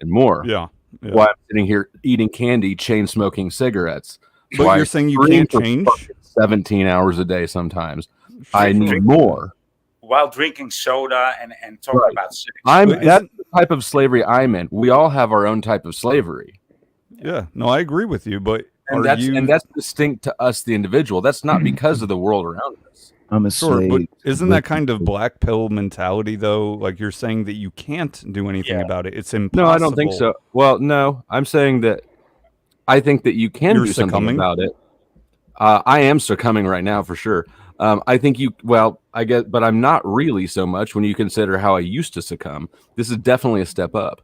and more. Yeah. While I'm sitting here eating candy, chain smoking cigarettes. But you're saying you can't change? 17 hours a day sometimes. I need more. while drinking soda and talking Right. about sex. That's the type of slavery I'm in. We all have our own type of slavery. Yeah, no, I agree with you, but And that's distinct to us, the individual. That's not because of the world around us. I'm a Sure, but slave. isn't that kind of black pill mentality, though? Like you're saying that you can't do anything about it. It's impossible. No, I don't think so. Well, no, I'm saying that I think that you can You're do something succumbing? about it. I am succumbing right now for sure. I think I guess, but I'm not really so much when you consider how I used to succumb. This is definitely a step up.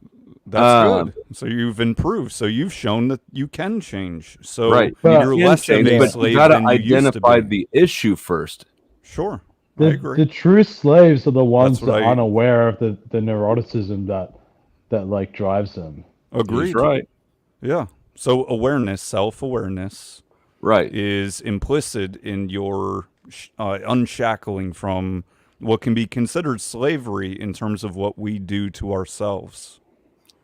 That's good. So you've improved. So you've shown that you can change. So Right. you're You can less change, of a but slave you gotta than you used to identify be. the issue first. Sure. I The, agree. the true slaves are the ones what that I- aren't aware of the neuroticism that like drives them. Agreed. right. Yeah. So awareness, self-awareness, right, is implicit in your unshackling from what can be considered slavery in terms of what we do to ourselves.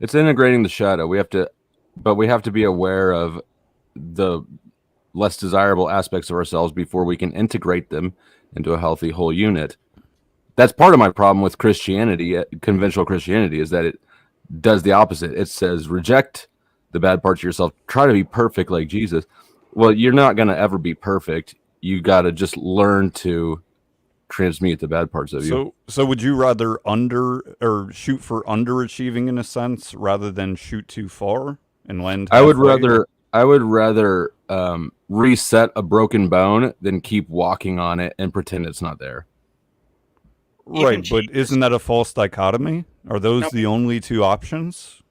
It's integrating the shadow. We have to be aware of the less desirable aspects of ourselves before we can integrate them into a healthy whole unit. That's part of my problem with Christianity, conventional Christianity, is that it does the opposite. It says reject the bad parts of yourself, try to be perfect like Jesus. Well, you're not going to ever be perfect. You got to just learn to transmute the bad parts of you. So would you rather shoot for underachieving in a sense rather than shoot too far and land I would halfway? rather reset a broken bone than keep walking on it and pretend it's not there. Right, but isn't that a false dichotomy? Are those the only two options?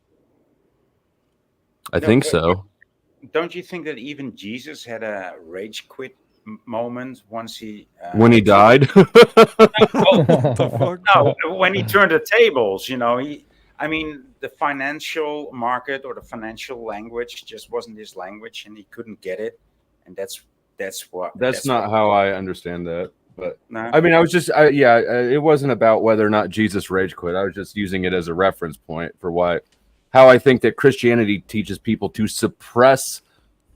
I think so. Don't you think that even Jesus had a rage quit moment once he When he died? No, when he turned the tables, the financial market or the financial language just wasn't his language, and he couldn't get it, and that's not how I understand that. But No? I mean, it wasn't about whether or not Jesus rage quit. I was just using it as a reference point for how I think that Christianity teaches people to suppress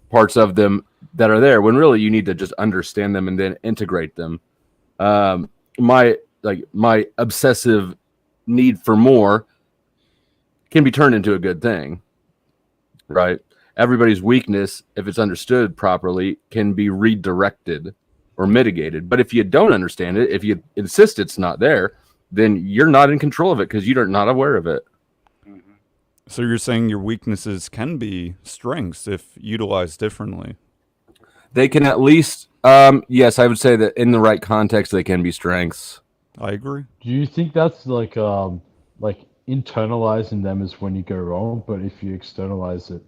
parts of them that are there, when really you need to just understand them and then integrate them. My obsessive need for more can be turned into a good thing, right? Everybody's weakness, if it's understood properly, can be redirected or mitigated. But if you don't understand it, if you insist it's not there, then you're not in control of it because you're not aware of it. So you're saying your weaknesses can be strengths if utilized differently? They can at least, yes, I would say that in the right context, they can be strengths. I agree. Do you think that's like internalizing them is when you go wrong, but if you externalize it,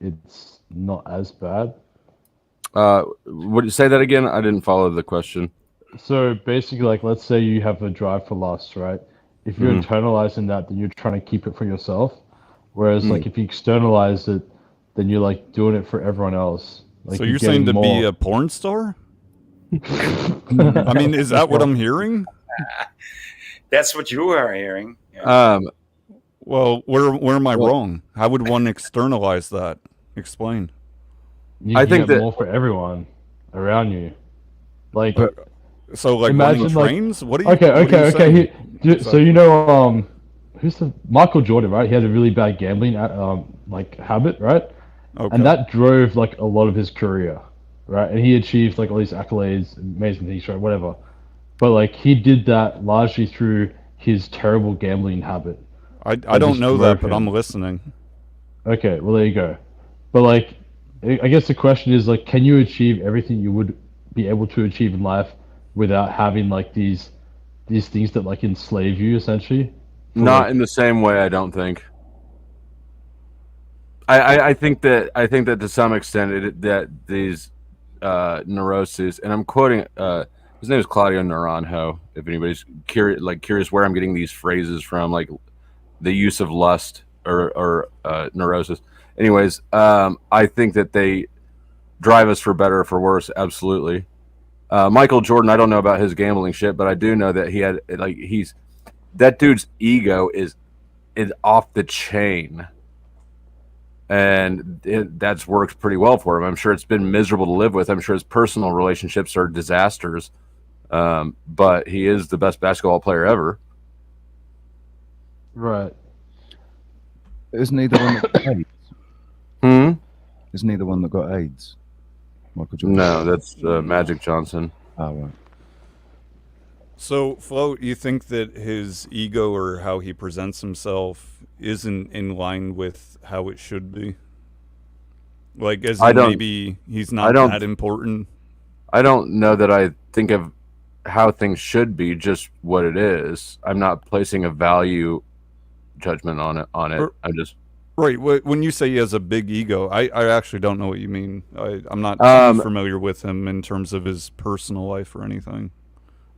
it's not as bad? Would you say that again? I didn't follow the question. So basically, like, let's say you have a drive for lust, right? If you're internalizing that, then you're trying to keep it for yourself. Whereas, like, if you externalize it, then you're like doing it for everyone else. Like, So you're saying to be a porn star? I mean, is that what I'm hearing? That's what you are hearing. Well, where am I wrong? How would one externalize that? Explain. I think that more for everyone around you. Like, so like imagine running like, trains? What do you? Okay. So who's the Michael Jordan, right? He had a really bad gambling habit, right? Okay. And that drove like a lot of his career, right? And he achieved like all these accolades, amazing things, right? Whatever. But like he did that largely through his terrible gambling habit. I don't know that, but I'm listening. Okay, well there you go. But like, I guess the question is like, can you achieve everything you would be able to achieve in life without having like these things that like enslave you essentially? Not in the same way, I don't think. I think that to some extent that these neuroses, and I'm quoting his name is Claudio Naranjo. If anybody's curious where I'm getting these phrases from, like the use of lust or neurosis. Anyways, I think that they drive us for better or for worse. Absolutely. Michael Jordan, I don't know about his gambling shit, but I do know that he had that dude's ego is off the chain, and that's worked pretty well for him. I'm sure it's been miserable to live with. I'm sure his personal relationships are disasters, But he is the best basketball player ever. Right. Isn't he the one that got AIDS? Isn't he the one that got AIDS? Michael Jordan. No, that's Magic Johnson. Oh, right. So, Flo, you think that his ego or how he presents himself isn't in line with how it should be? Like, as in maybe he's not that important? I don't know that I think of how things should be, just what it is. I'm not placing a value judgment on it. I'm just... Right. When you say he has a big ego, I actually don't know what you mean. I'm not too familiar with him in terms of his personal life or anything.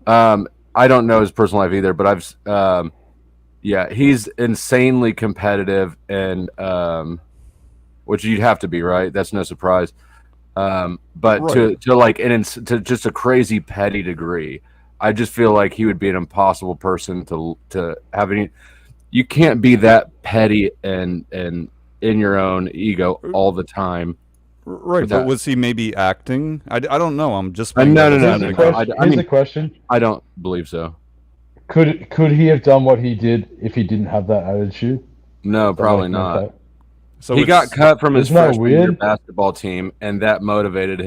I don't know his personal life either, but he's insanely competitive, and which you'd have to be, right? That's no surprise. But right. to like to just a crazy petty degree, I just feel like he would be an impossible person to have any. You can't be that petty and in your own ego all the time. Right, but was he maybe acting? I don't know. I'm just... No. Here's the question. I don't believe so. Could he have done what he did if he didn't have that attitude? No, probably not. So he got cut from his freshman year basketball team, and that motivated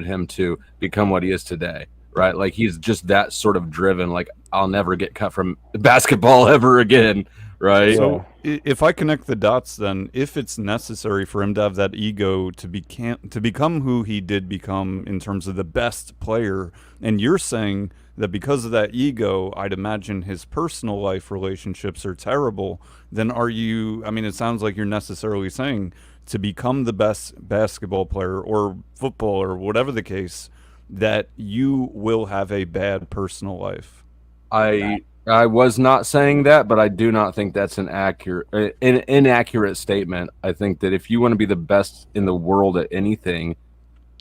him to become what he is today. Right, like he's just that sort of driven. Like, I'll never get cut from basketball ever again. Right. So if I connect the dots, then if it's necessary for him to have that ego to become who he did become in terms of the best player, and you're saying that because of that ego, I'd imagine his personal life relationships are terrible, then are you, I mean, it sounds like you're necessarily saying to become the best basketball player or football or whatever the case, that you will have a bad personal life. I was not saying that, but I do not think that's an inaccurate statement. I think that if you want to be the best in the world at anything,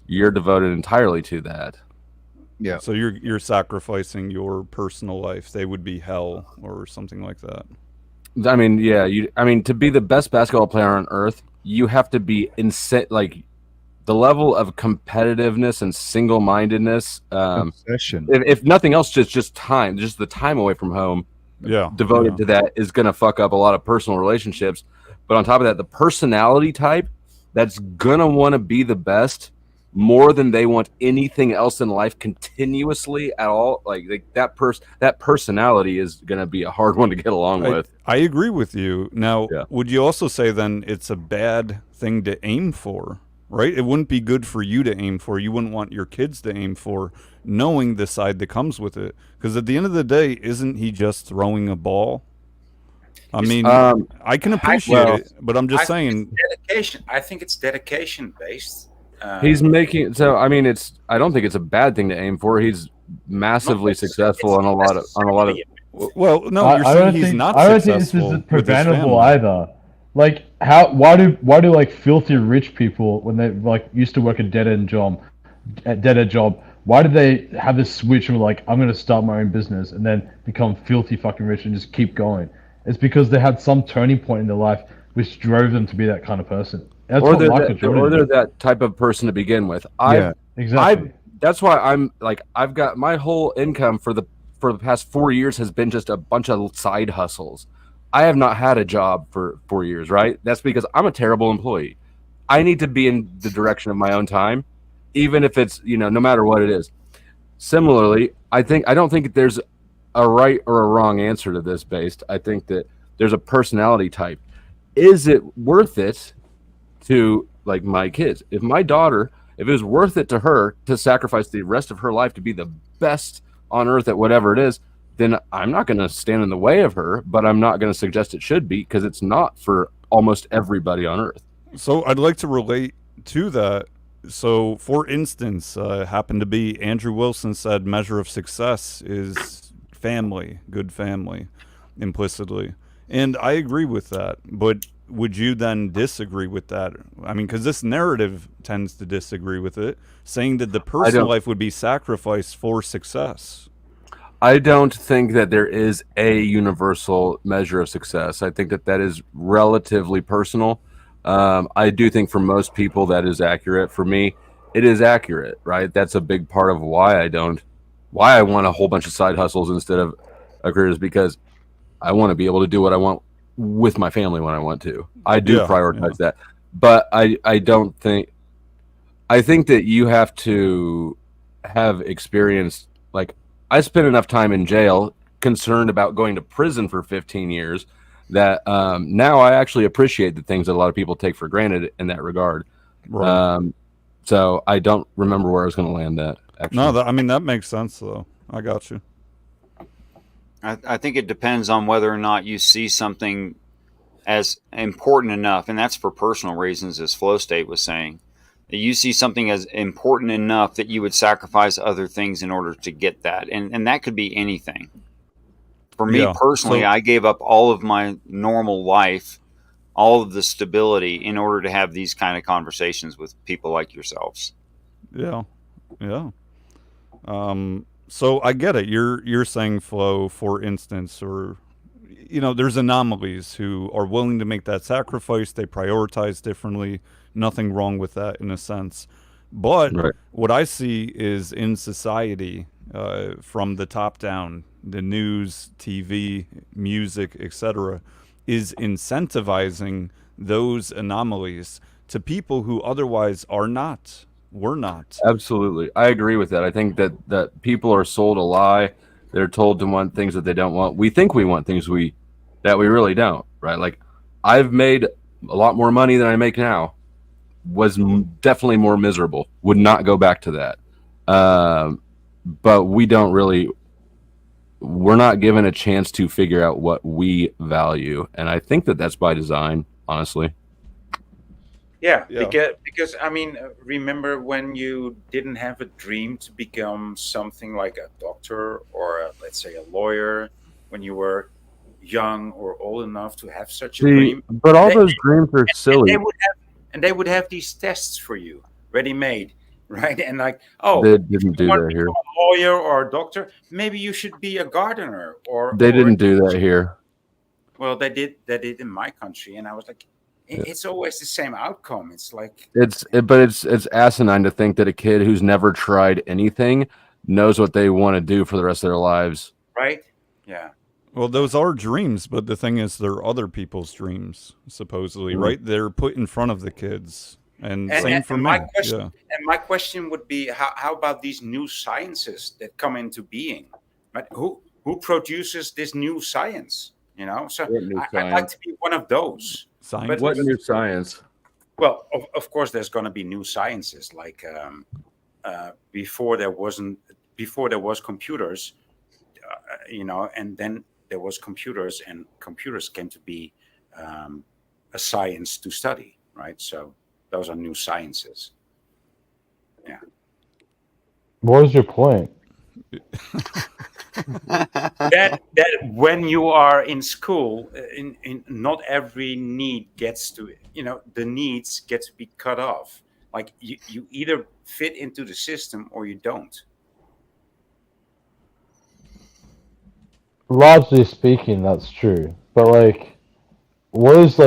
you're devoted entirely to that. Yeah. So you're sacrificing your personal life. They would be hell or something like that. I mean, yeah. To be the best basketball player on earth, you have to be like the level of competitiveness and single-mindedness, if nothing else, just time, just the time away from home, devoted to that is going to fuck up a lot of personal relationships. But on top of that, the personality type that's going to want to be the best more than they want anything else in life continuously at all, like that personality is going to be a hard one to get along with. I agree with you. Now, would you also say then it's a bad thing to aim for? Right? It wouldn't be good for you to aim for. You wouldn't want your kids to aim for, knowing the side that comes with it. Because at the end of the day, isn't he just throwing a ball? I mean, I can appreciate it, but I'm just saying. Dedication. I think it's dedication based. He's making I mean, I don't think it's a bad thing to aim for. He's massively successful on a lot of. Well, no, you're saying he's not successful. I don't think this is preventable either. Like, why do like filthy rich people, when they like used to work a dead end job, why do they have this switch of like, I'm gonna start my own business and then become filthy fucking rich and just keep going? It's because they had some turning point in their life which drove them to be that kind of person. That's or they're that type of person to begin with. Exactly. That's why I've got my whole income for the past 4 years has been just a bunch of side hustles. I have not had a job for 4 years, right? That's because I'm a terrible employee. I need to be in the direction of my own time, even if it's, no matter what it is. Similarly, I don't think there's a right or a wrong answer to this based. I think that there's a personality type. Is it worth it to, like, my kids? If my daughter, if it was worth it to her to sacrifice the rest of her life to be the best on earth at whatever it is, then I'm not going to stand in the way of her, but I'm not going to suggest it should be, because it's not for almost everybody on earth. So I'd like to relate to that. So, for instance, happened to be Andrew Wilson said measure of success is family, good family, implicitly. And I agree with that. But would you then disagree with that? I mean, because this narrative tends to disagree with it, saying that the personal life would be sacrificed for success. I don't think that there is a universal measure of success. I think that is relatively personal. I do think for most people that is accurate. For me, it is accurate, right? That's a big part of why I don't why I want a whole bunch of side hustles instead of a career is because I want to be able to do what I want with my family when I want to. I do prioritize that, but I don't think. I think that you have to have experience. Like, I spent enough time in jail, concerned about going to prison for 15 years, that now I actually appreciate the things that a lot of people take for granted in that regard. Right. So I don't remember where I was going to land that. Actually. No, I mean, that makes sense, though. I got you. I think it depends on whether or not you see something as important enough, and that's for personal reasons, as Flow State was saying. That you see something as important enough that you would sacrifice other things in order to get that, and that could be anything. For me personally, I gave up all of my normal life, all of the stability, in order to have these kind of conversations with people like yourselves. Yeah. So I get it. You're saying, Flo, for instance, or there's anomalies who are willing to make that sacrifice. They prioritize differently. Nothing wrong with that in a sense. But what I see is in society, from the top down, the news, TV, music, etc., is incentivizing those anomalies to people who otherwise are not. We're not. Absolutely. I agree with that. I think that people are sold a lie. They're told to want things that they don't want. We think we want things that we really don't, right? Like, I've made a lot more money than I make now. Was definitely more miserable. Would not go back to that. But we're not given a chance to figure out what we value. And I think that that's by design, honestly. Yeah. Because I mean, remember when you didn't have a dream to become something like a doctor or let's say a lawyer when you were young or old enough to have such a dream? But all those dreams are silly. And they would have these tests for you, ready-made, right? And like, they didn't do that here. A lawyer or a doctor, maybe you should be a gardener or. They didn't do that here. Well, they did in my country, and I was like, it's always the same outcome. It's like it's asinine to think that a kid who's never tried anything knows what they want to do for the rest of their lives. Right? Yeah. Well, those are dreams, but the thing is, they're other people's dreams, supposedly, right? They're put in front of the kids, and same for me. And my question would be, how about these new sciences that come into being? But who produces this new science? So I'd like to be one of those. But what new science? Well, of course, there's going to be new sciences like before there was computers, and then there was computers, and computers came to be a science to study, right? So those are new sciences. Yeah. What was your point? that when you are in school, in not every need gets to, the needs get to be cut off. Like you either fit into the system or you don't. Largely speaking, that's true. But like, what is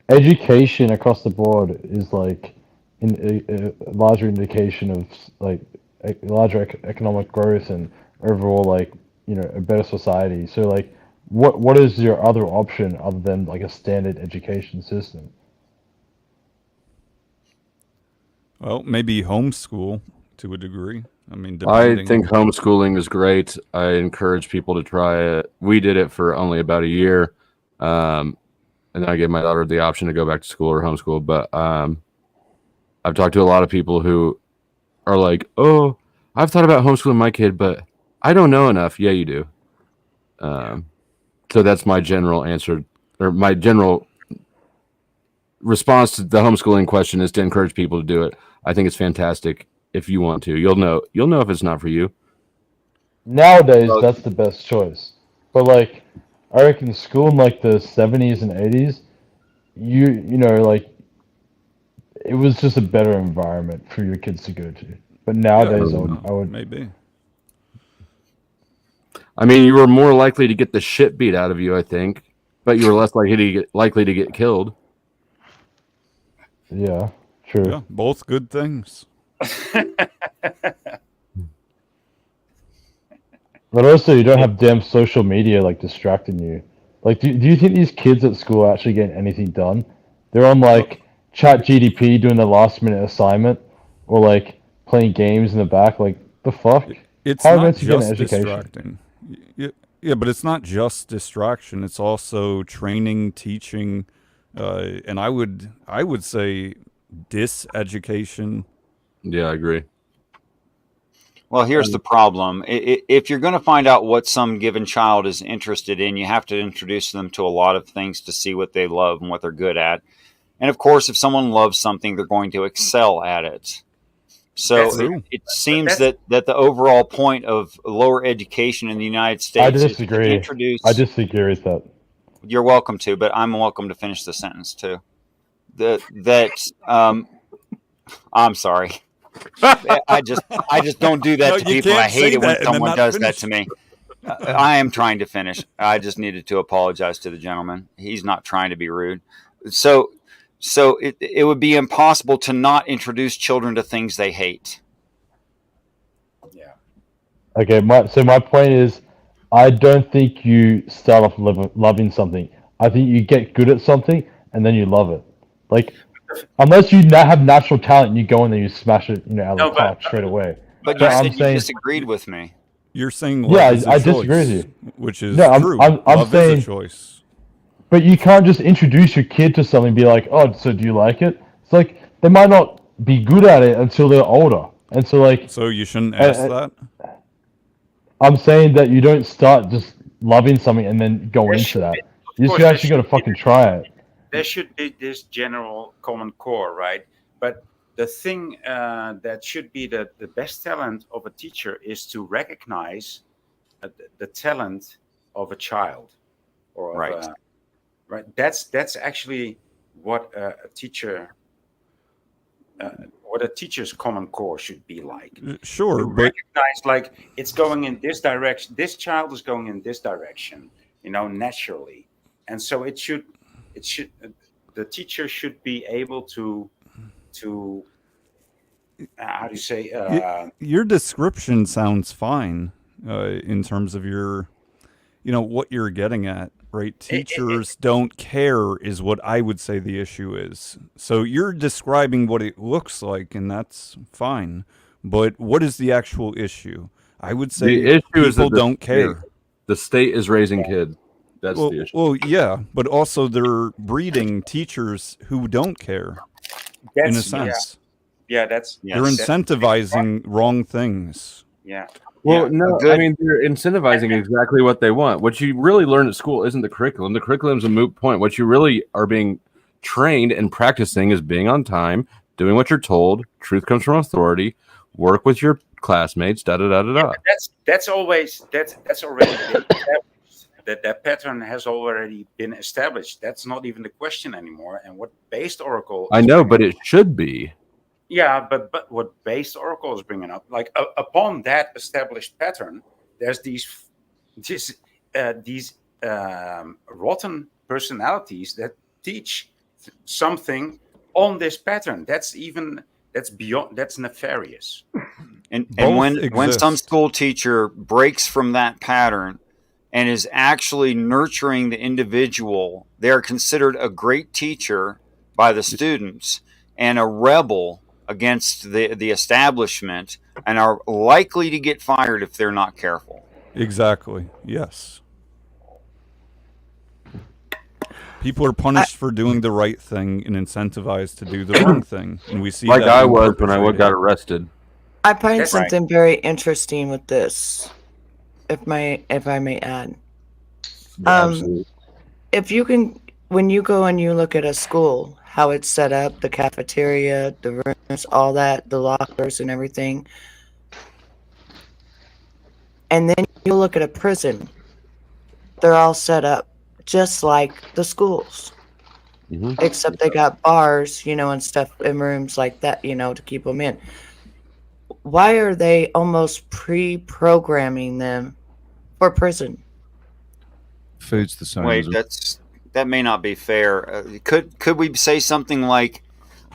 education across the board is like a larger indication of like larger economic growth and overall like a better society. So like, what is your other option other than like a standard education system? Well, maybe homeschool to a degree. I mean, I think homeschooling is great. I encourage people to try it. We did it for only about a year. And then I gave my daughter the option to go back to school or homeschool. But I've talked to a lot of people who are like, oh, I've thought about homeschooling my kid, but I don't know enough. Yeah, you do. So that's my general answer, or my general response to the homeschooling question is to encourage people to do it. I think it's fantastic. If you want to, you'll know if it's not for you. Nowadays, that's the best choice. But like, I reckon school in like the 70s and 80s, like, it was just a better environment for your kids to go to. But nowadays, I would maybe. I mean, you were more likely to get the shit beat out of you, I think, but you were less likely to get killed. Yeah, true. Yeah, both good things. But also, you don't have damn social media like distracting you. Like, do you think these kids at school are actually getting anything done? They're on like Chat GDP doing the last minute assignment, or like playing games in the back. Like, the fuck? It's How not are you getting just education? distracting. Yeah, but it's not just distraction. It's also training, teaching, and I would say diseducation. Yeah, I agree. Well, here's the problem. If you're going to find out what some given child is interested in, you have to introduce them to a lot of things to see what they love and what they're good at. And of course, if someone loves something, they're going to excel at it. So it seems that the overall point of lower education in the United States I is to disagree. introduce. I disagree with that. You're welcome to, but I'm welcome to finish the sentence too. I'm sorry. I just don't do that No, to you people. I can't hate say it when that and then someone not does finish. that to me. I am trying to finish. I just needed to apologize to the gentleman. He's not trying to be rude. So it would be impossible to not introduce children to things they hate. Yeah. Okay, my point is, I don't think you start off loving something. I think you get good at something and then you love it. Like, unless you have natural talent, and you go in there, you smash it, out of the park straight away. But So you I'm said you saying, disagreed with me. You're saying yeah, love is a I choice, disagree with you. which is No, true. I'm Love saying, is a choice. but you can't just introduce your kid to something and be like, oh, so do you like it? It's like, they might not be good at it until they're older. And so, like... So you shouldn't ask that? I'm saying that you don't start just loving something and then go into that. You just actually got to fucking try it. There should be this general common core, right? But the thing that should be the best talent of a teacher is to recognize the talent of a child, or of right. Right. That's actually what a teacher, what a teacher's common core should be like. Sure, to but recognize, like, it's going in this direction. This child is going in this direction, naturally, and so it should. The teacher should be able to how do you say? Your description sounds fine in terms of your, what you're getting at, right? Teachers don't care is what I would say the issue is. So you're describing what it looks like, and that's fine. But what is the actual issue? I would say the issue people is that don't care. The state is raising kids. That's the issue. Well, yeah, but also they're breeding teachers who don't care, in a sense. Yeah, they're incentivizing wrong things. Yeah. Well, no, I mean, they're incentivizing exactly what they want. What you really learn at school isn't the curriculum. The curriculum is a moot point. What you really are being trained and practicing is being on time, doing what you're told. Truth comes from authority. Work with your classmates. Da da da da da. That's already been established. That pattern has already been established. That's not even the question anymore. And what based oracle? I know, but it should be. Yeah, but what based oracle is bringing up, like upon that established pattern, there's these rotten personalities that teach something on this pattern. That's nefarious. And when some school teacher breaks from that pattern and is actually nurturing the individual, they are considered a great teacher by the students and a rebel against the establishment, and are likely to get fired if they're not careful. Exactly. Yes. People are punished for doing the right thing and incentivized to do the wrong thing, and we see like that I was when I got arrested. I find something very interesting with this, if I may add. If you can, when you go and you look at a school, how it's set up, the cafeteria, the rooms, all that, the lockers and everything, and then you look at a prison, they're all set up just like the schools, except they got bars, and stuff in rooms like that, to keep them in. Why are they almost pre-programming them for prison? Food's the same. Wait, that may not be fair. Could we say something like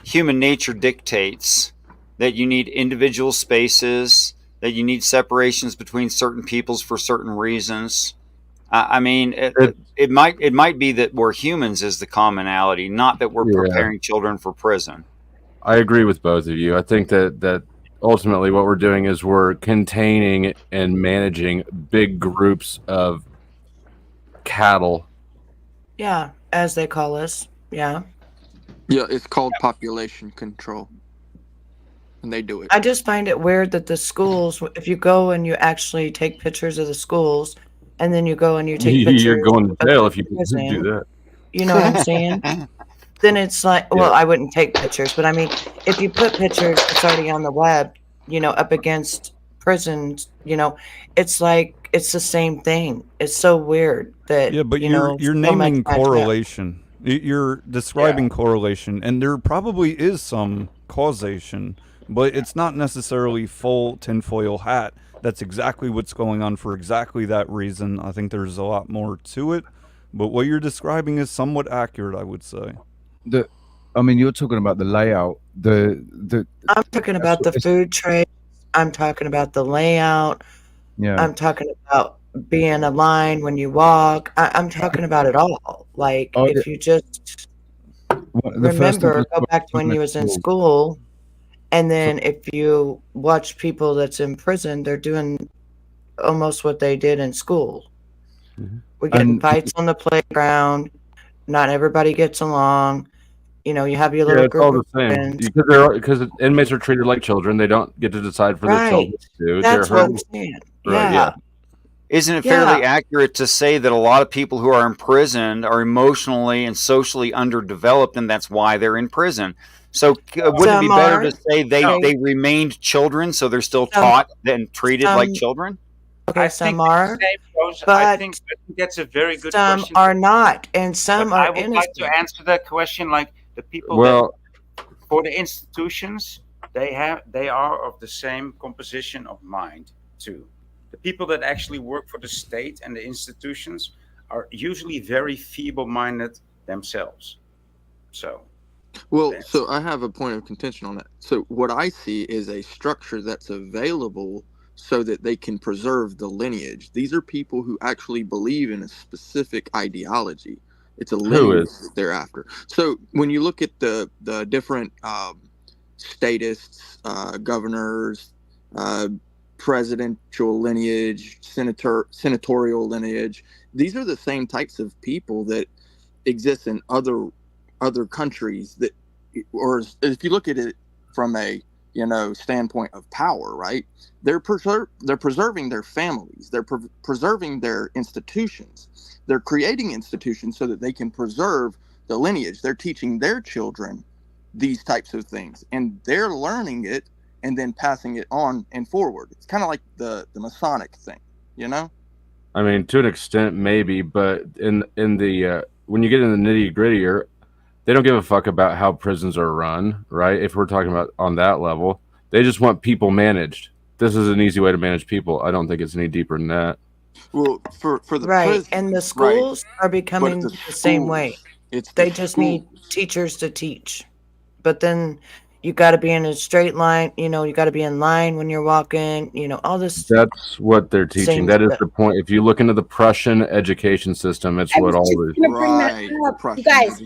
human nature dictates that you need individual spaces, that you need separations between certain peoples for certain reasons. I mean, it might be that we're humans is the commonality, not that we're preparing children for prison. I agree with both of you. I think that ultimately what we're doing is we're containing and managing big groups of cattle. Yeah, as they call us. Yeah. Yeah, it's called population control. And they do it. I just find it weird that the schools, if you go and you actually take pictures of the schools, and then you go and you take pictures. You're going to jail if you prison, do that. You know what I'm saying? Then it's like, well, I wouldn't take pictures, but I mean, if you put pictures that's already on the web, you know, up against prisons, you know, it's like it's the same thing. It's so weird that but you're you're naming correlation. You're describing correlation, and there probably is some causation, but it's not necessarily full tinfoil hat. That's exactly what's going on for exactly that reason. I think there's a lot more to it, but what you're describing is somewhat accurate, I would say. I mean, you're talking about the layout. I'm talking about the food tray. I'm talking about the layout. Yeah. I'm talking about being a line when you walk. I'm talking about it all. Like, if you just remember, go back to when you was in school, and then if you watch people that's in prison, they're doing almost what they did in school. We get in fights on the playground. Not everybody gets along. You know, you have your little it's group all the of same friends. because inmates are treated like children. They don't get to decide for themselves. That's what I'm saying. Yeah. Isn't it fairly accurate to say that a lot of people who are imprisoned are emotionally and socially underdeveloped, and that's why they're in prison? So wouldn't it be better to say they remained children, so they're still taught and treated like children? Okay, some are, I but think that's a very good some question. are not, and some But are I would innocent. like to answer that question, like the people that, for the institutions, they are of the same composition of mind too. The people that actually work for the state and the institutions are usually very feeble-minded themselves. So, well, so I have a point of contention on that. So what I see is a structure that's available so that they can preserve the lineage. These are people who actually believe in a specific ideology. It's a lineage that they're after. So when you look at the different statists, governors, presidential lineage, senatorial lineage, these are the same types of people that exist in other countries that, or if you look at it from a standpoint of power, right? They're preserving their families. They're preserving their institutions. They're creating institutions so that they can preserve the lineage. They're teaching their children these types of things, and they're learning it and then passing it on and forward. It's kind of like the Masonic thing, you know? I mean, to an extent, maybe, but in the when you get in the nitty grittier, they don't give a fuck about how prisons are run, right? If we're talking about on that level, they just want people managed. This is an easy way to manage people. I don't think it's any deeper than that. Well, for the Right, and the schools are becoming the same way. They just need teachers to teach. But then you got to be in a straight line. You know, you got to be in line when you're walking. You know, all this. That's what they're teaching. That is the point. If you look into the Prussian education system, it's what all this. You guys,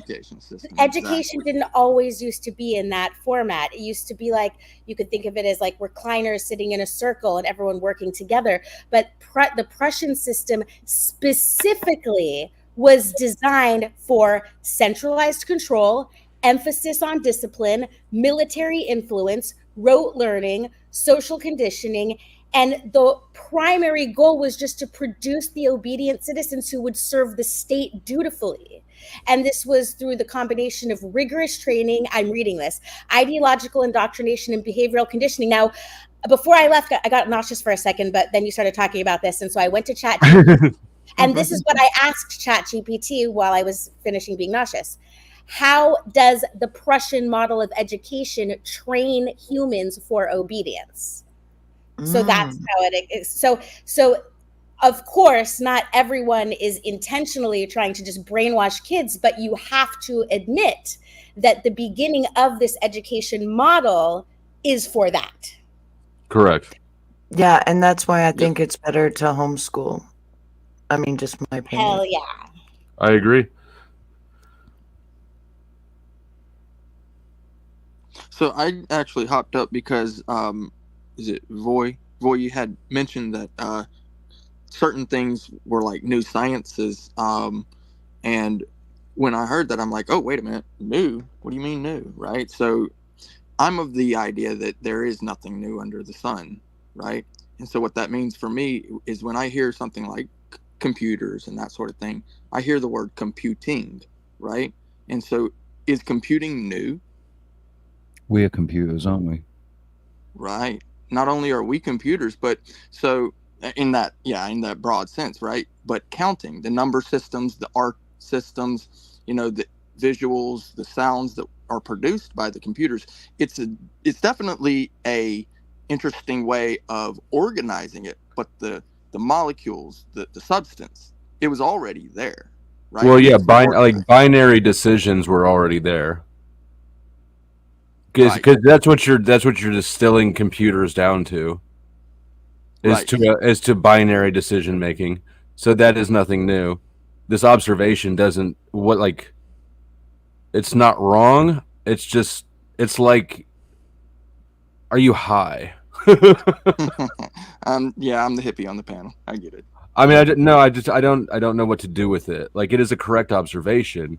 education didn't always used to be in that format. It used to be like, you could think of it as like recliners sitting in a circle and everyone working together. But the Prussian system specifically was designed for centralized control, emphasis on discipline, military influence, rote learning, social conditioning, and the primary goal was just to produce the obedient citizens who would serve the state dutifully. And this was through the combination of rigorous training, I'm reading this, ideological indoctrination and behavioral conditioning. Now, before I left, I got nauseous for a second, but then you started talking about this, and so I went to ChatGPT, and this is what I asked ChatGPT while I was finishing being nauseous. How does the Prussian model of education train humans for obedience? So that's how it is. So of course, not everyone is intentionally trying to just brainwash kids, but you have to admit that the beginning of this education model is for that. Correct. Yeah, and that's why I think it's better to homeschool. I mean, just my opinion. Hell yeah. I agree. So I actually hopped up because is it Voy? Voy, you had mentioned that certain things were like new sciences. And when I heard that, I'm like, oh, wait a minute, new? What do you mean new? Right? So I'm of the idea that there is nothing new under the sun, right? And so what that means for me is when I hear something like computers and that sort of thing, I hear the word computing, right? And so is computing new? We're computers, aren't we? Right. Not only are we computers, but so in that broad sense, right? But counting the number systems, the art systems, the visuals, the sounds that are produced by the computers, it's definitely a interesting way of organizing it. But the molecules, the substance, it was already there, right? Well, yeah, binary decisions were already there. Because that's what you're distilling computers down to, is to binary decision making. So that is nothing new. This observation doesn't it's not wrong. It's just like, are you high? I'm the hippie on the panel. I get it. I mean, I don't know what to do with it. Like, it is a correct observation.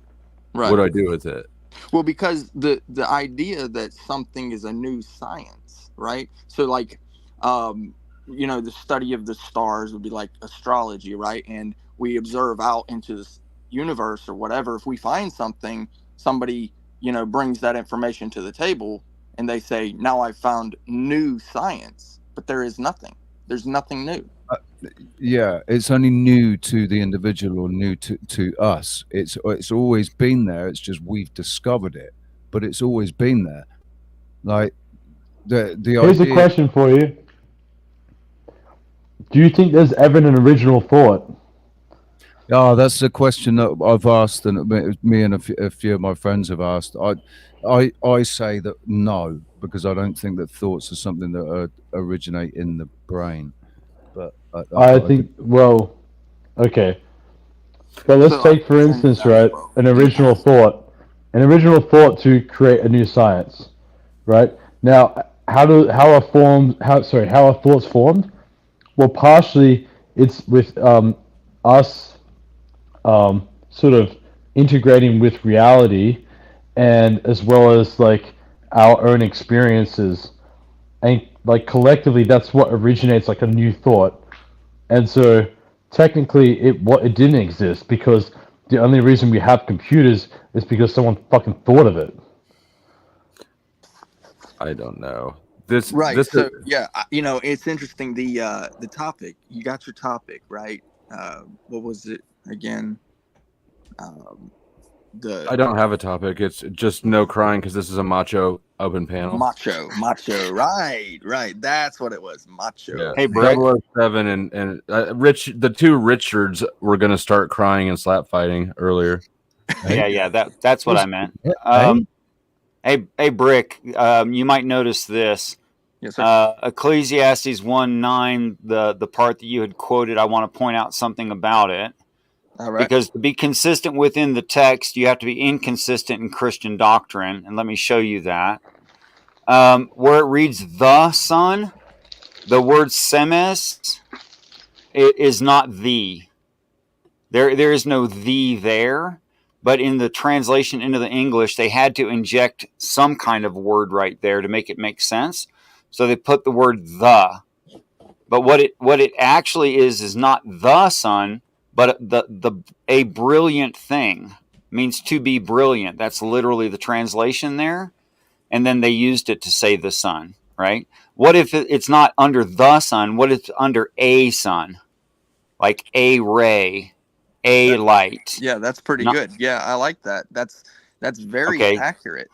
Right. What do I do with it? Well, because the idea that something is a new science, right? So like, the study of the stars would be like astrology, right? And we observe out into this universe or whatever. If we find something, somebody, brings that information to the table and they say, now I found new science, but there is nothing. There's nothing new. Yeah, it's only new to the individual or new to us. It's always been there. It's just we've discovered it, but it's always been there. Like the Here's idea. a question for you. Do you think there's ever an original thought? Oh, that's a question that I've asked, and me and a few of my friends have asked. I say that no, because I don't think that thoughts are something that originate in the brain. But I think, well, okay. But let's take, for instance, right, an original thought to create a new science, right? Now, how are thoughts formed? Well, partially it's with us sort of integrating with reality, and as well as like our own experiences, and like collectively that's what originates like a new thought. And so technically it didn't exist, because the only reason we have computers is because someone fucking thought of it. I don't know. It's interesting. The topic, you got your topic right. What was it again? I don't have a topic. It's just no crying, because this is a Macho open panel. Macho, right. That's what it was, Macho. Yeah. Hey, Brick. 007 and Rich, the two Richards were going to start crying and slap fighting earlier. Yeah, that's what I meant. Hey, Brick, you might notice this. Yes, sir. Ecclesiastes 1:9, the part that you had quoted, I want to point out something about it. All right. Because to be consistent within the text, you have to be inconsistent in Christian doctrine. And let me show you that. Where it reads the Son, the word semes, it is not the. There is no the there. But in the translation into the English, they had to inject some kind of word right there to make it make sense. So they put the word the. But what it actually is not the Son, but a brilliant thing. Means to be brilliant. That's literally the translation there. And then they used it to say the Son, right? What if it's not under the Son? What if it's under a sun? Like a ray, a light. Yeah, that's pretty good. Yeah, I like that. That's very accurate.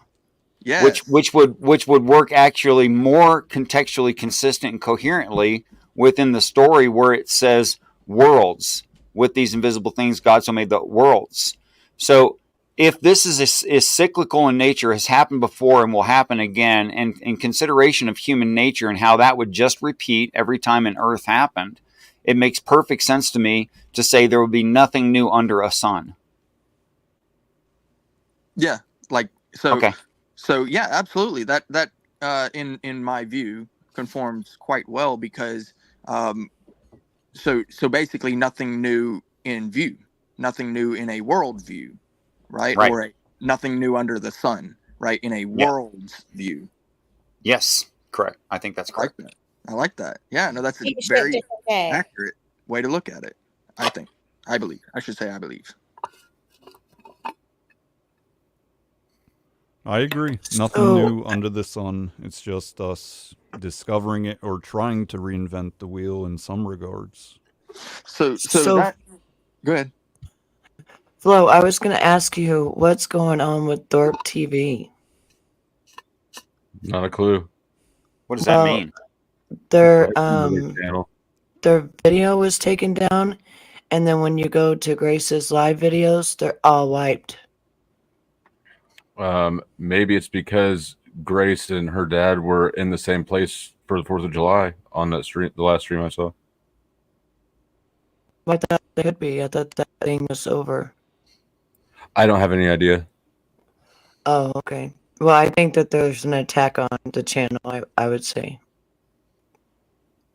Yeah. Which would work actually more contextually consistent and coherently within the story, where it says worlds. With these invisible things, God so made the worlds. So if this is cyclical in nature, has happened before and will happen again, and in consideration of human nature and how that would just repeat every time an Earth happened, it makes perfect sense to me to say there would be nothing new under a sun. Yeah, like so. Okay. So yeah, absolutely. That in my view conforms quite well because so basically nothing new in view, nothing new in a world view, right? Right. Or nothing new under the sun, right? In a world's view. Yes, correct. I think that's correct. I like that. Yeah, no, that's a Maybe very different way. accurate way to look at it. I think. I believe. I should say I believe. I agree. Nothing new under the sun. It's just us discovering it or trying to reinvent the wheel in some regards. So that, go ahead. Flo, I was going to ask you what's going on with Thorpe TV. Not a clue. What does that mean? Their video was taken down, and then when you go to Grace's live videos, they're all wiped. Maybe it's because Grace and her dad were in the same place for the 4th of July on that stream, the last stream I saw. I thought it could be. I thought that thing was over. I don't have any idea. Oh, okay. Well, I think that there's an attack on the channel, I would say.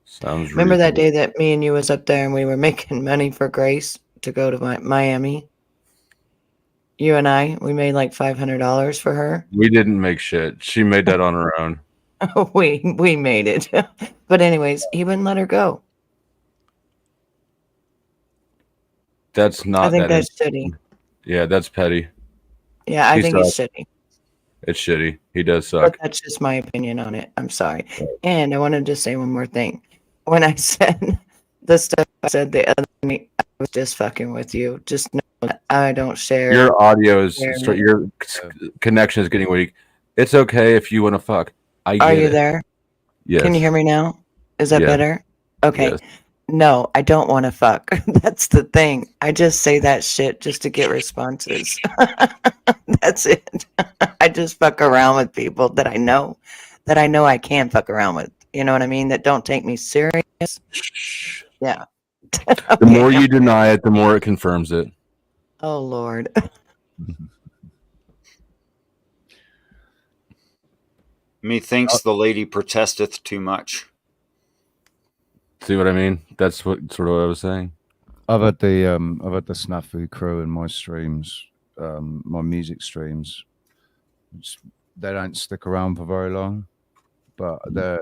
Sounds Remember that reasonable. day that me and you was up there and we were making money for Grace to go to Miami? You and we made like $500 for her. We didn't make shit. She made that on her own. we made it. But anyways, he wouldn't let her go. That's not. I think that that's shitty. Yeah, that's petty. Yeah, I He think sucks. it's shitty. It's shitty. He does suck. But that's just my opinion on it. I'm sorry. And I wanted to say one more thing. When I said the stuff I said the other night, I was just fucking with you. Just know that I don't share. Your audio is share- your connection is getting weak. It's okay if you want to fuck. I get Are you it. there? Yes. Can you hear me now? Is that Yeah. better? Okay. Yes. No, I don't want to fuck. That's the thing. I just say that shit just to get responses. That's it. I just fuck around with people that I know I can fuck around with. You know what I mean? That don't take me serious. Yeah. The more you deny it, the more it confirms it. Oh Lord. Methinks the lady protesteth too much. See what I mean? That's what sort of what I was saying. I've had the snafu crew in my streams, my music streams. They don't stick around for very long, but they're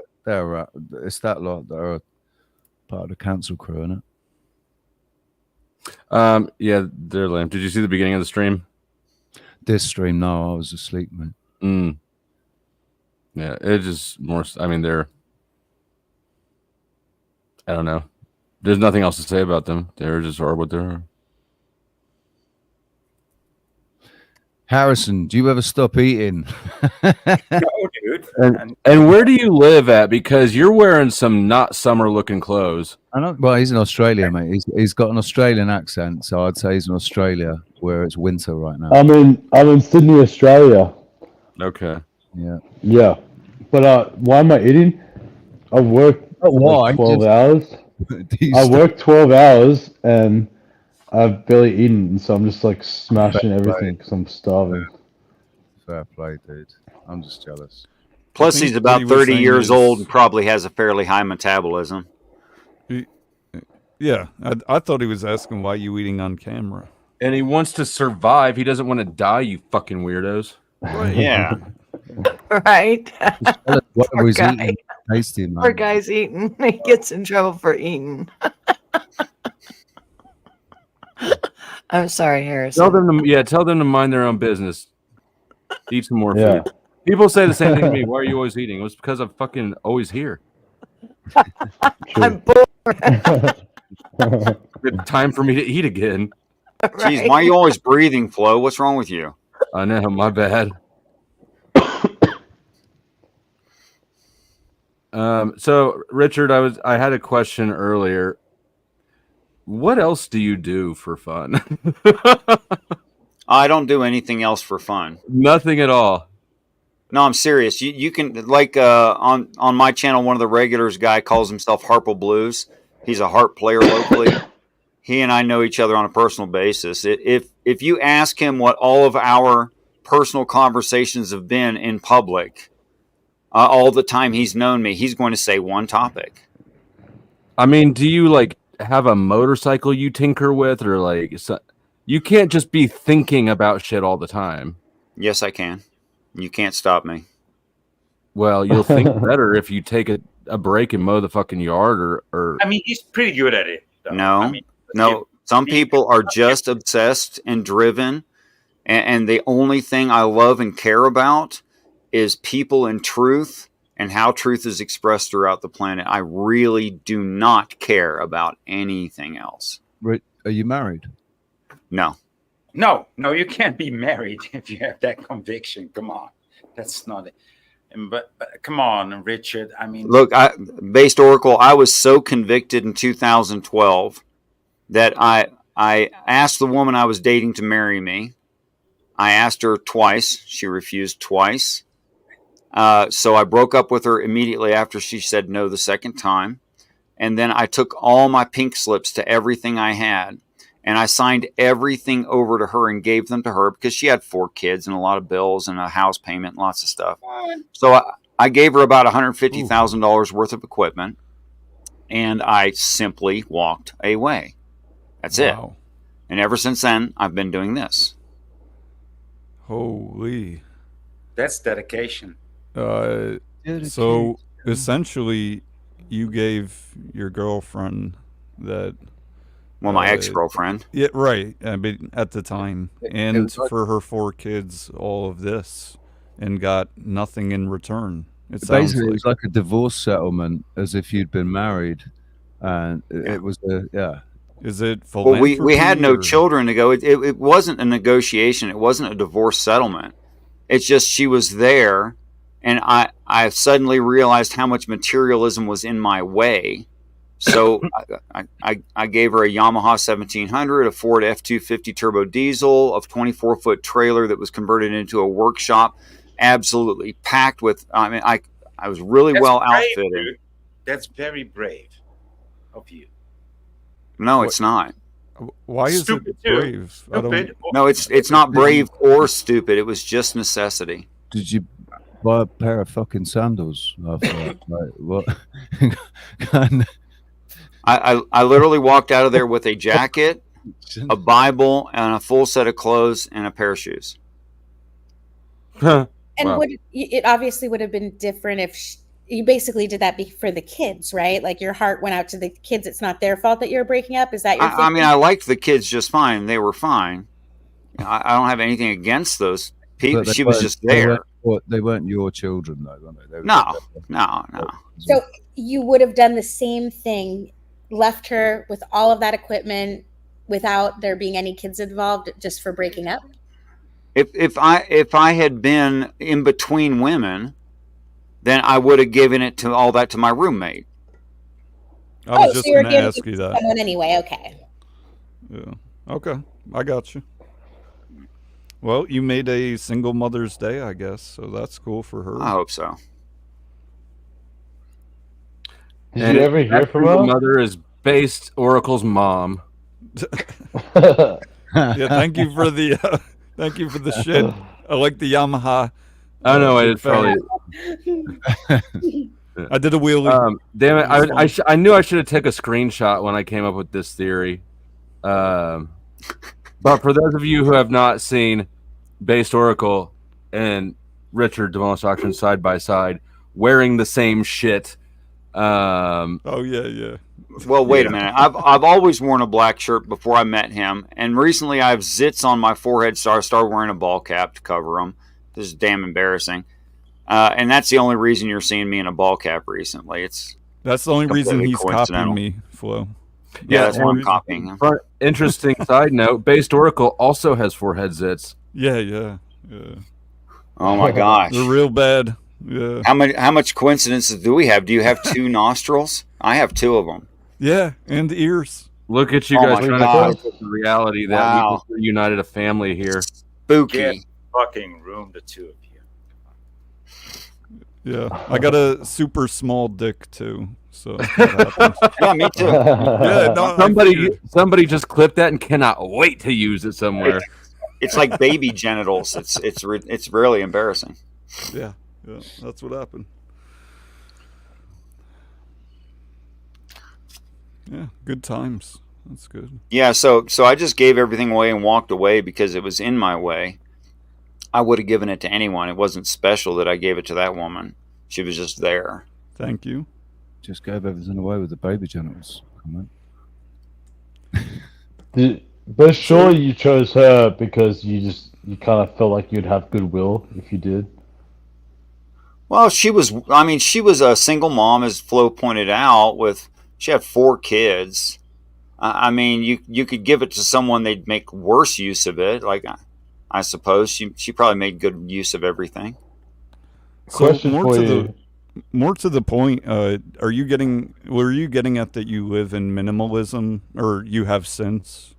it's that lot that are part of the cancel crew, isn't it? Yeah, they're lame. Did you see the beginning of the stream? This stream, no, I was asleep, mate. Yeah, it's just more. I mean, I don't know. There's nothing else to say about them. They're just are what they are. Harrison, do you ever stop eating? No, dude. And where do you live at? Because you're wearing some not summer looking clothes. I know. Well, he's in Australia, mate. He's got an Australian accent, so I'd say he's in Australia where it's winter right now. I'm in Sydney, Australia. Okay. Yeah. Yeah. But why am I eating? I've worked why? 12 hours. I worked 12 hours and I've barely eaten, and so I'm just like smashing everything because I'm starving. Fair play, dude. I'm just jealous. Plus, he's about 30 years old and probably has a fairly high metabolism. Yeah, I thought he was asking why you eating on camera. And he wants to survive. He doesn't want to die, you fucking weirdos. Yeah. Right? What Poor was guy. eating? Tasty, man. Poor guy's eating. He gets in trouble for eating. I'm sorry, Harrison. Tell them to mind their own business. Eat some more food. People say the same thing to me. Why are you always eating? It was because I'm fucking always here. I'm bored. It's time for me to eat again. Jeez, why are you always breathing, Flo? What's wrong with you? I know, my bad. So Richard, I had a question earlier. What else do you do for fun? I don't do anything else for fun. Nothing at all. No, I'm serious. You can on my channel, one of the regulars guy calls himself Harple Blues. He's a harp player locally. He and I know each other on a personal basis. If you ask him what all of our personal conversations have been in public, all the time he's known me, he's going to say one topic. I mean, do you like have a motorcycle you tinker with, or like you can't just be thinking about shit all the time? Yes, I can. You can't stop me. Well, you'll think better if you take a break and mow the fucking yard, or. I mean, he's pretty good at it. Though. No, I mean, no. Some people are just obsessed and driven, and the only thing I love and care about is people and truth and how truth is expressed throughout the planet. I really do not care about anything else. Are you married? No. No, you can't be married if you have that conviction. Come on, that's not it. But come on, Richard. I mean, look, Based Oracle, I was so convicted in 2012 that I asked the woman I was dating to marry me. I asked her twice. She refused twice. So I broke up with her immediately after she said no the second time. And then I took all my pink slips to everything I had. And I signed everything over to her and gave them to her because she had 4 kids and a lot of bills and a house payment and lots of stuff. So I gave her about $150,000 worth of equipment, and I simply walked away. That's it. And ever since then, I've been doing this. Holy. That's dedication. So essentially, you gave your girlfriend that. Well, my ex-girlfriend. Yeah, right. But at the time, and for her 4 kids, all of this, and got nothing in return. Basically, it was like a divorce settlement, as if you'd been married, and it was Is it well, we had no children to go. It wasn't a negotiation. It wasn't a divorce settlement. It's just she was there, and I suddenly realized how much materialism was in my way. So I gave her a Yamaha 1700, a Ford F-250 turbo diesel, a 24-foot trailer that was converted into a workshop, absolutely packed with. I mean, I was really well outfitted. Dude. That's very brave of you. No, it's not. Why is Stupid it brave? Stupid. No, it's not brave or stupid. It was just necessity. Did you buy a pair of fucking sandals after that? Like, what? I literally walked out of there with a jacket, a Bible, and a full set of clothes and a pair of shoes. And it obviously would have been different if you basically did that for the kids, right? Like your heart went out to the kids. It's not their fault that you're breaking up. Is that your? I mean, I liked the kids just fine. They were fine. I don't have anything against those people. She was just there. They weren't your children, though, were they? No. So you would have done the same thing, left her with all of that equipment without there being any kids involved, just for breaking up? If I had been in between women, then I would have given it to all that to my roommate. I was just going to ask you that. Someone anyway, okay. Yeah. Okay, I got you. Well, you made a single Mother's Day, I guess, so that's cool for her. I hope so. Did you ever hear from her? Mother is Based Oracle's mom. Yeah, thank you for the shit. I like the Yamaha. I know it probably. I did a wheelie. Damn it! I knew I should have taken a screenshot when I came up with this theory. But for those of you who have not seen Based Oracle and Richard Demolished Auction side by side wearing the same shit. Oh yeah. Well, wait a minute. I've always worn a black shirt before I met him, and recently I have zits on my forehead, so I started wearing a ball cap to cover them. This is damn embarrassing. And that's the only reason you're seeing me in a ball cap recently. That's the only reason he's copying me, Flo. Yeah, that's why I'm copying him. Interesting side note: Based Oracle also has forehead zits. Yeah. Oh my gosh, they're real bad. Yeah. How much coincidences do we have? Do you have 2 nostrils? I have 2 of them. Yeah, and ears. Look at you Oh guys my trying God. to cope with the reality that Wow. we just reunited a family here. Spooky. Get fucking room, the two of you. Yeah, I got a super small dick too, so that happens. Yeah, me too. Yeah, no, somebody just clipped that and cannot wait to use it somewhere. It's like baby genitals. It's really embarrassing. Yeah, that's what happened. Yeah, good times. That's good. Yeah, so I just gave everything away and walked away because it was in my way. I would have given it to anyone. It wasn't special that I gave it to that woman. She was just there. Thank you. Just gave everything away with the baby genitals. Come on. But surely you chose her because you kind of felt like you'd have goodwill if you did. Well, she was a single mom, as Flo pointed out, she had 4 kids. I mean, you could give it to someone, they'd make worse use of it. Like, I suppose she probably made good use of everything. So Question for you. more to the point, were you getting at that you live in minimalism, or you have since?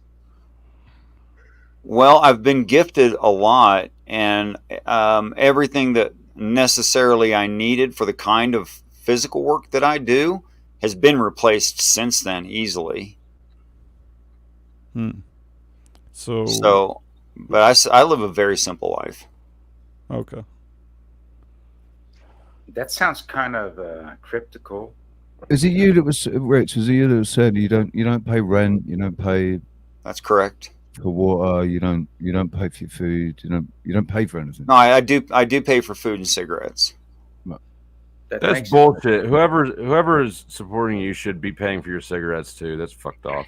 Well, I've been gifted a lot, and everything that necessarily I needed for the kind of physical work that I do has been replaced since then easily. So, but I live a very simple life. Okay. That sounds kind of cryptical. Is it you that was Rich? Was it you that said you don't pay rent, you don't pay? That's correct. For water, you don't pay for your food, you don't pay for anything. No, I do pay for food and cigarettes. That's bullshit. Whoever is supporting you should be paying for your cigarettes too. That's fucked off.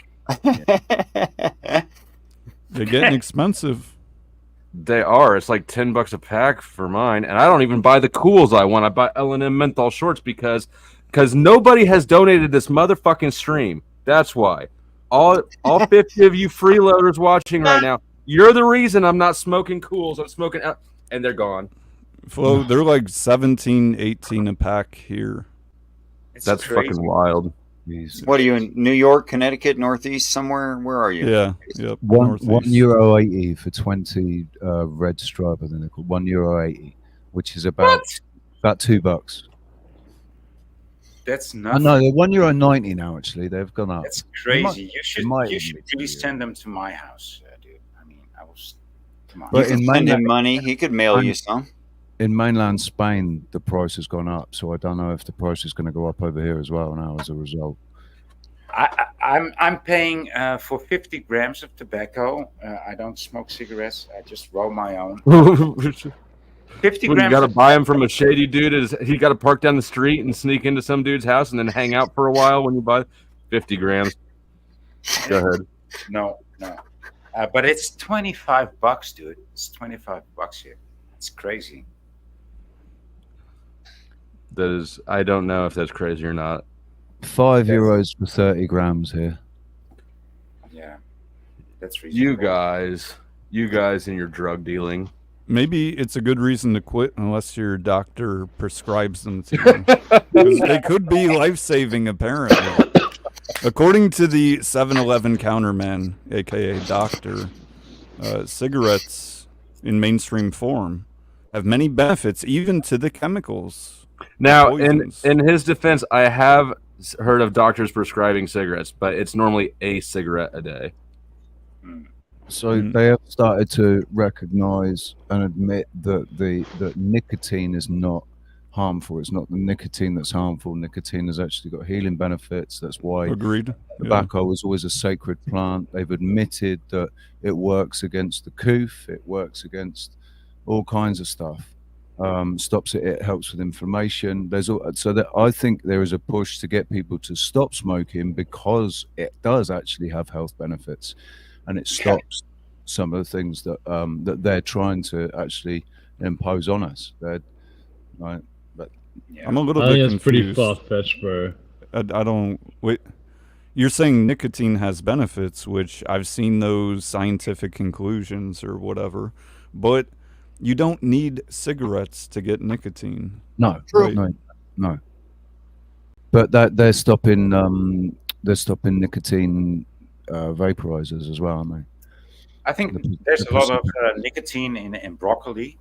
They're getting expensive. They are. It's like $10 a pack for mine, and I don't even buy the cools I want. I buy L&M menthol shorts because nobody has donated this motherfucking stream. That's why. All 50 of you freeloaders watching right now, you're the reason I'm not smoking cools. I'm smoking out, and they're gone. Flo, they're like 17, 18 a pack here. That's crazy. Fucking wild. What are you in New York, Connecticut, Northeast, somewhere? Where are you? Yeah, yep. €1.80 for 20 red stripe, I think they're called. €1.80, which is about $2. That's nothing. No, they're €1.90 now. Actually, they've gone up. That's crazy. You should really send them to my house, dude. I mean, come on. But you can send him money. He could mail you some. In mainland Spain, the price has gone up, so I don't know if the price is going to go up over here as well now as a result. I'm paying for 50 grams of tobacco. I don't smoke cigarettes. I just roll my own. 50 grams. You got to buy them from a shady dude. He got to park down the street and sneak into some dude's house and then hang out for a while when you buy 50 grams. Go ahead. No. But it's $25, dude. It's $25 here. It's crazy. I don't know if that's crazy or not. €5 for 30 grams here. Yeah, that's reasonable. You guys and your drug dealing. Maybe it's a good reason to quit unless your doctor prescribes them to you. 'Cause they could be life-saving, apparently. According to the 7-Eleven counterman, aka doctor, cigarettes in mainstream form have many benefits, even to the chemicals. Now, in his defense, I have heard of doctors prescribing cigarettes, but it's normally a cigarette a day. So they have started to recognize and admit that nicotine is not harmful. It's not the nicotine that's harmful. Nicotine has actually got healing benefits. That's why tobacco was always a sacred plant. They've admitted that it works against the coof. It works against all kinds of stuff. Stops it. It helps with inflammation. I think there is a push to get people to stop smoking because it does actually have health benefits, and it stops some of the things that that they're trying to actually impose on us. I'm a little bit confused. That's pretty far-fetched, bro. I don't. Wait. You're saying nicotine has benefits, which I've seen those scientific conclusions or whatever, but you don't need cigarettes to get nicotine. No, right? no. But they're stopping nicotine vaporizers as well, aren't they? I think there's a lot of nicotine in broccoli.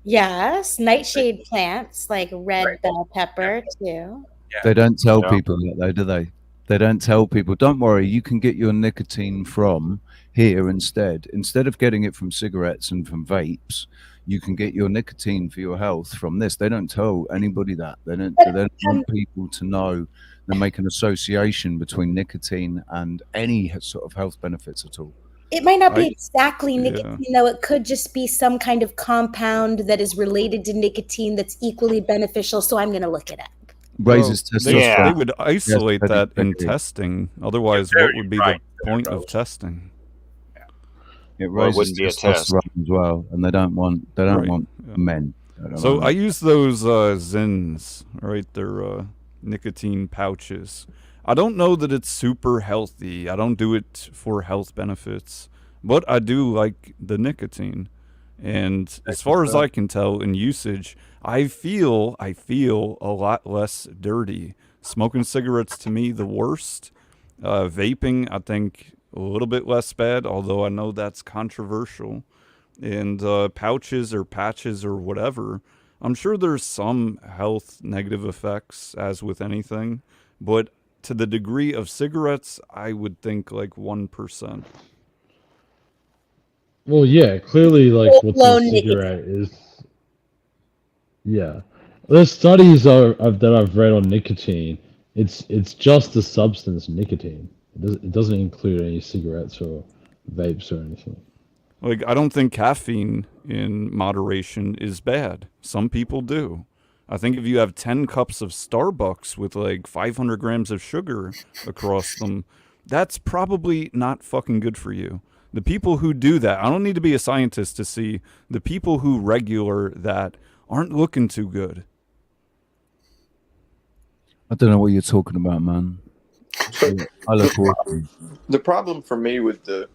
Yes, nightshade plants like red bell pepper too. They don't tell people that though, do they? They don't tell people, don't worry, you can get your nicotine from here instead. Instead of getting it from cigarettes and from vapes, you can get your nicotine for your health from this. They don't tell anybody that. They don't want people to know and make an association between nicotine and any sort of health benefits at all. It might not be exactly nicotine, though. It could just be some kind of compound that is related to nicotine that's equally beneficial. So I'm going to look it up. Raises testosterone. They would isolate that in testing. Otherwise, what would be the point of testing? It raises testosterone as well, and they don't want men. So I use those Zins, right? They're nicotine pouches. I don't know that it's super healthy. I don't do it for health benefits, but I do like the nicotine. And as far as I can tell in usage, I feel a lot less dirty. Smoking cigarettes, to me, the worst. Vaping, I think, a little bit less bad, although I know that's controversial. And pouches or patches or whatever, I'm sure there's some health negative effects, as with anything. But to the degree of cigarettes, I would think like 1%. Well, yeah, clearly, like what the cigarette is. Yeah, there's studies that I've read on nicotine. It's just the substance nicotine. It doesn't include any cigarettes or vapes or anything. Like, I don't think caffeine in moderation is bad. Some people do. I think if you have 10 cups of Starbucks with like 500 grams of sugar across them, that's probably not fucking good for you. The people who do that, I don't need to be a scientist to see the people who regular that aren't looking too good. I don't know what you're talking about, man. I look awesome. The problem for me with the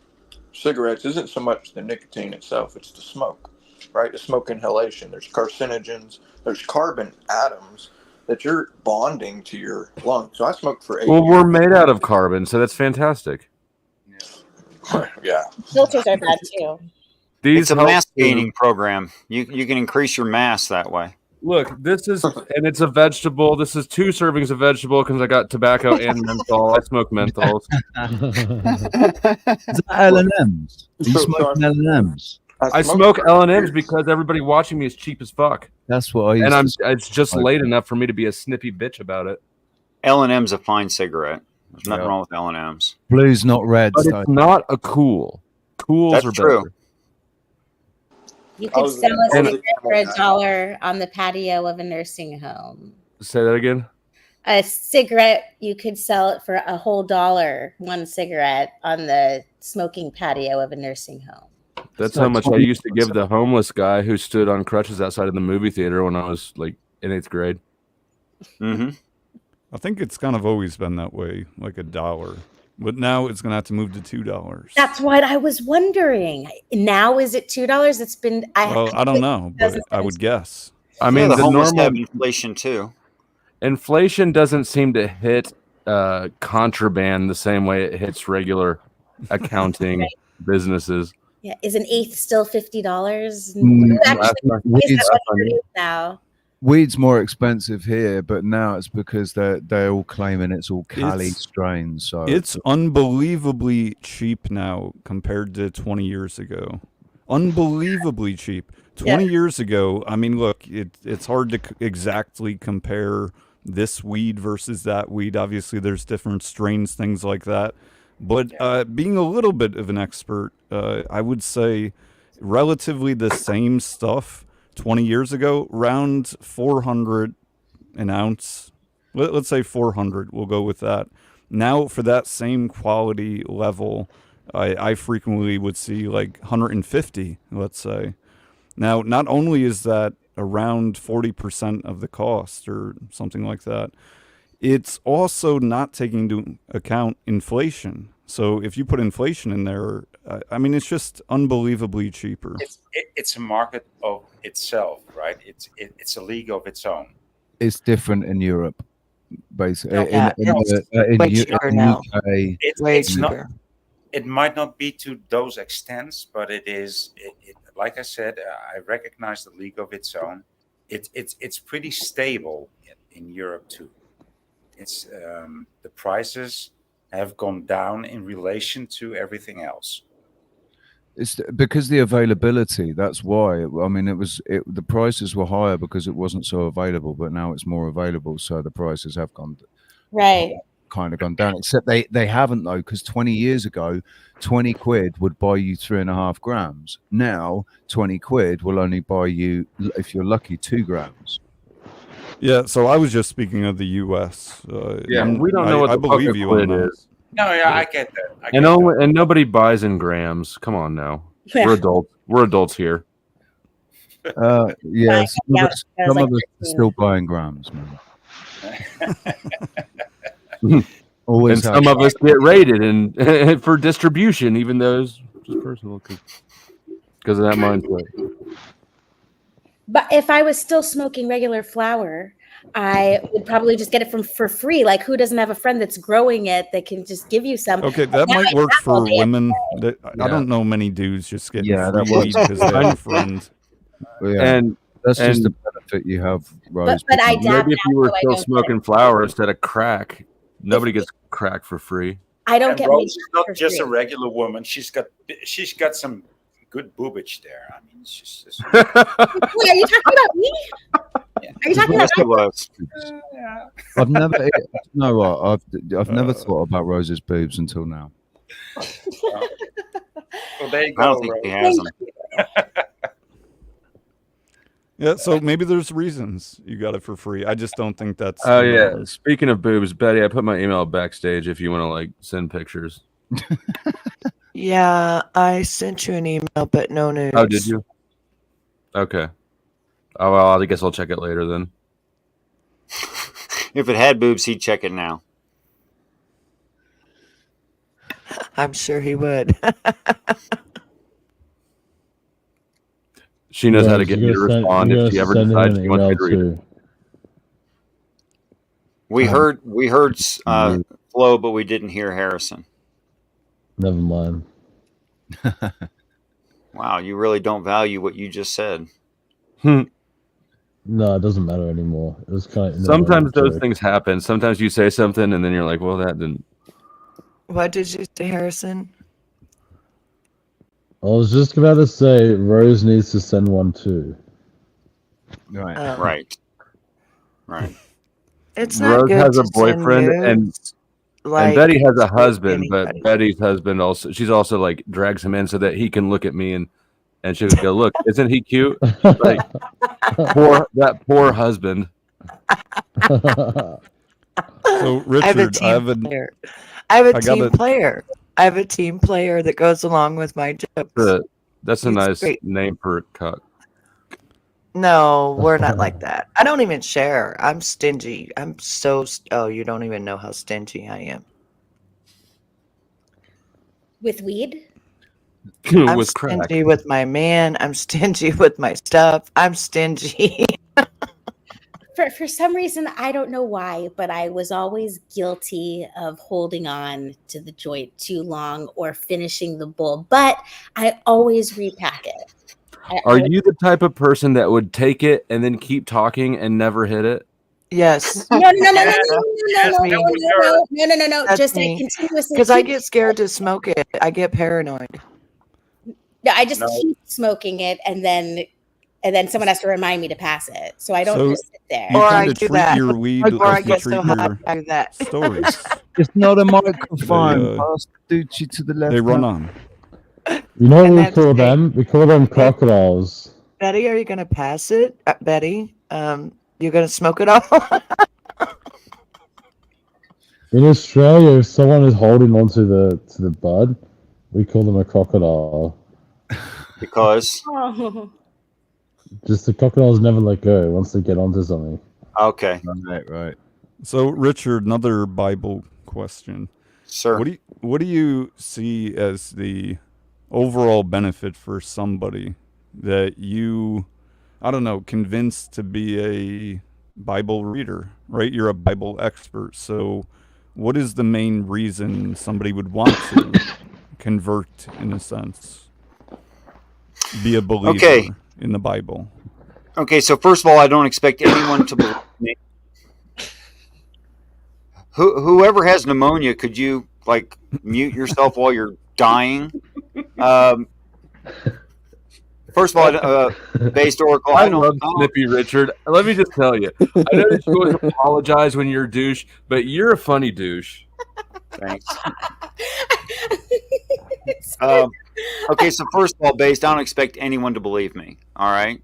cigarettes isn't so much the nicotine itself, it's the smoke, right? The smoke inhalation. There's carcinogens, there's carbon atoms that you're bonding to your lungs. So I smoked for 8 years. Well, we're made out of carbon, so that's fantastic. Yeah. Filters are bad too. It's a mass gaining program. You can increase your mass that way. Look, this is, and it's a vegetable. This is 2 servings of vegetable because I got tobacco and menthol. I smoke menthols. Is that L&M's? Are you smoking L&M's? I smoke L&M's because everybody watching me is cheap as fuck. That's what I used and to it's just smoke. late enough for me to be a snippy bitch about it. L&M's a fine cigarette. There's nothing wrong with L&M's. Blue's not red. But it's not a cool. Cools That's are true. better. You could sell a cigarette for $1 on the patio of a nursing home. Say that again. A cigarette, you could sell it for a whole $1, one cigarette on the smoking patio of a nursing home. That's how much I used to give the homeless guy who stood on crutches outside of the movie theater when I was like in 8th grade. Mm-hmm. I think it's kind of always been that way, like $1. But now it's going to have to move to $2. That's what I was wondering. Now is it $2? It's been. I don't know, but I would guess. I mean, the the homeless normal have inflation too. Inflation doesn't seem to hit contraband the same way it hits regular accounting businesses. Yeah, is an eighth still $50? Now. Weed's more expensive here, but now it's because they're all claiming it's all Cali strains. So it's unbelievably cheap now compared to 20 years ago. Unbelievably cheap. 20 years ago, I mean, look, it's hard to exactly compare this weed versus that weed. Obviously, there's different strains, things like that. But being a little bit of an expert, I would say relatively the same stuff 20 years ago, around 400 an ounce. Let's say 400. We'll go with that. Now, for that same quality level, I frequently would see like 150, let's say. Now, not only is that around 40% of the cost or something like that, it's also not taking into account inflation. So if you put inflation in there, I mean, it's just unbelievably cheaper. It's a market of itself, right? It's a league of its own. It's different in Europe, basically. Yeah, in way cheaper now. UK, It's not. it might not be to those extents, but it is. Like I said, I recognize the league of its own. It's pretty stable in Europe too. It's the prices have gone down in relation to everything else. It's because the availability. That's why. I mean, the prices were higher because it wasn't so available, but now it's more available, so the prices have gone kind of gone down. Except they haven't though, because 20 years ago, 20 quid would buy you 3.5 grams. Now 20 quid will only buy you, if you're lucky, 2 grams. Yeah, so I was just speaking of the U.S. Yeah, we don't know what I the believe fucking you quid on that. is. No, yeah, I get that. And nobody buys in grams. Come on now. Yeah. We're adults. We're adults here. Yeah, some of us are still buying grams, man. Always And some have. of us get rated and for distribution, even though it's just personal, because of that mindset. But if I was still smoking regular flower, I would probably just get it for free. Like, who doesn't have a friend that's growing it that can just give you some? Okay, that Now might I work have all for day. women. I don't know many dudes just getting that free weed works. because they have a friend. Yeah, And that's just the and benefit you have, Rose. but I because- dab maybe if you now, were so I still don't get smoking flower instead of crack, nobody gets crack for free. I don't And get Rose my is not for just a free. regular woman. She's got some good boobage there. I mean, it's just. Wait, are you talking about me? Are you talking about Yes, it was. I've never. You know what? I've never thought about Rose's boobs until now. Well, there you I don't go, think Rose. he has them. Yeah, so maybe there's reasons you got it for free. I just don't think that's. Oh the yeah. norm. Speaking of boobs, Betty, I put my email backstage if you want to like send pictures. Yeah, I sent you an email, but no news. Oh, did you? Okay. Oh well, I guess I'll check it later then. If it had boobs, he'd check it now. I'm sure he would. She knows how to Rose, get you me to gotta send- respond you if gotta she ever send him decides an she wants me email to read it. too. We heard Flo, but we didn't hear Harrison. Never mind. Wow, you really don't value what you just said. No, it doesn't matter anymore. It was kind of Sometimes those things happen. Sometimes you say something and then you're like, well, that didn't. What did you say, Harrison? I was just about to say Rose needs to send one too. Right. Right. Right. It's not Rose good has a to send boyfriend and nudes, like, and Betty has a to husband, but anybody. Betty's husband also she's also like drags him in so that he can look at me and she'll go, look, isn't he cute? Like poor husband. So Richard, I have a team player. I have a team player. I have a team player that goes along with my jokes. That's a He's nice great. name for a cuck. No, we're not like that. I don't even share. I'm stingy. I'm so. Oh, you don't even know how stingy I am. With weed? I'm With crack. stingy with my man. I'm stingy with my stuff. I'm stingy. For some reason, I don't know why, but I was always guilty of holding on to the joint too long or finishing the bowl. But I always repack it. Are you the type of person that would take it and then keep talking and never hit it? Yes. No. Just I continuously. Because I get scared to smoke it. I get paranoid. No, I just keep smoking it, and then someone has to remind me to pass it. So I don't So just sit there. you Or I kinda do treat that. your weed Or I like you get so treat high, your I do that. stories. It's not a microphone. They, Pass the Ducci to the left. They run hand. on. You know what And we that's call it. them? We call them crocodiles. Betty, are you gonna pass it? Betty, you're gonna smoke it all? In Australia, if someone is holding onto the bud, we call them a crocodile. Because Just the crocodiles never let go once they get onto something. okay, Right. So Richard, another Bible question. sir. What do you see as the overall benefit for somebody that you, I don't know, convinced to be a Bible reader, right? You're a Bible expert. So what is the main reason somebody would want to convert in a sense, be a believer Okay. in the Bible? Okay, so first of all, I don't expect anyone to believe me. Whoever has pneumonia, could you like mute yourself while you're dying? First of all, based Oracle, I love Snippy Richard. Let me just tell you, I know that you always apologize when you're a douche, but you're a funny douche. Thanks. Okay, so first of all, based, I don't expect anyone to believe me. All right.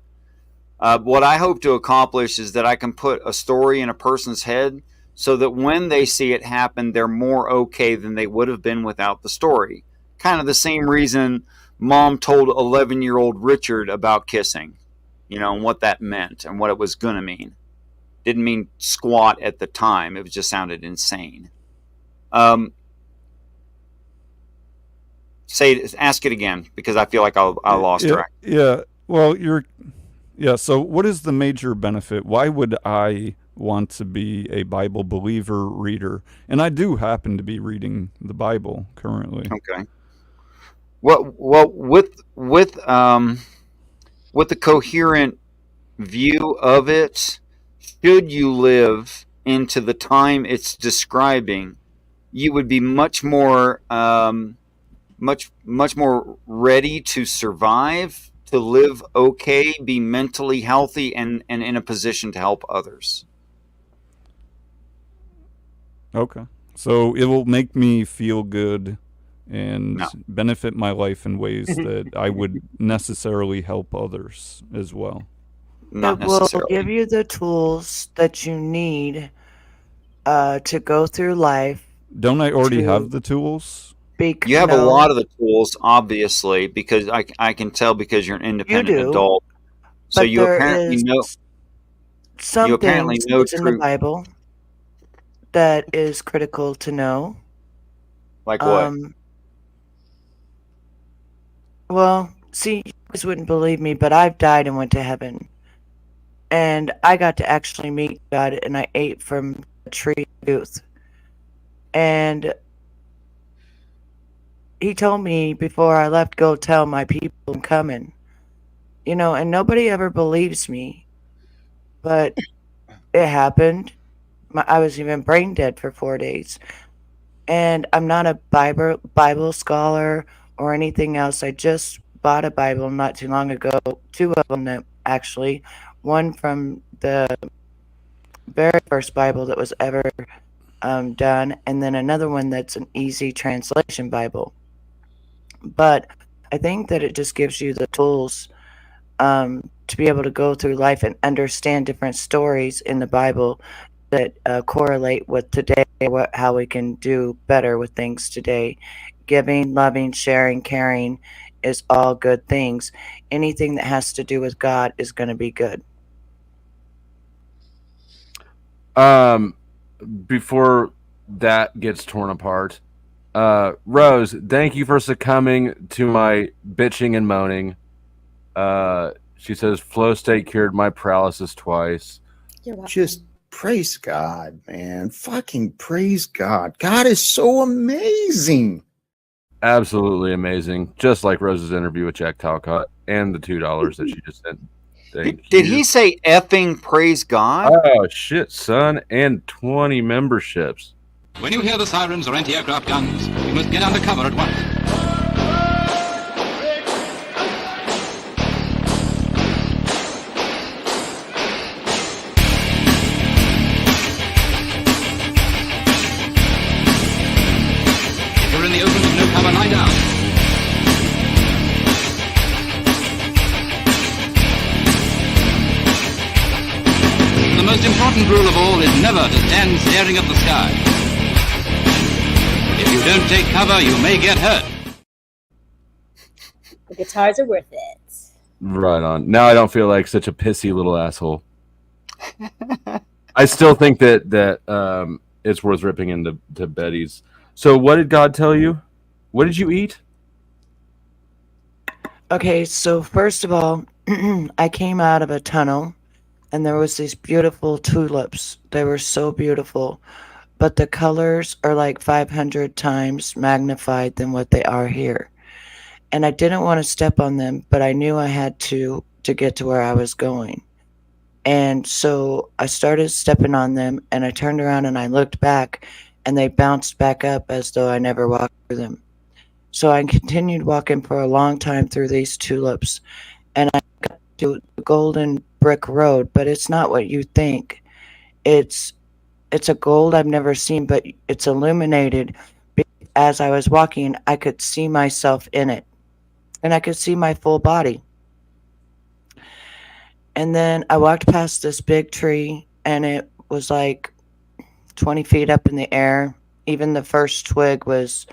What I hope to accomplish is that I can put a story in a person's head so that when they see it happen, they're more okay than they would have been without the story. Kind of the same reason Mom told 11-year-old Richard about kissing, and what that meant and what it was going to mean. Didn't mean squat at the time. It just sounded insane. Ask it again, because I feel like I lost track. Yeah. Well, so what is the major benefit? Why would I want to be a Bible believer reader? And I do happen to be reading the Bible currently. Okay. Well, with the coherent view of it, should you live into the time it's describing, you would be much more ready to survive, to live okay, be mentally healthy, and in a position to help others. Okay. So it will make me feel good and benefit my life in ways that I would necessarily help others as well. Not It will necessarily. give you the tools that you need to go through life. Don't I already have the tools? You have a lot of the tools, obviously, because I can tell because you're an independent do, adult. So but you there apparently is know. some You apparently things know that's in the truth. Bible that is critical to know. Like what? Well, see, you guys wouldn't believe me, but I've died and went to heaven. And I got to actually meet God, and I ate from the tree of youth. And he told me before I left, go tell my people I'm coming. And nobody ever believes me. But it happened. I was even brain dead for 4 days. And I'm not a Bible scholar or anything else. I just bought a Bible not too long ago. 2 of them, actually. One from the very first Bible that was ever done, and then another one that's an easy translation Bible. But I think that it just gives you the tools to be able to go through life and understand different stories in the Bible that correlate with today, how we can do better with things today. Giving, loving, sharing, caring is all good things. Anything that has to do with God is going to be good. Before that gets torn apart, Rose, thank you for succumbing to my bitching and moaning. She says flow state cured my paralysis twice. Just praise God, man. Fucking praise God. God is so amazing. Absolutely amazing. Just like Rose's interview with Jack Talcott and the $2 that she just sent. Did he say effing praise God? Oh, shit, son. And 20 memberships. When you hear the sirens or anti-aircraft guns, you must get under cover at once. If you're in the open with no cover, lie down. The most important rule of all is never to stand staring at the sky. If you don't take cover, you may get hurt. The guitars are worth it. Right on. Now I don't feel like such a pissy little asshole. I still think that it's worth ripping into Betty's. So what did God tell you? What did you eat? Okay, so first of all, I came out of a tunnel, and there was these beautiful tulips. They were so beautiful. but the colors are like 500 times magnified than what they are here. And I didn't want to step on them, but I knew I had to get to where I was going. And so I started stepping on them, and I turned around and I looked back, and they bounced back up as though I never walked through them. So I continued walking for a long time through these tulips, and I got to the golden brick road, but it's not what you think. It's it's a gold I've never seen, but it's illuminated. As I was walking, I could see myself in it, and I could see my full body. And then I walked past this big tree, and it was like 20 feet up in the air. Even the first twig was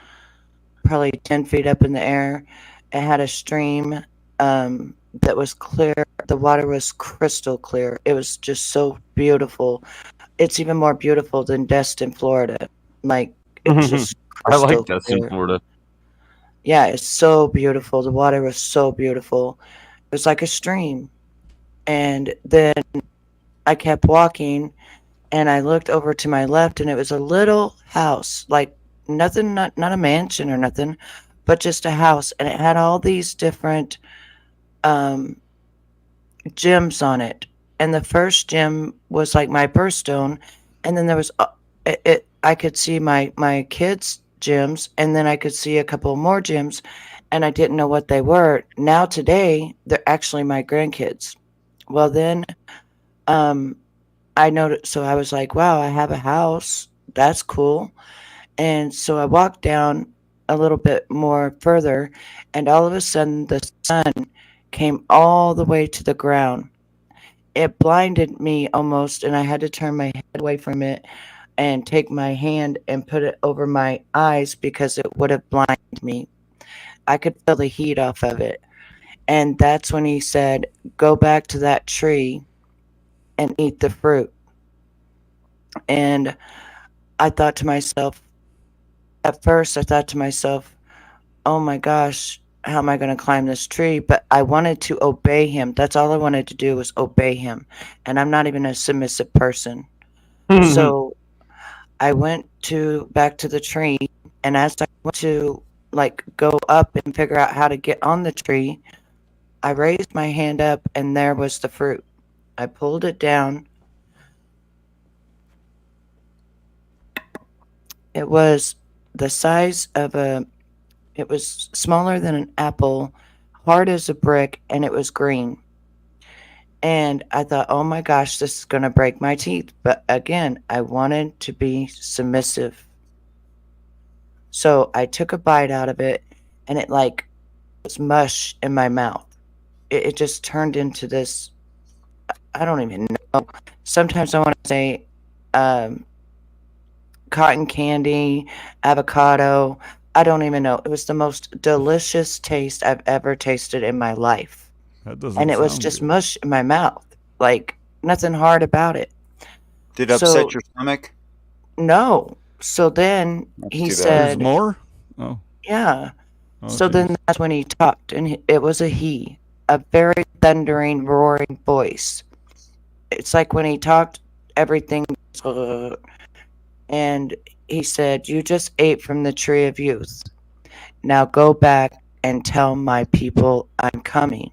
probably 10 feet up in the air. It had a stream that was clear. The water was crystal clear. It was just so beautiful. It's even more beautiful than Destin, Florida. Like, it's just I like crystal Destin, clear. Florida. Yeah, it's so beautiful. The water was so beautiful. It was like a stream. And then I kept walking, and I looked over to my left, and it was a little house, like nothing, not a mansion or nothing, but just a house. And it had all these different gems on it. And the first gem was like my birthstone, and then there was I could see my kids' gems, and then I could see a couple more gems, and I didn't know what they were. Now today, they're actually my grandkids. Well, then I noticed, so I was like, wow, I have a house. That's cool. And so I walked down a little bit more further, and all of a sudden the sun came all the way to the ground. It blinded me almost, and I had to turn my head away from it and take my hand and put it over my eyes because it would have blinded me. I could feel the heat off of it. And that's when he said, go back to that tree and eat the fruit. And I thought to myself, at first, I thought to myself, oh my gosh, how am I going to climb this tree? But I wanted to obey him. That's all I wanted to do was obey him. And I'm not even a submissive person. So I went back to the tree. And as I went to like go up and figure out how to get on the tree, I raised my hand up, and there was the fruit. I pulled it down. It was the size of it was smaller than an apple, hard as a brick, and it was green. And I thought, oh my gosh, this is going to break my teeth. But again, I wanted to be submissive. So I took a bite out of it, and it like was mush in my mouth. It just turned into this, I don't even know. Sometimes I want to say cotton candy, avocado. I don't even know. It was the most delicious taste I've ever tasted in my life. That doesn't And it was sound just good. mush in my mouth. Like nothing hard about it. Did it upset your stomach? No. So then he There's said, more? Oh. yeah. Oh, So then that's when he talked, and it was a very thundering, roaring voice. It's like when he talked, everything. And he said, you just ate from the tree of youth. Now go back and tell my people I'm coming.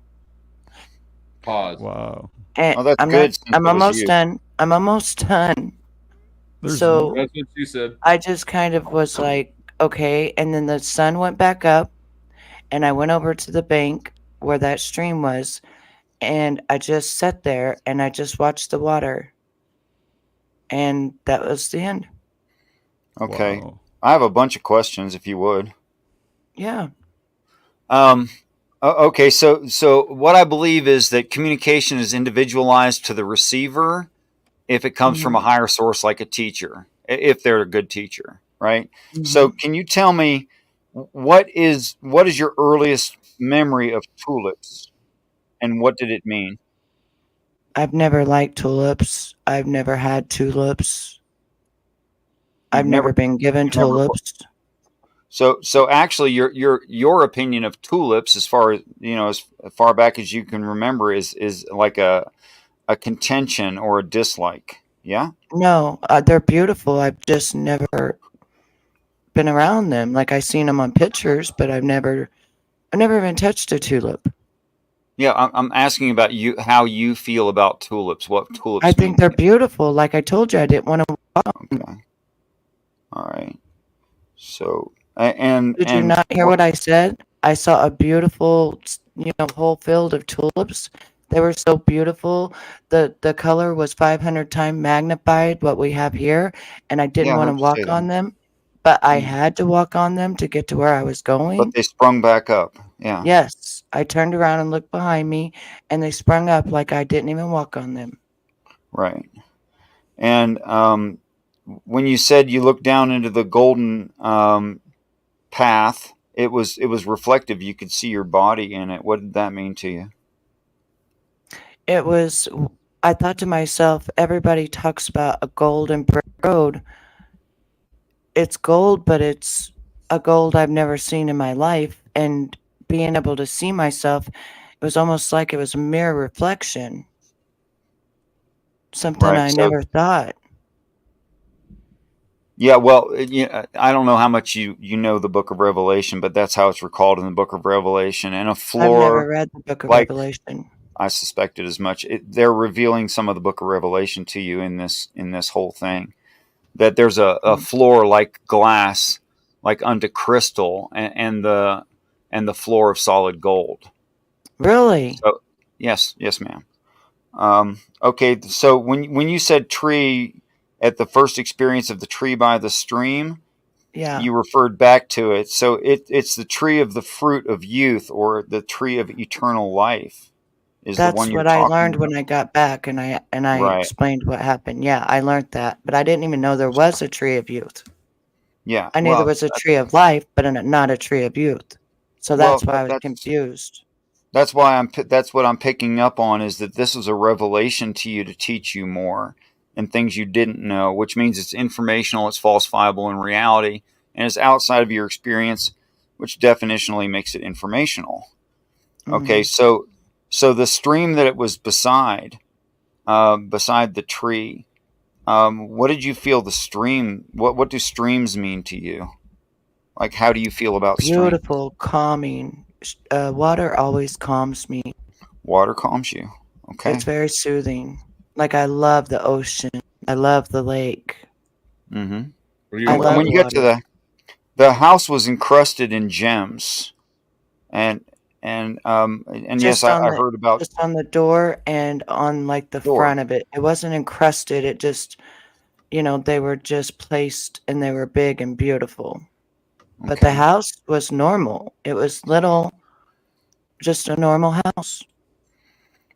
Pause. Wow. And Oh, that's I'm good. not, since I'm it was almost you. done. I'm almost done. There's So more. That's what you said. I just kind of was like, okay. And then the sun went back up, and I went over to the bank where that stream was, and I just sat there and I just watched the water. And that was the end. Okay. Wow. I have a bunch of questions if you would. Yeah. Okay, so what I believe is that communication is individualized to the receiver if it comes from a Mhm. higher source like a teacher, if they're a good teacher, right? So Mhm. can you tell me what is your earliest memory of tulips and what did it mean? I've never liked tulips. I've never had tulips. I've never been given You've never tulips. So actually your opinion of tulips as far as as far back as you can remember is like a contention or a dislike. Yeah. No, they're beautiful. I've just never been around them. Like I seen them on pictures, but I've never even touched a tulip. Yeah, I'm asking about you, how you feel about tulips. What tulips I mean think to they're you? beautiful. Like I told you, I didn't want to walk on them. Okay. All right. So, Did you not hear what I said? I saw a beautiful, whole field of tulips. They were so beautiful. The color was 500 times magnified what we have here, and I didn't Yeah, I want to heard you say walk on that. them, but I Mm. had to walk on them to get to where I was But going. they sprung back up. Yeah. Yes, I turned around and looked behind me, and they sprung up like I didn't even walk on them. Right. And when you said you looked down into the golden path, it was reflective. You could see your body in it. What did that mean to you? It was, I thought to myself, everybody talks about a golden road. It's gold, but it's a gold I've never seen in my life. And being able to see myself, it was almost like it was a mirror reflection. Something Right. I So, never thought. yeah, well, I don't know how much you know the Book of Revelation, but that's how it's recalled in the Book of Revelation. And a I've never floor, read the Book of like Revelation. I suspected as much. They're revealing some of the Book of Revelation to you in this whole thing. That there's a floor like glass, like unto crystal, and the floor of solid gold. Really? So, yes, ma'am. Okay, so when you said tree at the first experience of the tree by the stream, Yeah. you referred back to it. So it's the tree of the fruit of youth, or the tree of eternal life, is the one That's you're what I talking learned about. when I got back, and I Right. explained what happened. Yeah, I learned that, but I didn't even know there was a tree of youth. Yeah. I knew there Well, was a tree of life, but not a tree of youth. So that's why I was confused. That's why that's what I'm picking up on, is that this is a revelation to you to teach you more and things you didn't know, which means it's informational, it's falsifiable in reality, and it's outside of your experience, which definitionally makes it informational. Okay, Mhm. so the stream that it was beside the tree, what did you feel the stream? What do streams mean to you? Like, how do you feel about streams? Beautiful, calming. Water always calms me. Water calms you. Okay. It's very soothing. Like I love the ocean. I love the lake. Mm-hmm. I And love when you get water. to the house was encrusted in gems, and yes, Just I heard about just on the door and on like the door. front of it. It wasn't encrusted. It just, they were just placed and they were big and beautiful. But the Okay. house was normal. It was little, just a normal house.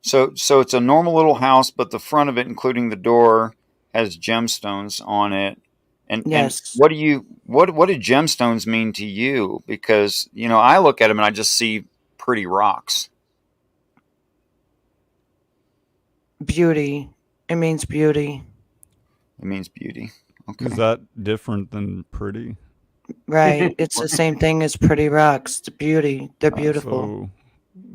So it's a normal little house, but the front of it, including the door, has gemstones on it. And Yes. what do gemstones mean to you? Because I look at them and I just see pretty rocks. Beauty. It means beauty. It means beauty. Okay. Is that different than pretty? Right. It's the same thing as pretty rocks. The beauty. They're beautiful.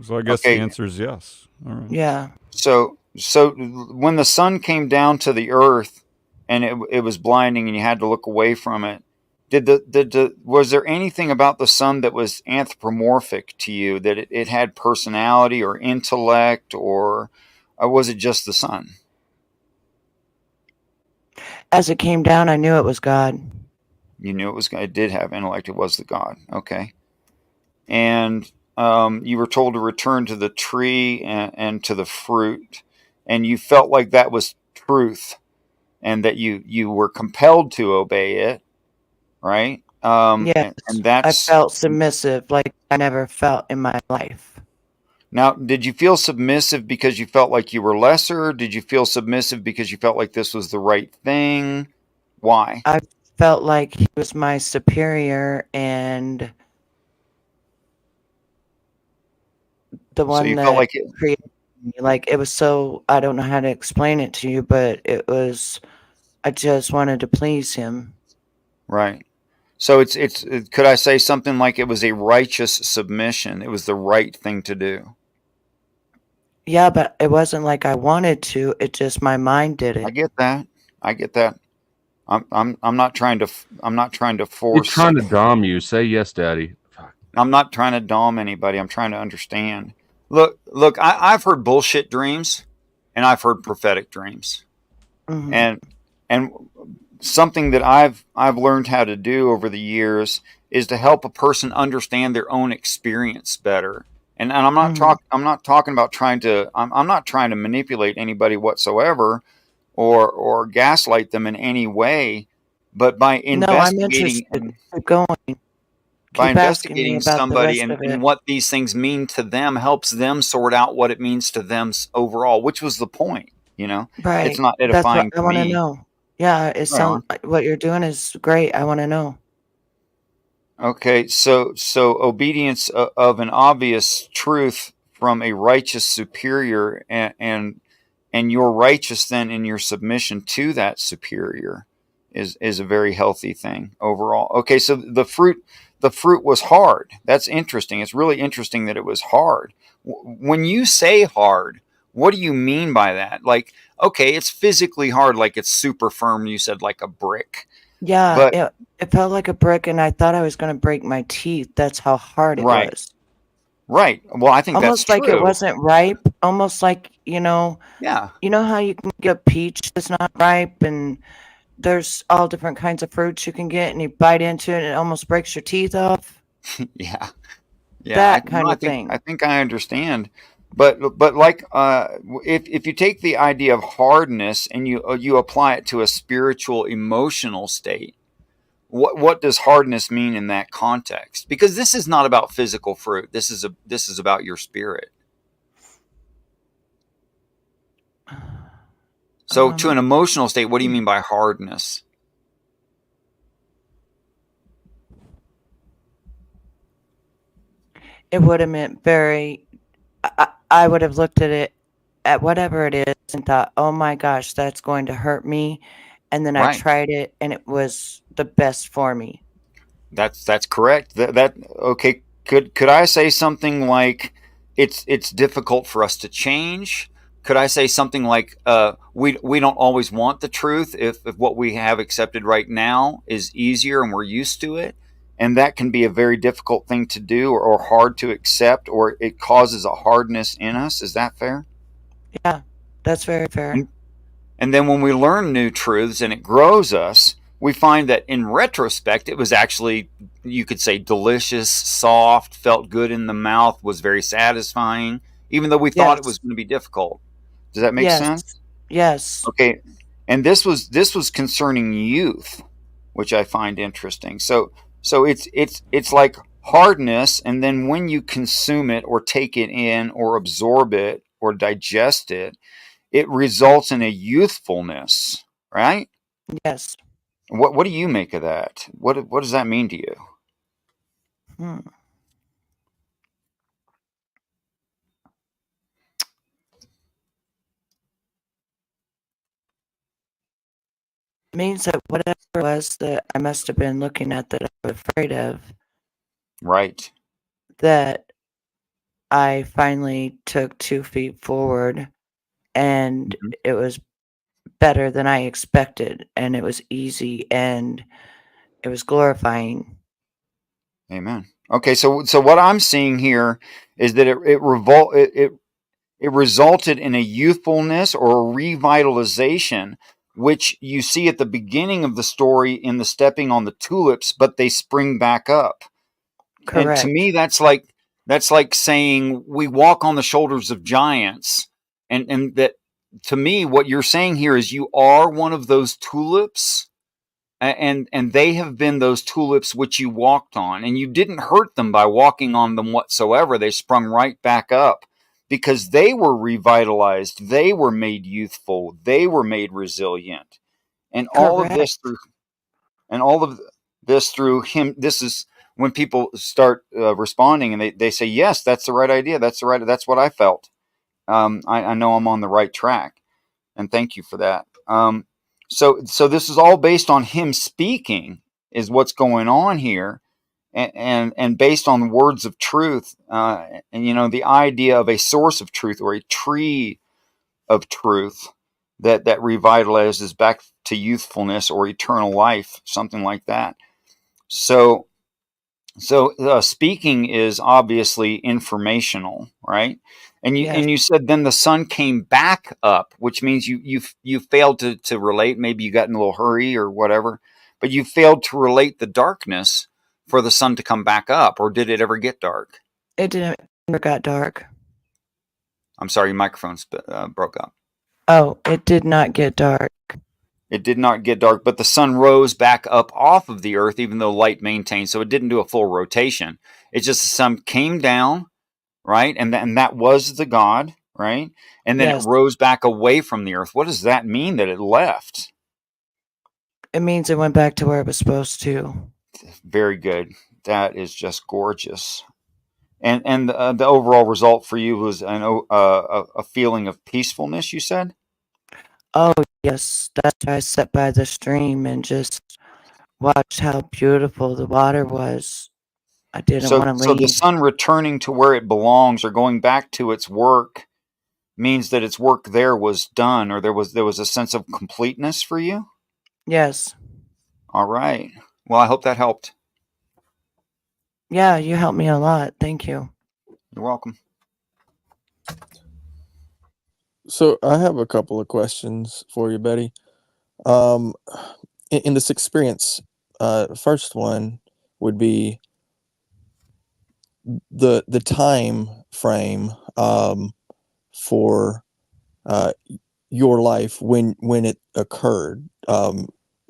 So I guess the answer is yes. All right. Yeah. So when the sun came down to the earth and it was blinding and you had to look away from it, was there anything about the sun that was anthropomorphic to you, that it had personality or intellect, or was it just the sun? As it came down, I knew it was God. You knew it did have intellect. It was the God. Okay. And you were told to return to the tree and to the fruit, and you felt like that was truth, and that you were compelled to obey it, right? Yes. And I that's felt submissive like I never felt in my life. now. Did you feel submissive because you felt like you were lesser? Did you feel submissive because you felt like this was the right thing? Why? I felt like he was my superior and the So one you felt that like it. created me. Like it was so, I don't know how to explain it to you, but it was, I just wanted to please him. Right. So could I say something like it was a righteous submission? It was the right thing to do. Yeah, but it wasn't like I wanted to. It just, my mind did I it. get that. I get that. I'm not trying to He's force. trying to dom you. Say yes, Daddy. I'm not trying to dom anybody. I'm trying to understand. Look. I've heard bullshit dreams, and I've heard prophetic dreams, Mhm. and something that I've learned how to do over the years is to help a person understand their own experience better. And I'm not Mhm. talking about I'm not trying to manipulate anybody whatsoever or gaslight them in any way, but by No, I'm investigating interested. Keep going. by Keep asking me investigating about the somebody rest of and it. what these things mean to them helps them sort out what it means to them overall, which was the point, it's Right. not That's what edifying I to want to me. know. Yeah, it Right sounds on. like what you're doing is great. I want to know. Okay, so obedience of an obvious truth from a righteous superior, and you're righteous then in your submission to that superior is a very healthy thing overall. Okay, so the fruit was hard. That's interesting. It's really interesting that it was hard. When you say hard, what do you mean by that? Like, okay, it's physically hard, like it's super firm. You said like a brick, Yeah, but it felt like a brick, and I thought I was going to break my teeth. That's how hard it right. was. Right. Well, I think that's Almost like it true. wasn't ripe. Almost like, Yeah. you know how you can get a peach that's not ripe, and there's all different kinds of fruits you can get, and you bite into it, and it almost breaks your teeth off. Yeah. Yeah. That kind I of think thing. I understand, but like if you take the idea of hardness and you apply it to a spiritual emotional state, what does hardness mean in that context? Because this is not about physical fruit. This is about your spirit. So to an emotional state, what do you mean by hardness? It would have meant I would have looked at it, at whatever it is, and thought, oh my gosh, that's going to hurt me. And then I Right. tried it, and it was the best for me. That's correct. That okay. Could I say something like it's difficult for us to change? Could I say something like we don't always want the truth if what we have accepted right now is easier and we're used to it, and that can be a very difficult thing to do or hard to accept, or it causes a hardness in us. Is that fair? Yeah, that's very fair. And then when we learn new truths and it grows us, we find that in retrospect, it was actually, you could say, delicious, soft, felt good in the mouth, was very satisfying, even though we thought it Yes. was going to be difficult. Does that make Yes. sense? Yes. Okay. And this was concerning youth, which I find interesting. So it's like hardness, and then when you consume it or take it in or absorb it or digest it, it results in a youthfulness, right? Yes. What do you make of that? What does that mean to you? Hmm. Means that whatever it was that I must have been looking at that I was afraid of, Right. that I finally took 2 feet forward, and Mhm. it was better than I expected, and it was easy, and it was glorifying. Amen. Okay, so what I'm seeing here is that it resulted in a youthfulness or a revitalization, which you see at the beginning of the story in the stepping on the tulips, but they spring back up. And to Correct. me, that's like saying we walk on the shoulders of giants, and that to me, what you're saying here is you are one of those tulips, and they have been those tulips which you walked on, and you didn't hurt them by walking on them whatsoever. They sprung right back up because they were revitalized, they were made youthful, they were made resilient, and all of this Correct. through and all of this through him. This is when people start responding, and they say, yes, that's the right idea, that's what I felt. I know I'm on the right track, and thank you for that. So this is all based on him speaking, is what's going on here, and based on words of truth, and the idea of a source of truth or a tree of truth that revitalizes back to youthfulness or eternal life, something like that. So speaking is obviously informational, right? And Yes. you said then the sun came back up, which means you failed to relate. Maybe you got in a little hurry or whatever, but you failed to relate the darkness for the sun to come back up. Or did it ever get dark? It never got dark. I'm sorry, your microphone broke up. Oh, it did not get dark. It did not get dark, but the sun rose back up off of the earth, even though light maintained. So it didn't do a full rotation. It's just the sun came down, right? And that was the God, right? And then Yes. it rose back away from the earth. What does that mean that it left? It means it went back to where it was supposed to. Very good. That is just gorgeous. And the overall result for you was a feeling of peacefulness, you said? Oh, yes. That's why I sat by the stream and just watched how beautiful the water was. I didn't want to So the leave. sun returning to where it belongs or going back to its work means that its work there was done, or there was a sense of completeness for you? Yes. All right. Well, I hope that helped. Yeah, you helped me a lot. Thank you. You're welcome. So I have a couple of questions for you, Betty. In this experience, first one would be the time frame for your life when it occurred,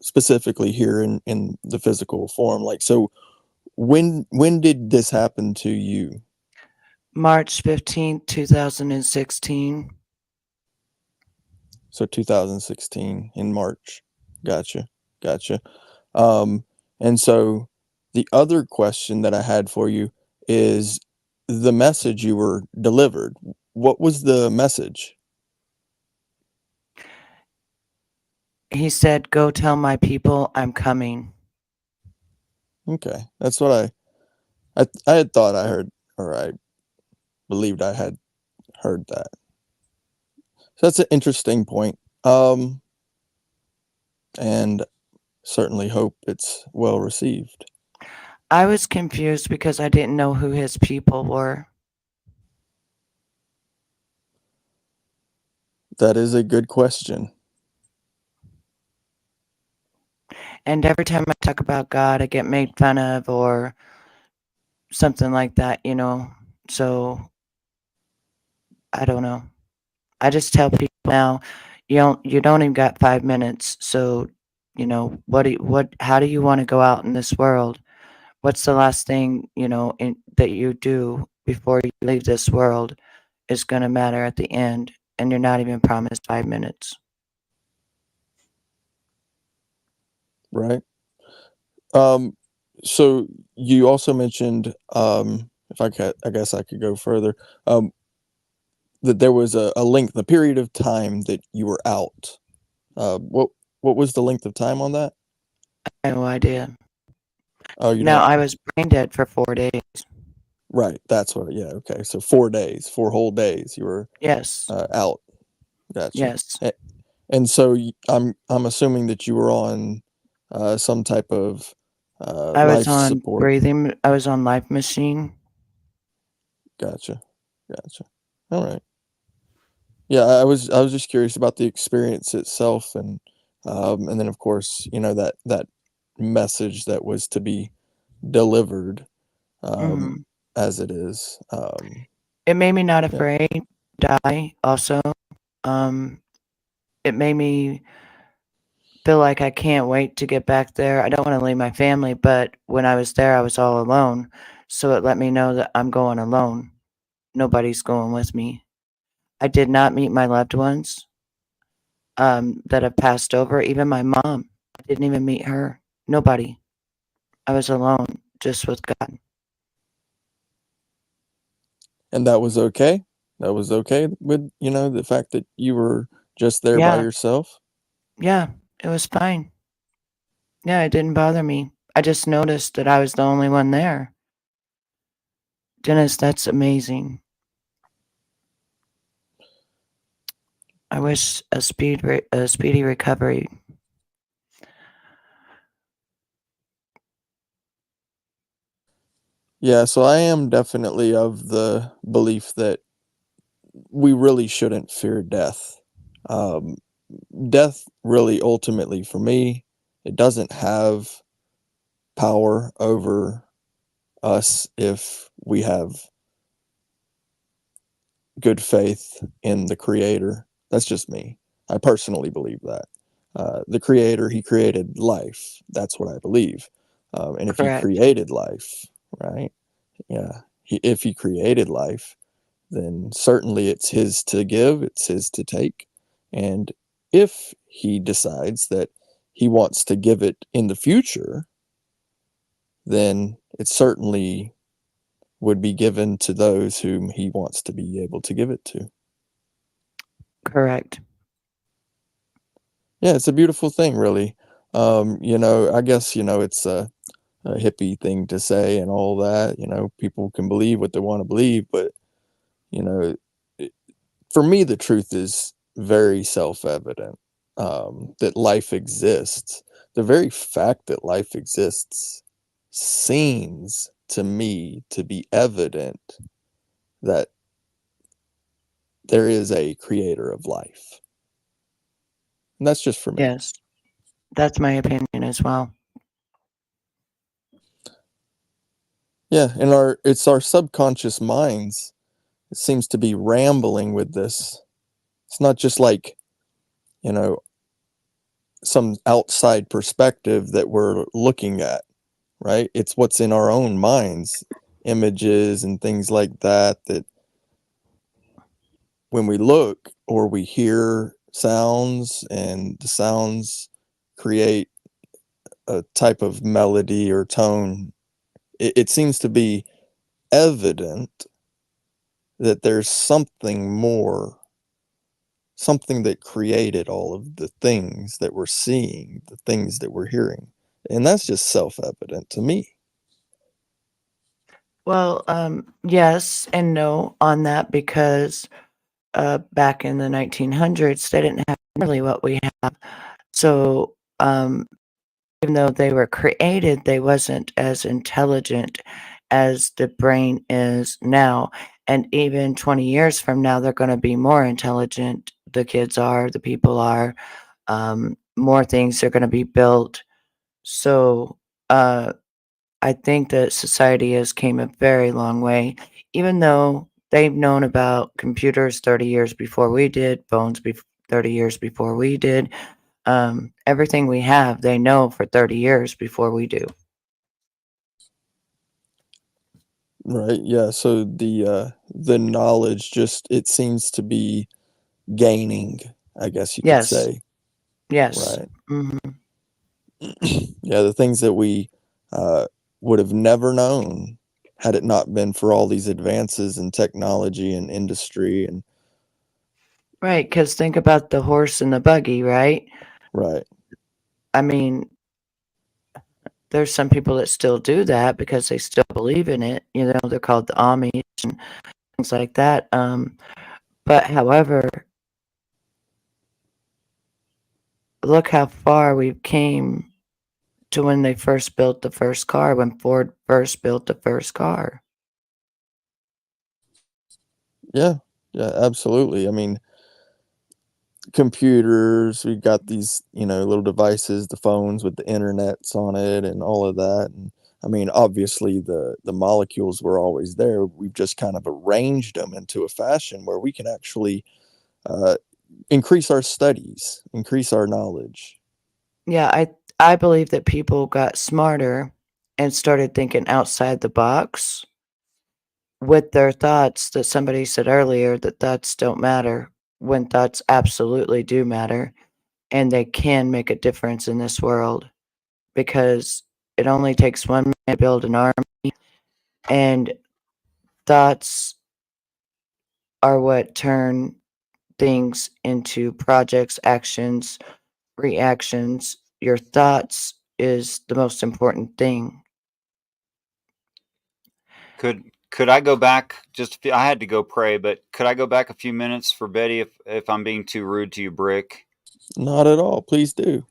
specifically here in the physical form. Like, so when did this happen to you? March 15th, 2016. So 2016 in March. Gotcha. And so the other question that I had for you is the message you were delivered. What was the message? He said, "Go tell my people I'm coming." Okay. That's what I had thought I heard, or I believed I had heard that. So that's an interesting point. And certainly hope it's well received. I was confused because I didn't know who his people were. That is a good question. And every time I talk about God, I get made fun of or something like that, you know. So I don't know. I just tell people now, you don't even got 5 minutes. So, you know, how do you want to go out in this world? What's the last thing, you know, that you do before you leave this world is going to matter at the end, and you're not even promised 5 minutes. Right. So you also mentioned, if I guess I could go further, that there was a period of time that you were out. What was the length of time on that? I have no idea. Oh, you No, don't. I was brain dead for 4 days. Right. That's what. Yeah. Okay. So 4 days, 4 whole days, you were Yes. out. Gotcha. Yes. And so I'm assuming that you were on some type of I was life on support. breathing. I was on life machine. Gotcha. All right. Yeah, I was just curious about the experience itself, and then of course, you know, that message that was to be delivered, Mhm. as it is. It made me not Yeah. afraid to die also. It made me feel like I can't wait to get back there. I don't want to leave my family, but when I was there, I was all alone. So it let me know that I'm going alone. Nobody's going with me. I did not meet my loved ones that have passed over. Even my mom, I didn't even meet her. Nobody. I was alone, just with God. And that was okay? That was okay with, you know, the fact that you were just there by Yeah. yourself? Yeah, it was fine. Yeah, it didn't bother me. I just noticed that I was the only one there. Dennis, that's amazing. I wish a speedy recovery. Yeah, so I am definitely of the belief that we really shouldn't fear death. Um, Death really ultimately, for me, it doesn't have power over us if we have good faith in the creator. That's just me. I personally believe that. The creator, he created life. That's what I believe. And if he Correct. created life, right? Yeah. If he created life, then certainly it's his to give, it's his to take. And if he decides that he wants to give it in the future, then it certainly would be given to those whom he wants to be able to give it to. Correct. Yeah, it's a beautiful thing, really. I guess, it's a hippie thing to say and all that. People can believe what they want to believe, but, you know, for me, the truth is very self-evident, that life exists. The very fact that life exists seems to me to be evident that there is a creator of life. And that's just for me. Yes. That's my opinion as well. Yeah, and it's our subconscious minds. It seems to be rambling with this. It's not just like, some outside perspective that we're looking at, right? It's what's in our own minds, images and things like that, that when we look or we hear sounds and the sounds create a type of melody or tone, it seems to be evident that there's something more, something that created all of the things that we're seeing, the things that we're hearing. And that's just self-evident to me. Well, yes and no on that because back in the 1900s, they didn't have nearly what we have. So, even though they were created, they wasn't as intelligent as the brain is now. And even 20 years from now, they're going to be more intelligent. The kids are, the people are. More things are going to be built. So, I think that society has came a very long way, even though they've known about computers 30 years before we did, phones 30 years before we did. Everything we have, they know for 30 years before we do. Right. Yeah. So the knowledge just, it seems to be gaining, I guess you could Yes. say. Yes. Right. Mhm. Yeah, the things that we would have never known had it not been for all these advances in technology and industry and Right, because think about the horse and the buggy, right? right. I mean, there's some people that still do that because they still believe in it. They're called the Amish and things like that. But however, look how far we've came to when they first built the first car, when Ford first built the first car. Yeah. Yeah, absolutely. I mean, computers, we've got these, little devices, the phones with the internets on it and all of that. And I mean, obviously the molecules were always there. We've just kind of arranged them into a fashion where we can actually increase our studies, increase our knowledge. Yeah, I believe that people got smarter and started thinking outside the box with their thoughts that somebody said earlier that thoughts don't matter when thoughts absolutely do matter and they can make a difference in this world because it only takes one man to build an army and thoughts are what turn things into projects, actions, reactions. Your thoughts is the most important thing. Could Could I go back I had to go pray, but could I go back a few minutes for Betty if I'm being too rude to you, Brick? Not at all. Please do.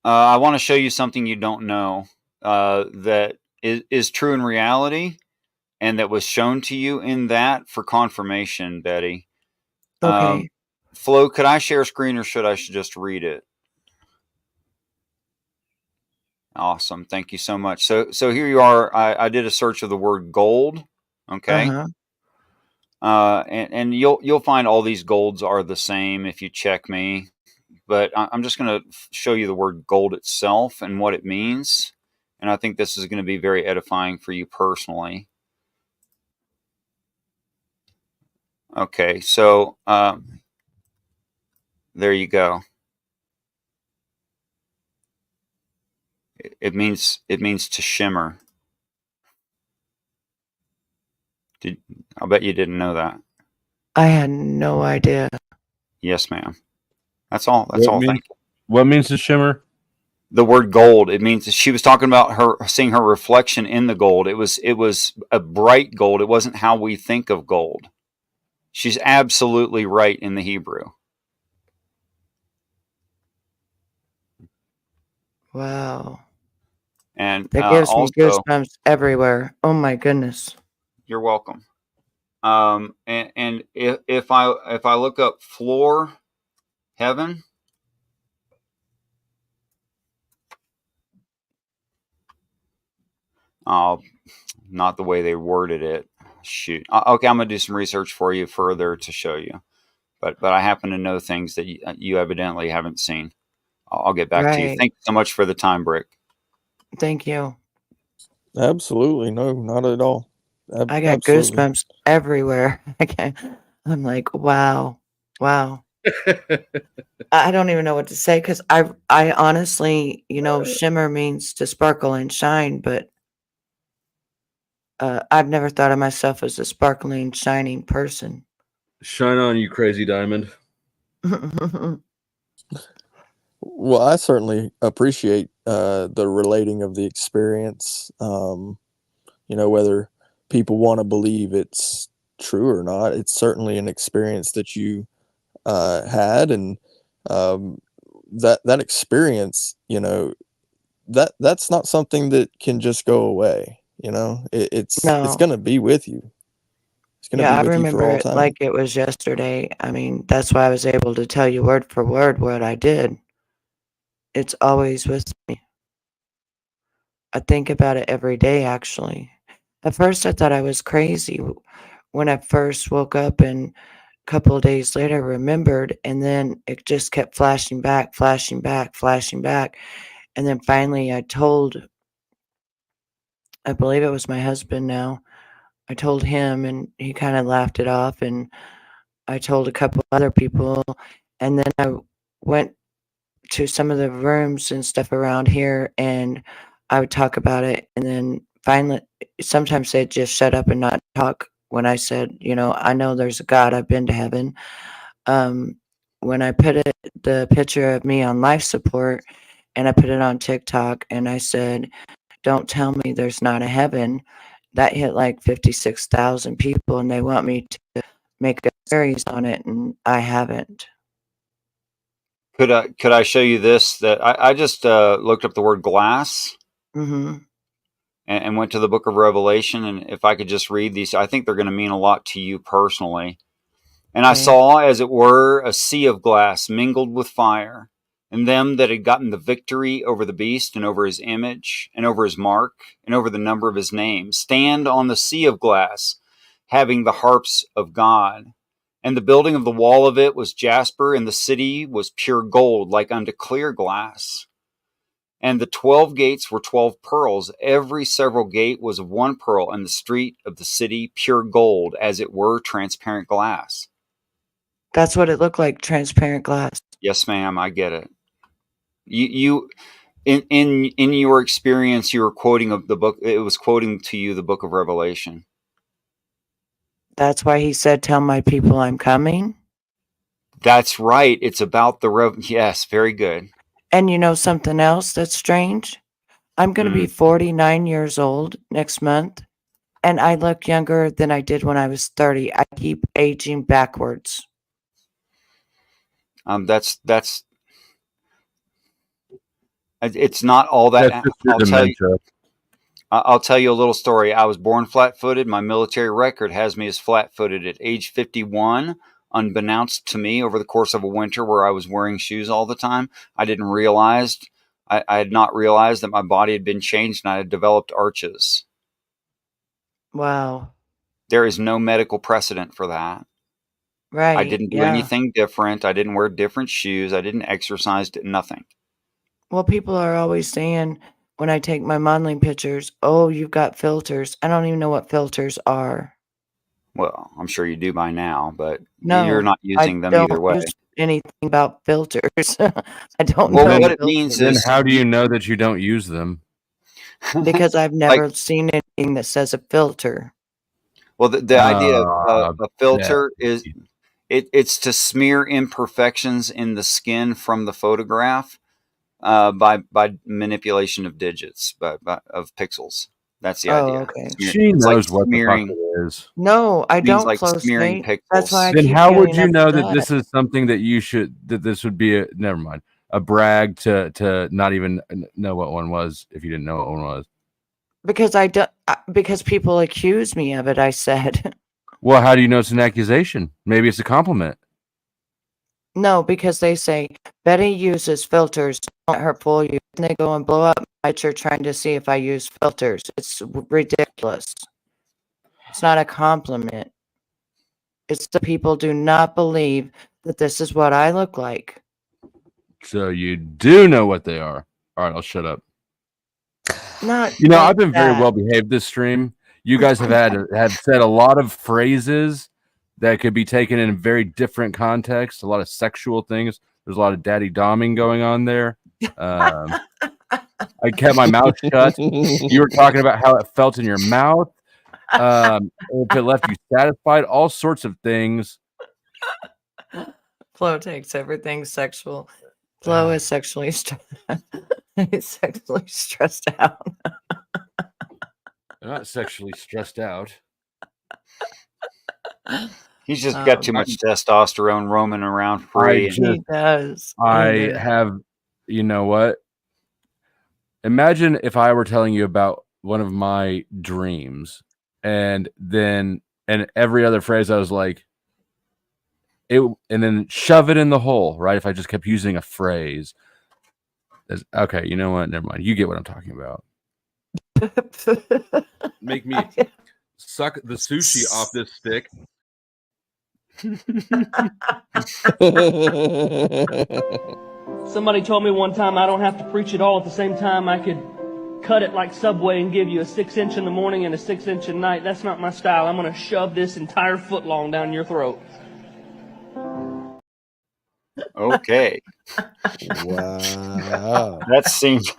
I want to show you something you don't know that is true in reality, and that was shown to you in that for confirmation, Betty. Okay. Flo, could I share screen or should I just read it? Awesome. Thank you so much. So here you are. I did a search of the word gold. Okay. And you'll find all these golds are the same if you check me. But I'm just going to show you the word gold itself and what it means. And I think this is going to be very edifying for you personally. Okay, so there you go. It means to shimmer. I'll bet you didn't know that. I had no idea. Yes, ma'am. That's all. That's all. Thank you. What means to shimmer? The word gold. It means she was talking about her seeing her reflection in the gold. It was a bright gold. It wasn't how we think of gold. She's absolutely right in the Hebrew. Wow. And that gives also, me goosebumps everywhere. Oh my goodness. You're welcome. And if I look up floor heaven, not the way they worded it. Shoot. Okay, I'm gonna do some research for you further to show you. But I happen to know things that you evidently haven't seen. I'll get back to you. Thank you so much for the time, Brick. Thank you. Absolutely. No, not at all. I got goosebumps everywhere. I'm like, wow. I don't even know what to say because I honestly, shimmer means to sparkle and shine, but I've never thought of myself as a sparkling, shining person. Shine on, you crazy diamond. Well, I certainly appreciate the relating of the experience. Whether people want to believe it's true or not, it's certainly an experience that you had, and that experience, that's not something that can just go away. It's going to be with you. It's going to Yeah, I be with you for remember all it time. like it was yesterday. I mean, that's why I was able to tell you word for word what I did. It's always with me. I think about it every day, actually. At first, I thought I was crazy when I first woke up, and a couple of days later remembered, and then it just kept flashing back. And then finally I believe it was my husband now. I told him, and he kind of laughed it off, and I told a couple other people, and then I went to some of the rooms and stuff around here, and I would talk about it, and then finally, sometimes they'd just shut up and not talk when I said, I know there's a God, I've been to heaven. When I put the picture of me on life support, and I put it on TikTok, and I said, don't tell me there's not a heaven, that hit like 56,000 people, and they want me to make a series on it, and I haven't. Could I show you this? That I just looked up the word glass and went to the book of Revelation. And if I could just read these, I think they're going to mean a lot to you personally. And I saw, as it were, a sea of glass mingled with fire, and them that had gotten the victory over the beast and over his image and over his mark and over the number of his name stand on the sea of glass, having the harps of God. And the building of the wall of it was jasper, and the city was pure gold, like unto clear glass. And the 12 gates were 12 pearls. Every several gate was of one pearl, and the street of the city pure gold, as it were transparent glass. That's what it looked like, transparent glass. Yes, ma'am, I get it. You in your experience, you were quoting the book. It was quoting to you the book of Revelation. That's why he said, tell my people I'm coming. That's right. It's about yes, very good. And you know something else that's strange? I'm going to be 49 years old next month. and I look younger than I did when I was 30. I keep aging backwards. That's it's not all that. That's just your I'll tell you. dementia. I'll tell you a little story. I was born flat-footed. My military record has me as flat-footed at age 51. Unbeknownst to me, over the course of a winter where I was wearing shoes all the time, I didn't realize. I had not realized that my body had been changed and I had developed arches. Wow. There is no medical precedent for that. Right. I didn't do anything different. I didn't wear different shoes. I didn't exercise. Nothing. Well, people are always saying when I take my modeling pictures, "Oh, you've got filters." I don't even know what filters are. Well, I'm sure you do by now, but No, you're not I using them don't either way. use anything about filters. I don't Well, know what it filters. means Then is how do you know that you don't use them? Because I've like, never seen anything that says a filter. well, the idea of a yeah. filter is it's to smear imperfections in the skin from the photograph by manipulation of digits, of pixels. That's the Oh, idea. okay. She It's like knows what the fuck smearing. it is. No, I It means don't like close smearing mate. That's why I pixels. Then keep how would getting you know that upset. this is something that you should, that this would be a, never mind, a brag to not even know what one was if you didn't know what one was? Because I do, because people accuse me of it, I said. Well, how do you know it's an accusation? Maybe it's a compliment. No, because they say Betty uses filters. Don't let her fool you. And they go and blow up my church trying to see if I use filters. It's ridiculous. It's not a compliment. It's the people do not believe that this is what I look like. So you do know what they are. All right, I'll shut up. Not You know, like I've been very that. well behaved this stream. You guys have said a lot of phrases that could be taken in very different contexts. A lot of sexual things. There's a lot of daddy doming going on there. I kept my mouth shut. You were talking about how it felt in your mouth. If it left you satisfied, all sorts of things. Flo takes everything sexual. Flo is sexually sexually stressed out. I'm not sexually stressed out. He's just got too much testosterone roaming around free. He does. I have, you know what? Imagine if I were telling you about one of my dreams, and every other phrase I was like, and then shove it in the hole, right? If I just kept using a phrase. Okay, you know what? Never mind. You get what I'm talking about. Make me suck the sushi off this stick. Somebody told me one time I don't have to preach it all at the same time. I could cut it like Subway and give you a 6-inch in the morning and a 6-inch at night. That's not my style. I'm going to shove this entire foot long down your throat. Okay. Wow. That seems.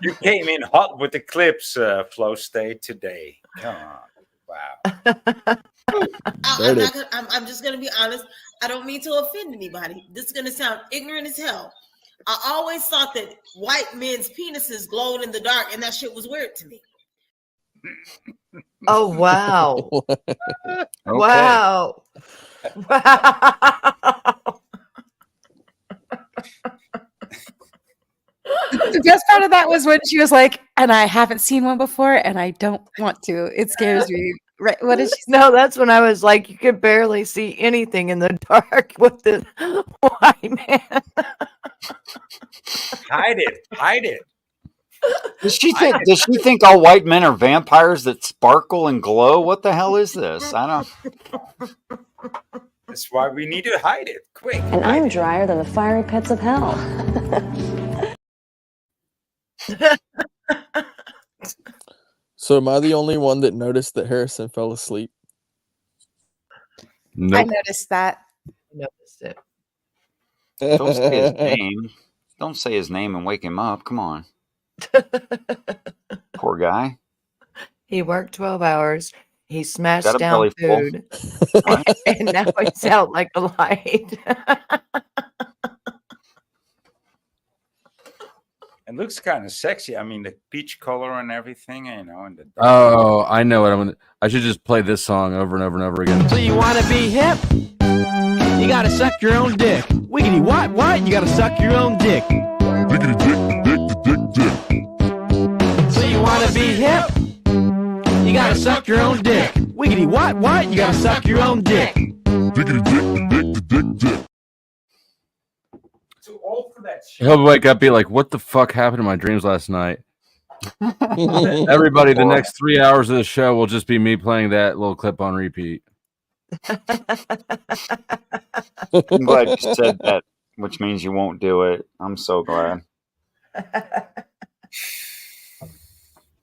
You came in hot with the clips, Flow State, today. Come on. Wow. I'm just gonna be honest. I don't mean to offend anybody. This is gonna sound ignorant as hell. I always thought that white men's penises glowed in the dark, and that shit was weird to me. Oh wow! Okay. Wow! Wow! The best part of that was when she was like, and I haven't seen one before and I don't want to. It scares me. Right. What is she saying? No, that's when I was like, you could barely see anything in the dark with the white man. Hide it. Hide it. Does she think all white men are vampires that sparkle and glow? What the hell is this? I don't. That's why we need to hide it. Quick. And I'm drier than the fiery pits of hell. So am I the only one that noticed that Harrison fell asleep? I noticed that. Noticed it. Don't say his name. Don't say his name and wake him up. Come on. Poor guy. He worked 12 hours. He Got smashed a down belly full. food. And now he's out like a light. It looks kind of sexy. I mean, the peach color and everything, you know. And the Oh, I know what I'm gonna. I should just play this song over and over and over again. So you want to be hip? You gotta suck your own dick. Wiggity what? What? You gotta suck your own dick. Wiggity dick. So you want to be hip? You gotta suck your own dick. Wiggity what? What? You gotta suck your own dick. Wiggity dick. Too old for that shit. He'll wake up, be like, "What the fuck happened to my dreams last night?" Everybody, the next 3 hours of the show will just be me playing that little clip on repeat. I'm glad you said that, which means you won't do it. I'm so glad.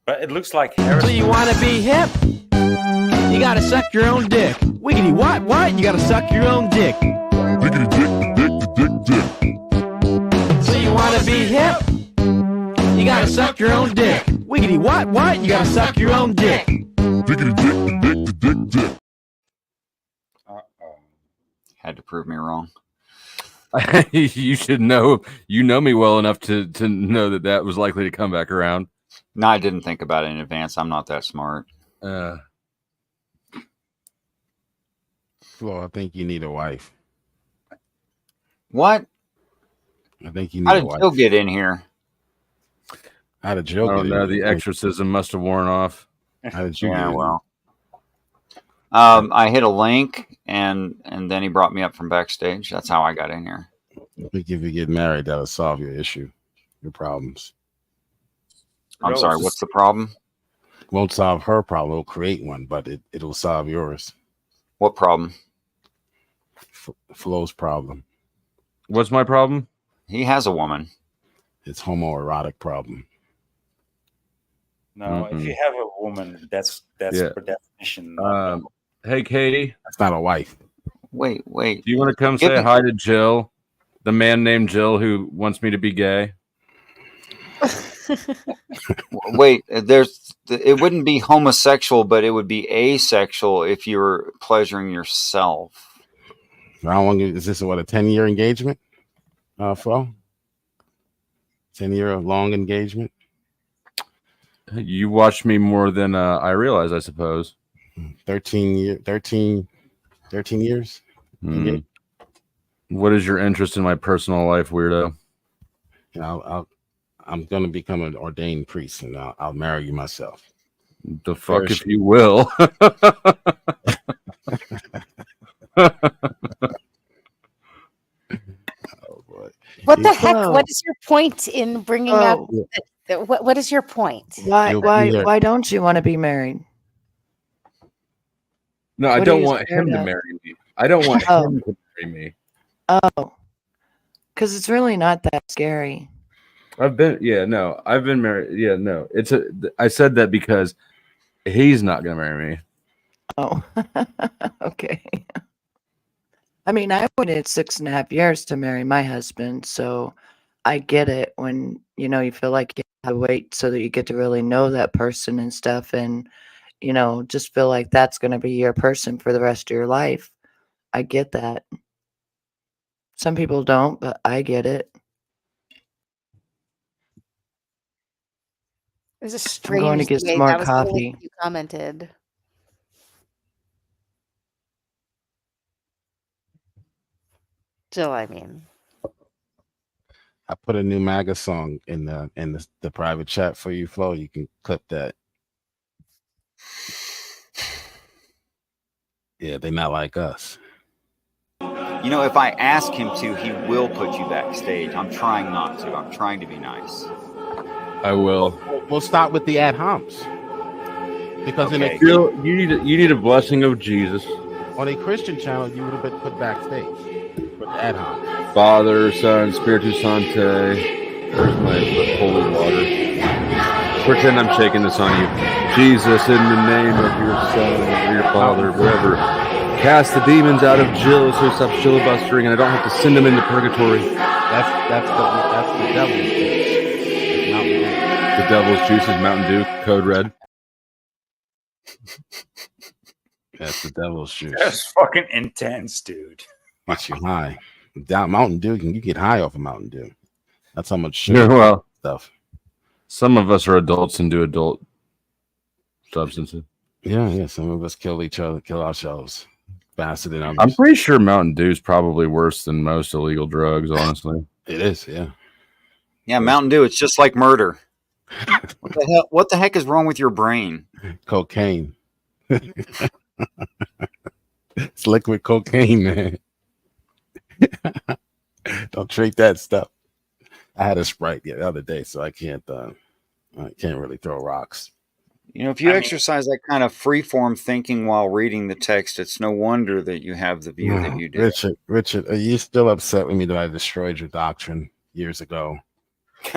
But it looks like So you want to be hip? You gotta suck your own dick. Wiggity what? What? You gotta suck your own dick. Wiggity dick. So you want to be hip? You gotta suck your own dick. Wiggity what? What? You gotta suck your own dick. Wiggity dick. Had to prove me wrong. You should know. You know me well enough to know that that was likely to come back around. No, I didn't think about it in advance. I'm not that smart. Flo, I think you need a wife. What? I think you need How a did wife. Jill get in here? How did Jill I get don't in know. here? The exorcism must have worn off. How did you Yeah, get in? well. I hit a link, and then he brought me up from backstage. That's how I got in here. I think if you get married, that'll solve your issue, your problems. I'm sorry, what's the problem? Won't solve her problem. It'll create one, but it'll solve yours. What problem? Flo's problem. What's my problem? He has a woman. It's homoerotic problem. No, if you have a woman, that's Yeah. per definition. Hey, Katie. That's not a wife. Wait. Do you want to come say hi to Jill, the man named Jill who wants me to be gay? Wait, it wouldn't be homosexual, but it would be asexual if you were pleasuring yourself. How long is this? What, a 10-year engagement, Flo? 10-year long engagement? You watched me more than I realize, I suppose. 13 years. Mm. What is your interest in my personal life, weirdo? You know, I'm going to become an ordained priest, and I'll marry you myself. The fuck if you will. Oh boy! What the heck? What is your point in bringing up? What is your point? Why don't you want to be married? No, I What are don't you want him scared to of? marry me. I don't want him to marry me. Oh, because it's really not that scary. I've been married. Yeah, no. I said that because he's not gonna marry me. Oh, okay. I mean, I waited 6.5 years to marry my husband, so I get it when, you feel like you have to wait so that you get to really know that person and stuff, and, just feel like that's going to be your person for the rest of your life. I get that. Some people don't, but I get it. It was a I'm strange going to get way some more that was the way coffee. you commented. Jill, I mean. I put a new MAGA song in the private chat for you, Flo. You can clip that. Yeah, they're not like us. If I ask him to, he will put you backstage. I'm trying not to. I'm trying to be nice. I will. We'll start with the ad homs. Because Okay. you need a blessing of Jesus. on a Christian channel, you would have been put backstage with the ad homs. Father, Son, Spiritus Sancte. Where's my holy water? Pretend I'm shaking this on you. Jesus, in the name of your Son, or your Father, whatever. Cast the demons out of Jill so he stops filibustering and I don't have to send him into purgatory. That's the devil's juice. It's Mountain Dew. The devil's juice is Mountain Dew, code red. That's the devil's juice. That's fucking intense, dude. Gets you high. Down Mountain Dew, you get high off of Mountain Dew. That's how much Yeah, sugar. well, stuff. Some of us are adults and do adult substances. Yeah. Some of us kill each other, kill ourselves faster than others. I'm pretty sure Mountain Dew is probably worse than most illegal drugs, honestly. It is, yeah. Yeah, Mountain Dew, it's just like murder. What the heck is wrong with your brain? Cocaine. It's liquid cocaine, man. Don't treat that stuff. I had a Sprite the other day, so I can't really throw rocks. You know, if you exercise that kind of free-form thinking while reading the text, it's no wonder that you have the view that you do. Richard, are you still upset with me that I destroyed your doctrine years ago?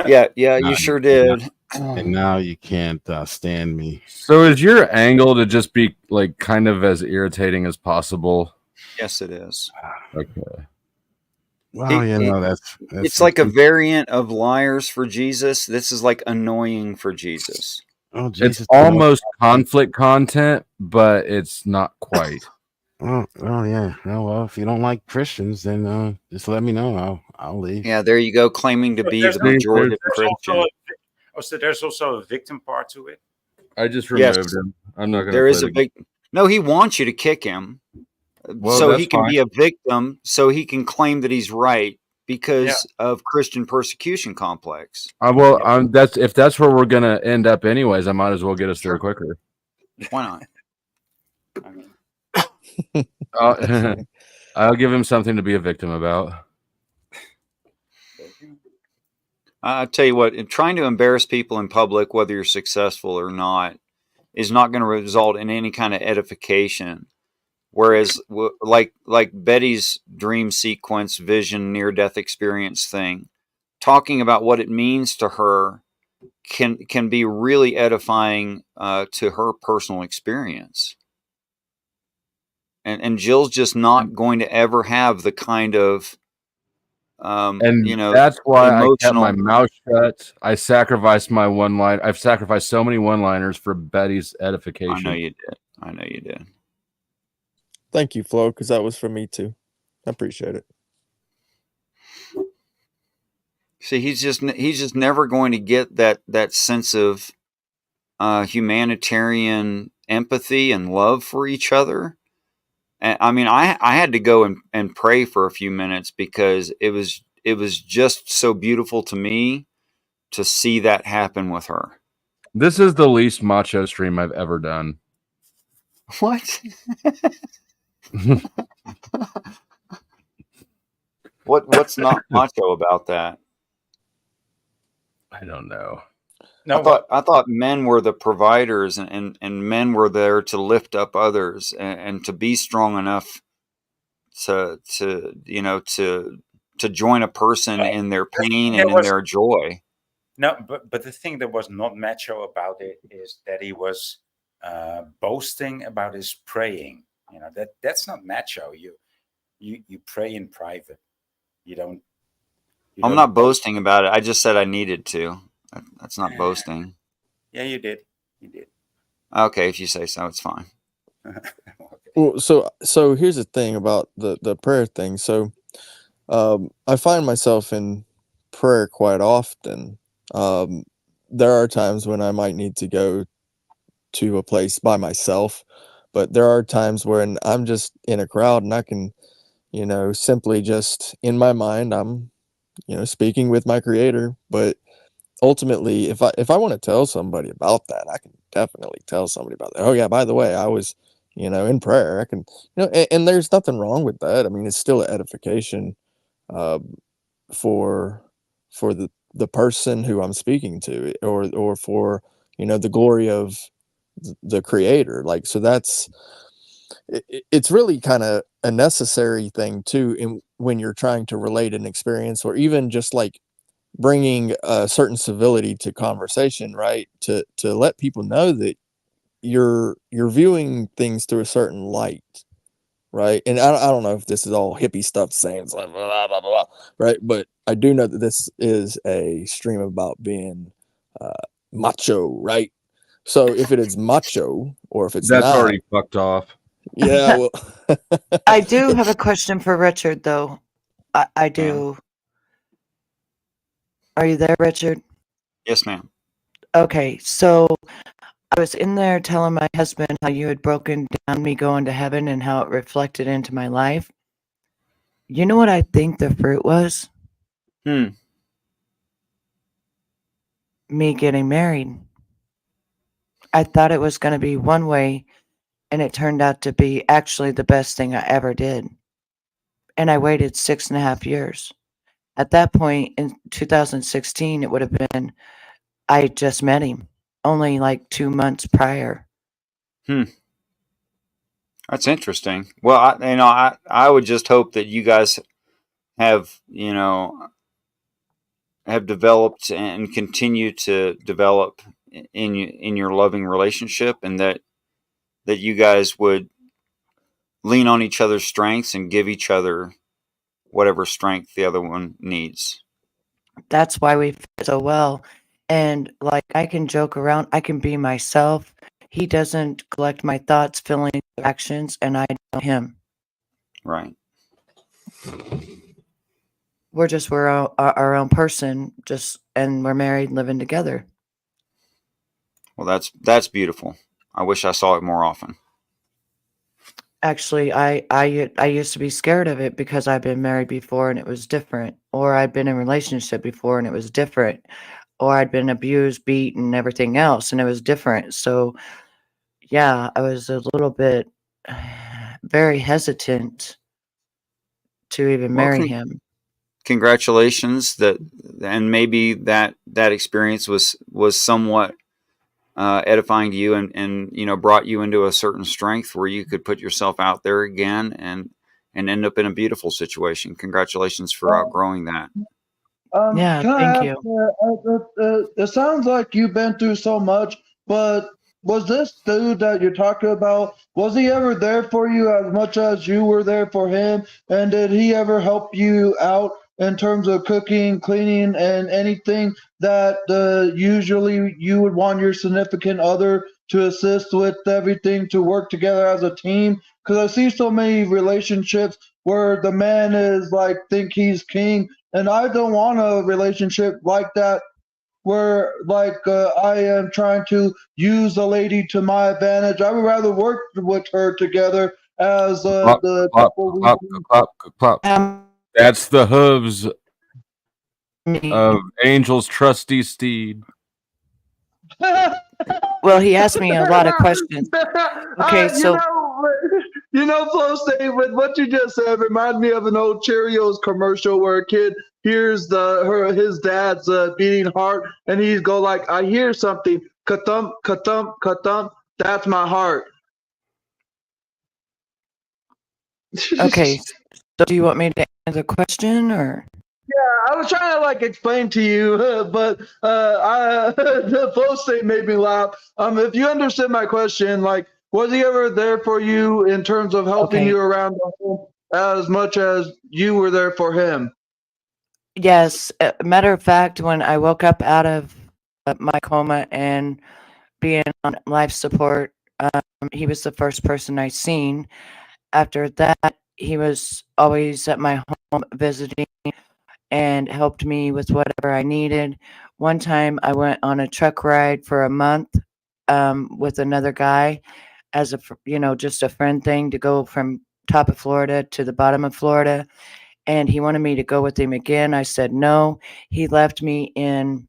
Yeah, you sure did. And now you can't stand me. So is your angle to just be like kind of as irritating as possible? Yes, it is. Okay. Well, that's it's like a variant of liars for Jesus. This is like annoying for Jesus. Oh, Jesus. It's almost conflict content, but it's not quite. Oh yeah. Well, if you don't like Christians, then just let me know. I'll leave. Yeah, there you go, claiming to be the majority Christian. So there's also a victim part to it. I just removed him. I'm not going to. There is a victim. No, he wants you to kick him, well, so he can be a victim, so he can claim that he's right because of Christian persecution complex. If that's where we're going to end up, anyways, I might as well get us there quicker. Why not? I'll give him something to be a victim about. I'll tell you what, trying to embarrass people in public, whether you're successful or not, is not going to result in any kind of edification. Whereas, like Betty's dream sequence, vision, near-death experience thing, talking about what it means to her can be really edifying to her personal experience. And Jill's just not going to ever have the kind of that's why I kept my mouth shut. I sacrificed my one line. I've sacrificed so many one-liners for Betty's edification. I know you did. Thank you, Flo, because that was for me too. I appreciate it. See, he's just never going to get that sense of humanitarian empathy and love for each other. And I mean, I had to go and pray for a few minutes because it was just so beautiful to me to see that happen with her. This is the least macho stream I've ever done. What? What's not macho about that? I don't know. No, I thought men were the providers and men were there to lift up others and to be strong enough to join a person in their pain and in their joy. No, but the thing that was not macho about it is that he was boasting about his praying. You know, that's not macho. You pray in private. I'm not boasting about it. I just said I needed to. That's not boasting. Yeah, you did. You did. Okay, if you say so, it's fine. Well, so here's the thing about the prayer thing. So I find myself in prayer quite often. There are times when I might need to go to a place by myself, but there are times when I'm just in a crowd and I can, simply just in my mind, I'm, speaking with my creator. But ultimately, if I want to tell somebody about that, I can definitely tell somebody about that. Oh yeah, by the way, I was, in prayer. I can, and there's nothing wrong with that. I mean, it's still an edification for the person who I'm speaking to, or for, the glory of the creator. Like, so it's really kind of a necessary thing too, when you're trying to relate an experience, or even just like bringing a certain civility to conversation, right? To let people know that you're viewing things through a certain light, right? And I don't know if this is all hippie stuff saying it's like blah, blah, blah, blah, right? But I do know that this is a stream about being macho, right? So if it is macho, or if it's that's not, already fucked off. Yeah, well, I do have a question for Richard, though. I do. Are you there, Richard? Yes, ma'am. Okay, so I was in there telling my husband how you had broken down me going to heaven and how it reflected into my life. You know what I think the fruit was? Me getting married. I thought it was going to be one way, and it turned out to be actually the best thing I ever did. And I waited 6.5 years. At that point in 2016, it would have been I just met him only like 2 months prior. That's interesting. Well, I would just hope that you guys have, have developed and continue to develop in your loving relationship, and that you guys would lean on each other's strengths and give each other whatever strength the other one needs. That's why we fit so well. And like I can joke around, I can be myself. He doesn't collect my thoughts, feelings, actions, and I don't him. Right. We're our own person, and we're married, living together. Well, that's beautiful. I wish I saw it more often. Actually, I used to be scared of it because I've been married before and it was different, or I'd been in a relationship before and it was different, or I'd been abused, beaten, everything else, and it was different. So, yeah, I was a little bit very hesitant to even marry him. Congratulations and maybe that experience was somewhat edifying to you, and brought you into a certain strength where you could put yourself out there again and end up in a beautiful situation. Congratulations for outgrowing that. Yeah, can I thank ask, you. it sounds like you've been through so much, but was this dude that you're talking about, was he ever there for you as much as you were there for him? And did he ever help you out in terms of cooking, cleaning, and anything that usually you would want your significant other to assist with, everything to work together as a team? Because I see so many relationships where the man is like, think he's king, and I don't want a relationship like that where I am trying to use a lady to my advantage. I would rather work with her together as Clop, the clop, couple clop, clop, clop. That's the hooves of Angel's trusty steed. Well, he asked me a lot of questions. Okay, so Flow State, with what you just said reminded me of an old Cheerios commercial where a kid hears his dad's beating heart, and he's go like, "I hear something, ka-thump, ka-thump, ka-thump. That's my heart." okay, so do you want me to answer the question or? Yeah, I was trying to explain to you, but the Flow State made me laugh. If you understood my question, was he ever there for you in terms of helping you around the home as much as you were there for him? Yes. Matter of fact, when I woke up out of my coma and being on life support, he was the first person I seen. After that, he was always at my home visiting and helped me with whatever I needed. One time I went on a truck ride for a month with another guy as just a friend thing to go from top of Florida to the bottom of Florida. And he wanted me to go with him again. I said no. He left me in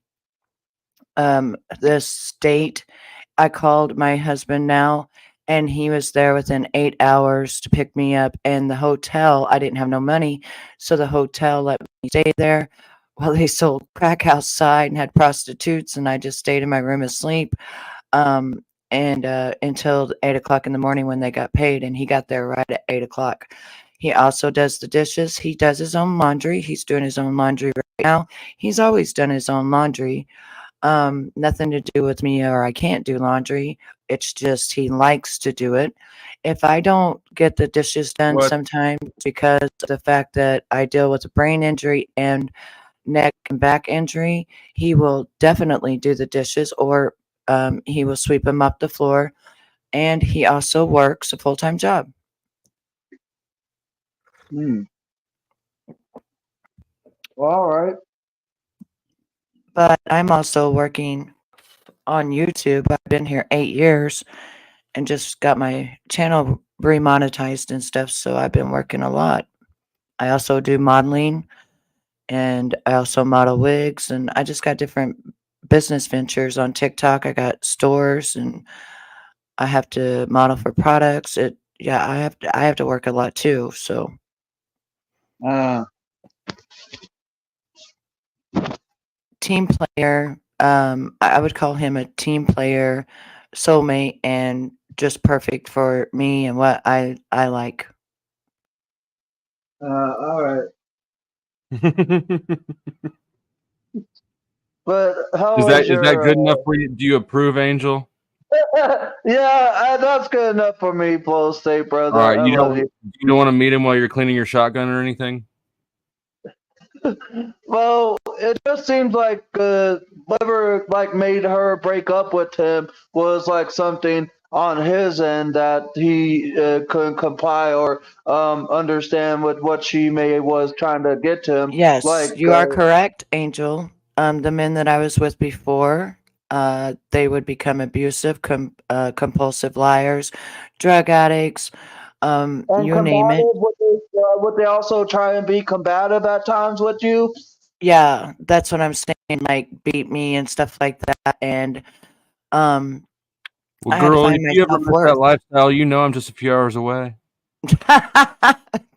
this state. I called my husband now, and he was there within 8 hours to pick me up. And the hotel, I didn't have no money, so the hotel let me stay there while they sold crack outside and had prostitutes, and I just stayed in my room asleep. And until 8 o'clock in the morning when they got paid, and he got there right at 8 o'clock. He also does the dishes. He does his own laundry. He's doing his own laundry right now. He's always done his own laundry. Nothing to do with me or I can't do laundry. It's just he likes to do it. If I don't get the dishes done sometimes because of the fact that I deal with a brain injury and neck and back injury, he will definitely do the dishes, or he will sweep them up the floor. And he also works a full-time job. Well, all right. but I'm also working on YouTube. I've been here 8 years and just got my channel remonetized and stuff, so I've been working a lot. I also do modeling, and I also model wigs, and I just got different business ventures on TikTok. I got stores, and I have to model for products. I have to work a lot too, so team player. I would call him a team player, soulmate, and just perfect for me and what I like. All right. But how Is that your good enough for you? Do you approve, Angel? yeah, that's good enough for me, Flow State brother. All right, I love you. you don't want to meet him while you're cleaning your shotgun or anything? Well, it just seems like whatever like made her break up with him was like something on his end that he couldn't comply or understand with what she may was trying to get to him. Yes, Like you are correct, Angel. The men that I was with before, they would become abusive, compulsive liars, drug addicts, and you name it. combative, would they also try and be combative at times with you? Yeah, that's what I'm saying. Like beat me and stuff like that, and Well, I had to girl, find if my you ever miss self-worth. that lifestyle, you know I'm just a few hours away.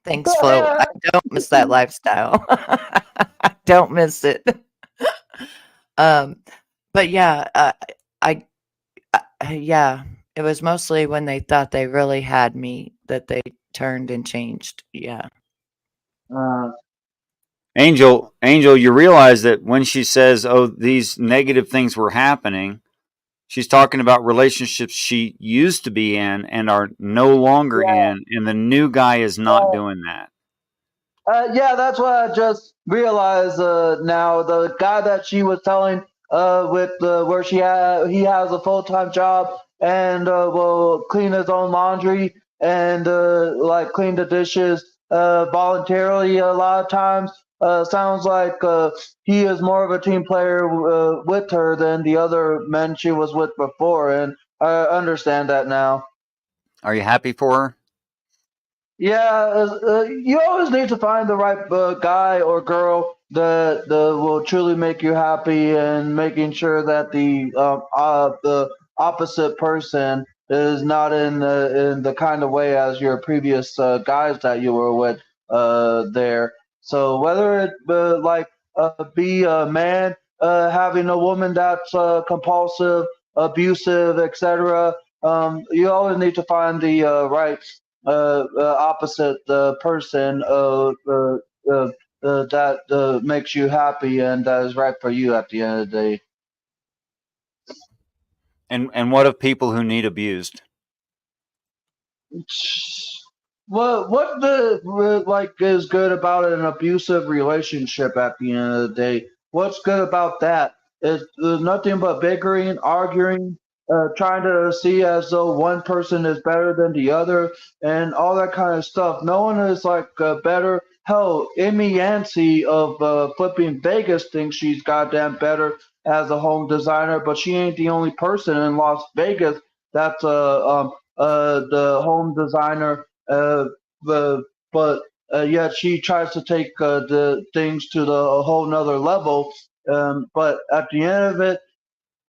Thanks, Flo. I don't miss that lifestyle. I don't miss it. But yeah, yeah, it was mostly when they thought they really had me that they turned and changed. Yeah. Angel, you realize that when she says, "Oh, these negative things were happening," she's talking about relationships she used to be in and are no longer in, and the new guy is not doing that. Yeah, that's what I just realized. Now the guy that she was telling, with where he has a full-time job and will clean his own laundry and like clean the dishes voluntarily a lot of times. Sounds like he is more of a team player with her than the other men she was with before, and I understand that now. Are you happy for her? Yeah, you always need to find the right guy or girl that will truly make you happy, and making sure that the opposite person is not in the kind of way as your previous guys that you were with there. So whether it be a man having a woman that's compulsive, abusive, etc., you always need to find the right opposite person that makes you happy and that is right for you at the end of the day. And what of people who need abused? What the like is good about an abusive relationship at the end of the day? What's good about that? It's nothing but bickering, arguing, trying to see as though one person is better than the other, and all that kind of stuff. No one is like better. Hell, Amy Yancey of Flipping Vegas thinks she's goddamn better as a home designer, but she ain't the only person in Las Vegas that's the home designer. But yet she tries to take the things to the a whole nother level. But at the end of it,